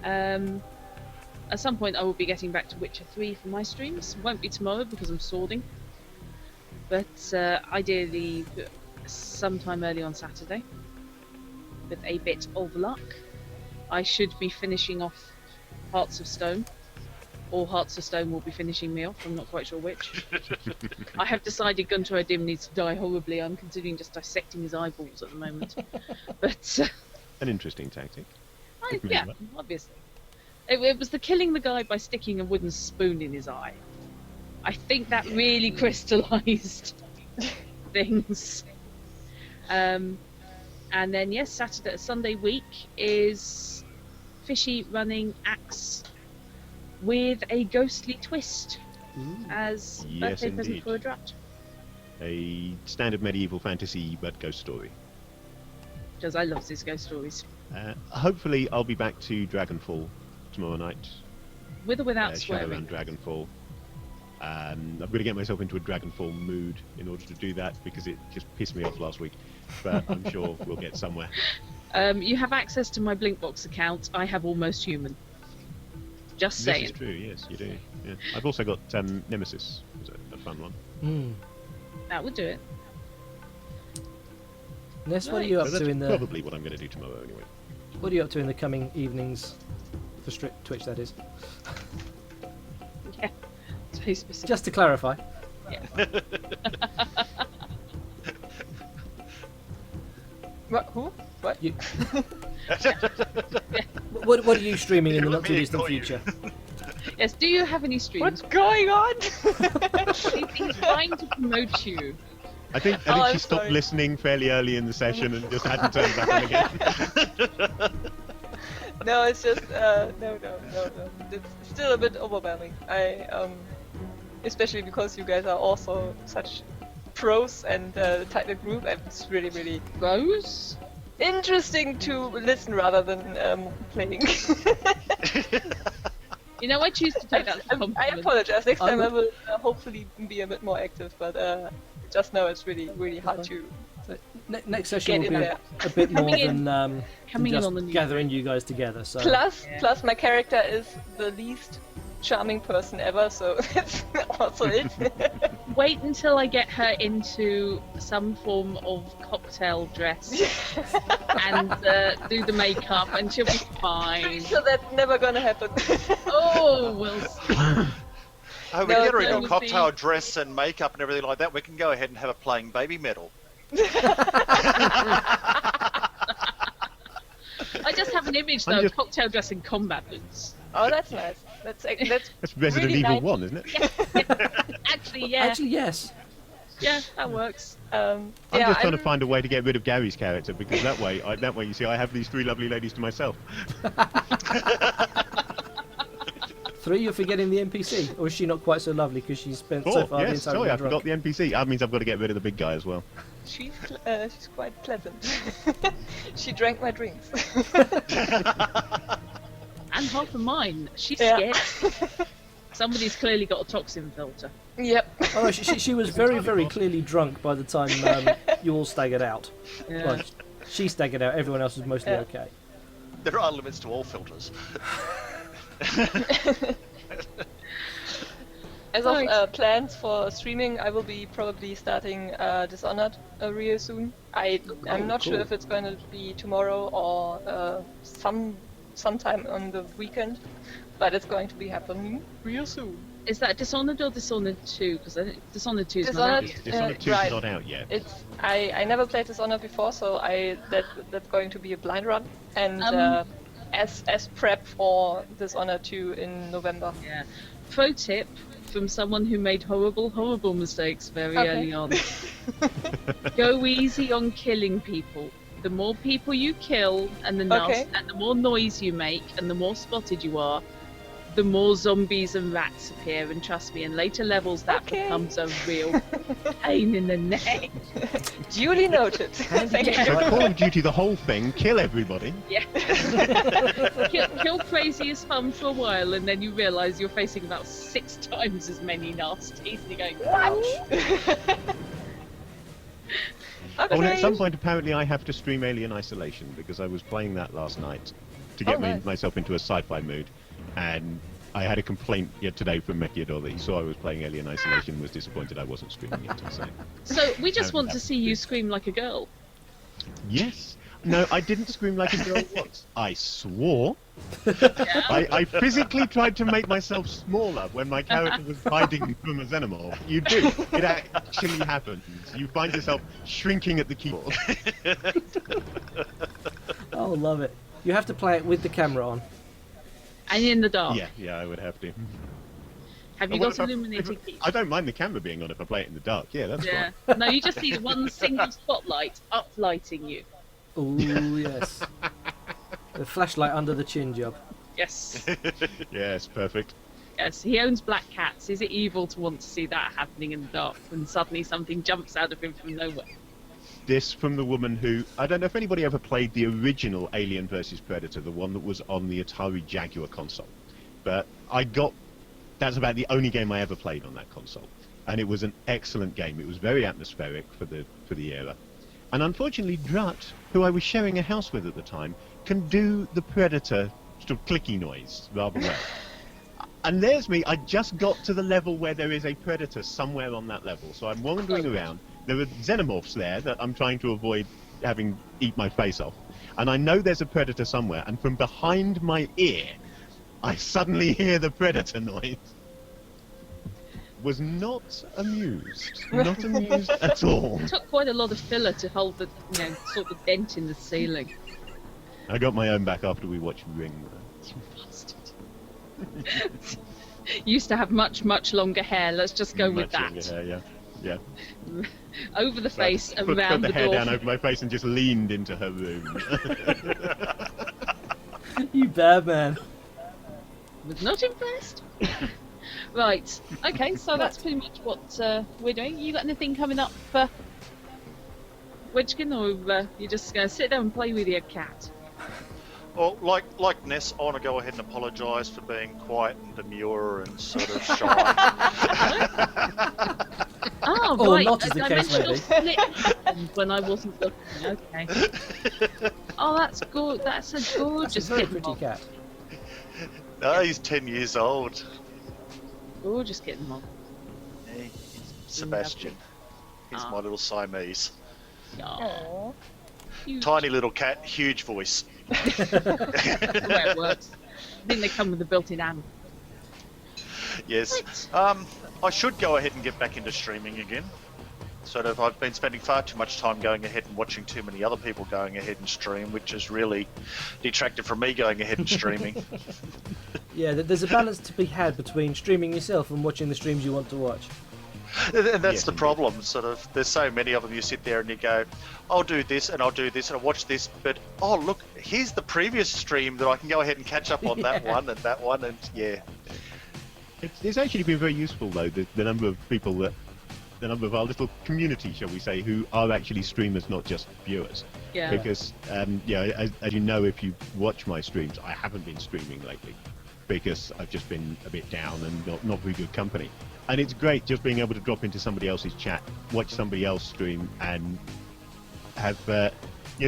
At some point, I will be getting back to Witcher 3 for my streams. Won't be tomorrow because I'm swording, but ideally sometime early on Saturday. With a bit of luck, I should be finishing off Hearts of Stone, or Hearts of Stone will be finishing me off. I'm not quite sure which. I have decided Gunter O'Dim needs to die horribly. I'm considering just dissecting his eyeballs at the moment. But An interesting tactic. yeah, Remember. obviously. It was the killing the guy by sticking a wooden spoon in his eye. I think that really crystallised things. And then yes, Sunday week is Fishy running axe with a ghostly twist as Yes, birthday present indeed. for a drat. a standard medieval fantasy but ghost story. Because I love these ghost stories. Hopefully, I'll be back to Dragonfall tomorrow night. With or without swearing. Shadowrun Dragonfall. I'm going to get myself into a Dragonfall mood in order to do that because it just pissed me off last week. But I'm sure we'll get somewhere. You have access to my Blinkbox account. I have Almost Human. Just saying. This is true, yes, you do. Yeah. I've also got Nemesis, was a fun one. That would do it. Ness, what are you up So that's to in the? probably what I'm going to do tomorrow anyway. What are you up to in the coming evenings for Twitch? That is. Yeah. It's very specific. Just to clarify. Yeah. What? Who? What? You... what are you streaming in the not too distant future? Yes. Do you have any streams? What's going on? He's trying to promote you. I think I'm she stopped sorry. listening fairly early in the session and just hadn't turned back on again. No, it's just no. It's still a bit overwhelming. Especially because you guys are also such pros and tight group, and it's really Rose? interesting to listen rather than playing. You know, I choose to take that as a I compliment. apologize. Next I time I would- will hopefully be a bit more active, but just now it's really hard to. So, next session Get will in be there. a bit more Coming in- than coming in just on the new gathering you guys together. So Plus my character is the least charming person ever, so that's also it. Wait until I get her into some form of cocktail dress and do the makeup, and she'll be fine. So that's never gonna happen. Oh, we'll see. Oh, we No, get her that into a would cocktail be- dress and makeup and everything like that. We can go ahead and have her playing baby metal. I just have an image I'm though, just- cocktail dress and combat boots. Oh, that's nice. That's That's Resident really Evil nice. 1, isn't it? Actually, yeah, actually, yes. yeah, that works. I'm yeah, just trying to find a way to get rid of Gary's character because that way, you see, I have these three lovely ladies to myself. 3, you're forgetting the NPC, or is she not quite so lovely because she's spent so Oh, far the yes, entire sorry, I time forgot drunk? the NPC. That means I've got to get rid of the big guy as well. she's quite pleasant. She drank my drinks. And half of mine. She's Yeah. scared. Somebody's clearly got a toxin filter. Yep. Oh, no, she was very clearly drunk by the time you all staggered out. Yeah. Well, she staggered out. Everyone else was mostly Yeah. okay. There are limits to all filters. As Nice. of plans for streaming, I will be probably starting Dishonored real soon. I'm not sure cool. if it's going to be tomorrow or sometime on the weekend, but it's going to be happening real soon. Is that Dishonored or Dishonored 2? Because I think Dishonored 2 is not out Dishonored, yet. Dishonored 2 right. is not out yet. I never played Dishonored before, so that's going to be a blind run, and as prep for Dishonored 2 in November. Yeah. Pro tip from someone who made horrible mistakes very Okay. early on. Go easy on killing people. The more people you kill and the Okay. and the more noise you make and the more spotted you are, the more zombies and rats appear, and trust me, in later levels that Okay. becomes a real pain in the neck. Duly noted. Thank you. So Call of Duty, the whole thing, kill everybody. Yeah. kill crazy is fun for a while, and then you realise you're facing about 6 times as many nasties, and you're going, what? Oh, and at Okay. some point, apparently, I have to stream Alien Isolation because I was playing that last night to get Oh, nice. myself into a sci-fi mood, and I had a complaint yet today from Mekiador that he saw I was playing Alien Isolation and was disappointed I wasn't streaming it. So, So we just want to see you scream like a girl. yes. No, I didn't scream like a girl once. I swore. Yeah. I physically tried to make myself smaller when my character was hiding from a xenomorph. You do. It actually happens. You find yourself shrinking at the keyboard. Oh, love it. You have to play it with the camera on. And in the dark. Yeah, I would have to. Have you Well, got if I- illuminated keys? I don't mind the camera being on if I play it in the dark. Yeah, that's Yeah. fine. No, you just need one single spotlight uplighting you. Oh, yes. The flashlight under the chin job. Yes. Yes, perfect. Yes, he owns black cats. Is it evil to want to see that happening in the dark when suddenly something jumps out of him from nowhere? This from the woman who, I don't know if anybody ever played the original Alien vs Predator, the one that was on the Atari Jaguar console, but that's about the only game I ever played on that console, and it was an excellent game. It was very atmospheric for the era, and unfortunately Drut, who I was sharing a house with at the time, can do the Predator sort of clicky noise rather well. And there's me, I just got to the level where there is a Predator somewhere on that level, so I'm wandering around. There are xenomorphs there that I'm trying to avoid having eat my face off. And I know there's a Predator somewhere, and from behind my ear, I suddenly hear the Predator noise. Was not amused. Not amused at all. It took quite a lot of filler to hold the, sort of dent in the ceiling. I got my own back after we watched Ring. Bastard. Used to have much, much longer hair. Let's just go with Much that. longer hair, yeah. Over the face, Put around the the hair door. down over my face and just leaned into her room. You bad man. Was not impressed. Right. Okay, so that's pretty much what we're doing. You got anything coming up for Wedgkin, or you're just going to sit there and play with your cat? Well, like Ness, I want to go ahead and apologise for being quiet and demure and sort of shy. Oh, Or right. not, as the case may dimensional split happened when I wasn't looking. Okay. Oh, that's good. That's a That's a gorgeous very kitten. pretty cat. No, he's 10 years old. Gorgeous kitten, Mom. Hey, Sebastian. He's Ah. my little Siamese. Oh, Aww. Tiny little cat, huge voice. the way it works. I think they come with a built-in amp. Yes. Right. I should go ahead and get back into streaming again. Sort of, I've been spending far too much time going ahead and watching too many other people going ahead and stream, which has really detracted from me going ahead and streaming. Yeah, there's a balance to be had between streaming yourself and watching the streams you want to watch. And that's Yes, the indeed. problem. Sort of, there's so many of them. You sit there and you go, "I'll do this and I'll do this and I'll watch this," but oh look, here's the previous stream that I can go ahead and catch up on that Yeah. one and that one, and yeah. It's actually been very useful though, the number of people the number of our little community, shall we say, who are actually streamers, not just viewers. Yeah. Because, as you know, if you watch my streams, I haven't been streaming lately because I've just been a bit down and not very good company. And it's great just being able to drop into somebody else's chat, watch somebody else stream, and have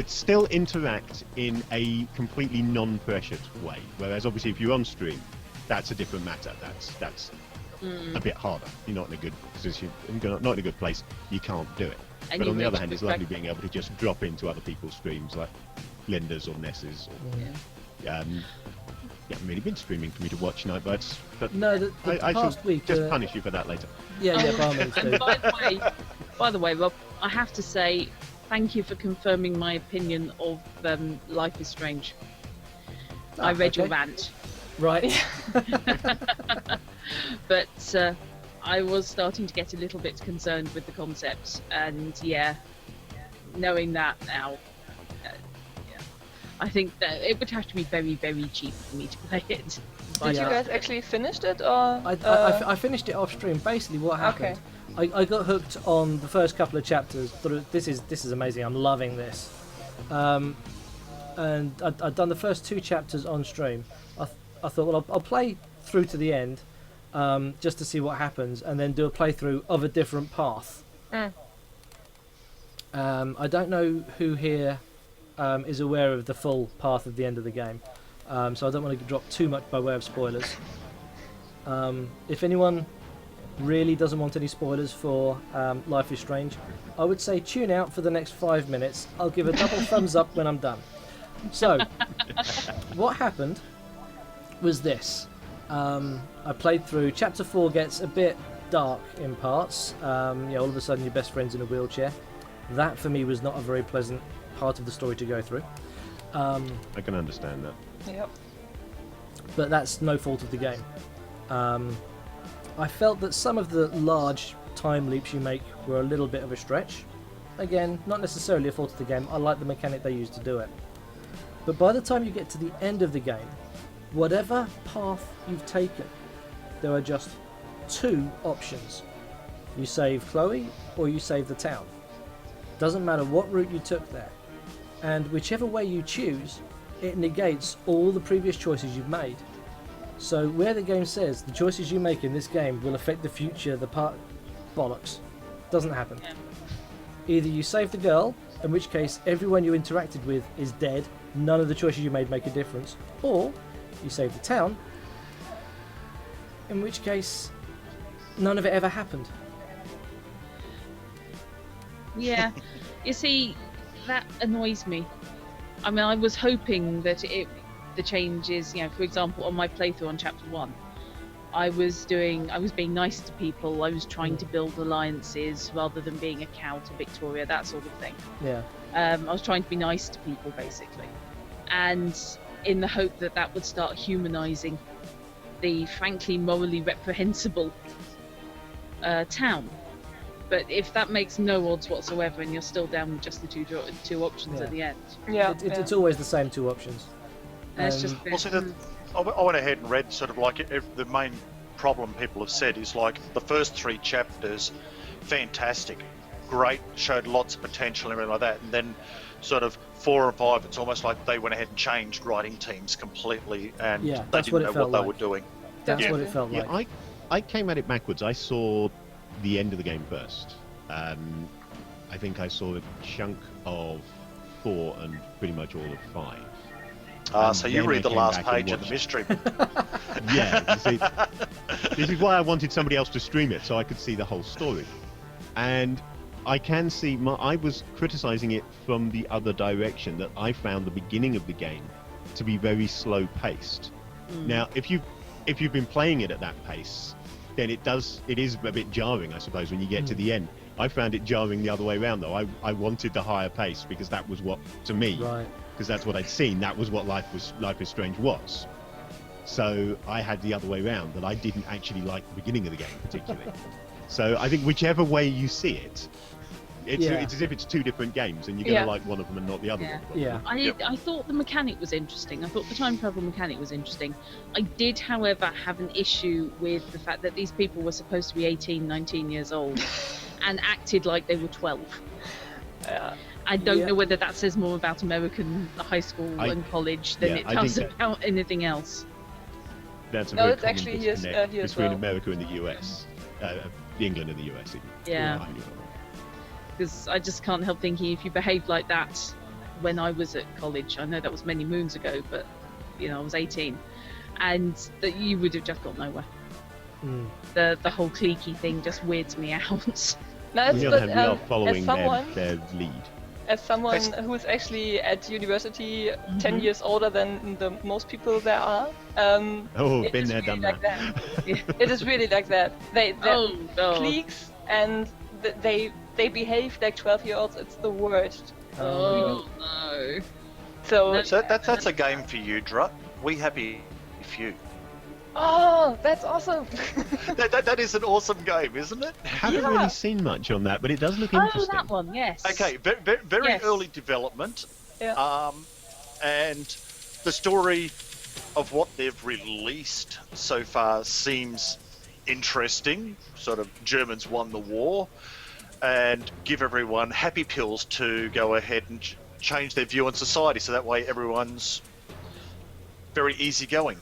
still interact in a completely non-pressured way. Whereas obviously, if you're on stream, that's a different matter. That's a bit harder. You're not in a good position, not in a good place. You can't do it. And But you on the reach other hand, the it's lovely correct- being able to just drop into other people's streams, like Linda's or Ness's. Or, you haven't really been streaming for me to watch Nightbirds, but No, the I past shall week. just punish you for that later. Yeah, Oh, by all means do. and by the way, Rob, I have to say thank you for confirming my opinion of Life is Strange. I read your okay. rant, Right. but I was starting to get a little bit concerned with the concept, and knowing that now, I think that it would have to be very, very cheap for me to play it. Did you Yeah. guys actually finished it, or? I finished it off stream. Basically, what happened? I got hooked on the first couple of chapters. Thought this is amazing. I'm loving this. And I'd done the first 2 chapters on stream. I thought, well, I'll play through to the end, just to see what happens, and then do a playthrough of a different path. I don't know who here is aware of the full path of the end of the game, so I don't want to drop too much by way of spoilers. If anyone really doesn't want any spoilers for Life is Strange, I would say tune out for the next 5 minutes. I'll give a double thumbs up when I'm done. So, what happened was this. I played through. Chapter 4 gets a bit dark in parts. All of a sudden your best friend's in a wheelchair. That for me was not a very pleasant part of the story to go through. I can understand that. Yep. But that's no fault of the game. I felt that some of the large time leaps you make were a little bit of a stretch. Again, not necessarily a fault of the game. I like the mechanic they used to do it. But by the time you get to the end of the game, whatever path you've taken, there are just 2 options. You save Chloe or you save the town. Doesn't matter what route you took there. And whichever way you choose, it negates all the previous choices you've made. So where the game says the choices you make in this game will affect the future, the part bollocks. Doesn't happen. Either you save the girl, in which case everyone you interacted with is dead, none of the choices you made make a difference, or you save the town, in which case none of it ever happened. Yeah, you see, that annoys me. I mean, I was hoping that the changes, for example, on my playthrough on chapter 1, I was being nice to people. I was trying to build alliances rather than being a cow to Victoria, that sort of thing. Yeah. I was trying to be nice to people, basically, and in the hope that that would start humanizing the frankly morally reprehensible town. But if that makes no odds whatsoever, and you're still down with just the two options at the end, It's always the same 2 options. it's just. Well, see, I went ahead and read sort of like the main problem people have said is like the first 3 chapters, fantastic, great, showed lots of potential and everything like that, and then sort of 4 and 5, it's almost like they went ahead and changed writing teams completely, and they didn't know what they were doing. That's what it felt Yeah, like. I came at it backwards. I saw the end of the game first. I think I saw a chunk of 4 and pretty much all of 5. So you then read I the came last back and page of the watched- mystery. Yeah, you see, this is why I wanted somebody else to stream it so I could see the whole story. And I can see, I was criticizing it from the other direction, that I found the beginning of the game to be very slow paced. Now, if you've been playing it at that pace, then it is a bit jarring, I suppose, when you get to the end. I found it jarring the other way around, though. I wanted the higher pace because that was what, to me, because that's what I'd seen, that was what Life is Strange was. So I had the other way around, that I didn't actually like the beginning of the game particularly. So I think whichever way you see it, it's as if it's 2 different games, and you're going to like one of them and not the other one. Yeah. I thought the mechanic was interesting. I thought the time travel mechanic was interesting. I did, however, have an issue with the fact that these people were supposed to be 18, 19 years old and acted like they were 12. I don't know whether that says more about American high school and college than it does about anything else. That's a very it's common actually disconnect here as between well. America and the US. England and the US. Yeah. Because I just can't help thinking, if you behaved like that when I was at college, I know that was many moons ago, but I was 18, and that you would have just got nowhere. The whole cliquey thing just weirds me out. No, We are following their lead. As someone who's actually at university 10 years older than the most people there are, it been is there, really done like that. It is really like that. They're cliques, and they behave like 12-year-olds. It's the worst. Oh no. So that's a game for you, Drut. We happy few. Oh, that's awesome. that is an awesome game, isn't it? Haven't really seen much on that, but it does look interesting. Oh, that one, yes. Okay, very early development. Yeah. And the story of what they've released so far seems interesting. Sort of Germans won the war, and give everyone happy pills to go ahead and change their view on society, so that way everyone's very easygoing.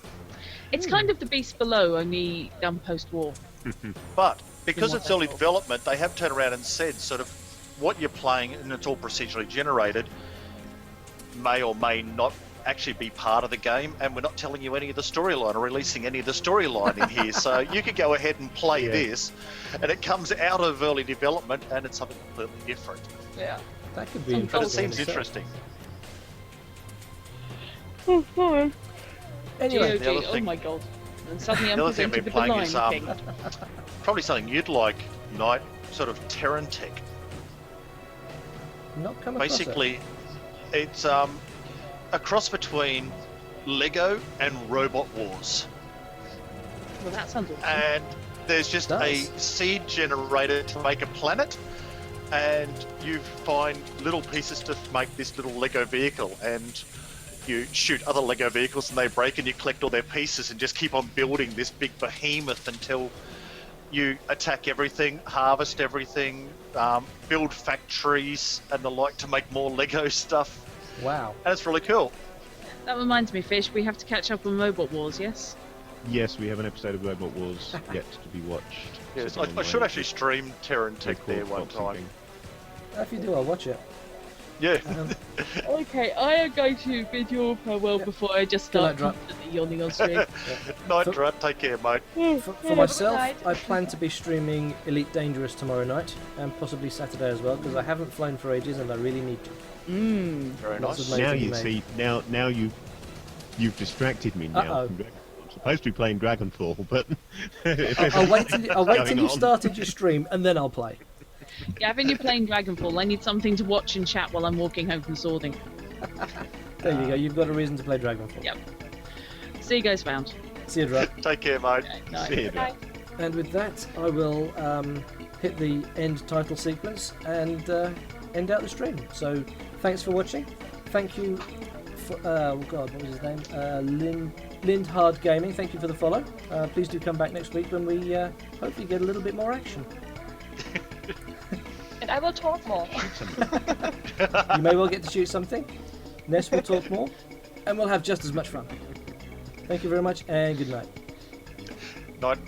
It's kind of the Beast Below, only done post-war. But because it's early development, they have turned around and said sort of what you're playing, and it's all procedurally generated, may or may not actually be part of the game, and we're not telling you any of the storyline or releasing any of the storyline in here. So you could go ahead and play this, and it comes out of early development, and it's something completely different. Yeah. That could be But interesting. it seems interesting. Anyway, The other GOG, oh thing- my god. And suddenly I'm The other thing I've presented been with the playing Lion is King. probably something you'd like, Knight, sort of Terran Tech. not come across Basically, it's a cross between Lego and Robot Wars. Well, that sounds awesome. And there's just a Does. seed generator to make a planet, and you find little pieces to make this little Lego vehicle, and you shoot other Lego vehicles and they break, and you collect all their pieces and just keep on building this big behemoth until you attack everything, harvest everything, build factories and the like to make more Lego stuff. Wow. And it's really cool. That reminds me, Fish, we have to catch up on Robot Wars, yes? Yes, we have an episode of Robot Wars yet to be watched. Yes, Sitting I on should my actually stream Terran Tech record there one boxing time. thing. If you do, I'll watch it. Yeah. Okay, I am going to bid you all farewell before I just Good start night, Drop. constantly yawning on stream. Night, So- Drat. Take care, mate. For myself, I plan to be streaming Elite Dangerous tomorrow night, and possibly Saturday as well, because I haven't flown for ages and I really need to. Very Lots nice. of Now Amazing you mate. see, now you've distracted me now. Uh-oh. I'm supposed to be playing Dragonfall, but I'll wait till Going you on. started your stream, and then I'll play. Gavin, you're playing Dragonfall. I need something to watch and chat while I'm walking home from swording. There you go. You've got a reason to play Dragonfall. Yep. See you guys round. See you, Drop. Take care, mate. Night. See you there. And with that, I will hit the end title sequence and end out the stream. So, thanks for watching. Thank you for, oh god, what was his name? Lindhard Gaming, thank you for the follow. Please do come back next week when we hopefully get a little bit more action. And I will talk more. You may well get to shoot something. Ness will talk more, and we'll have just as much fun. Thank you very much, and good night. Night.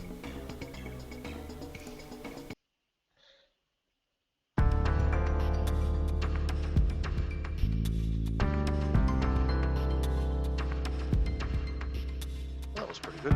That was pretty good.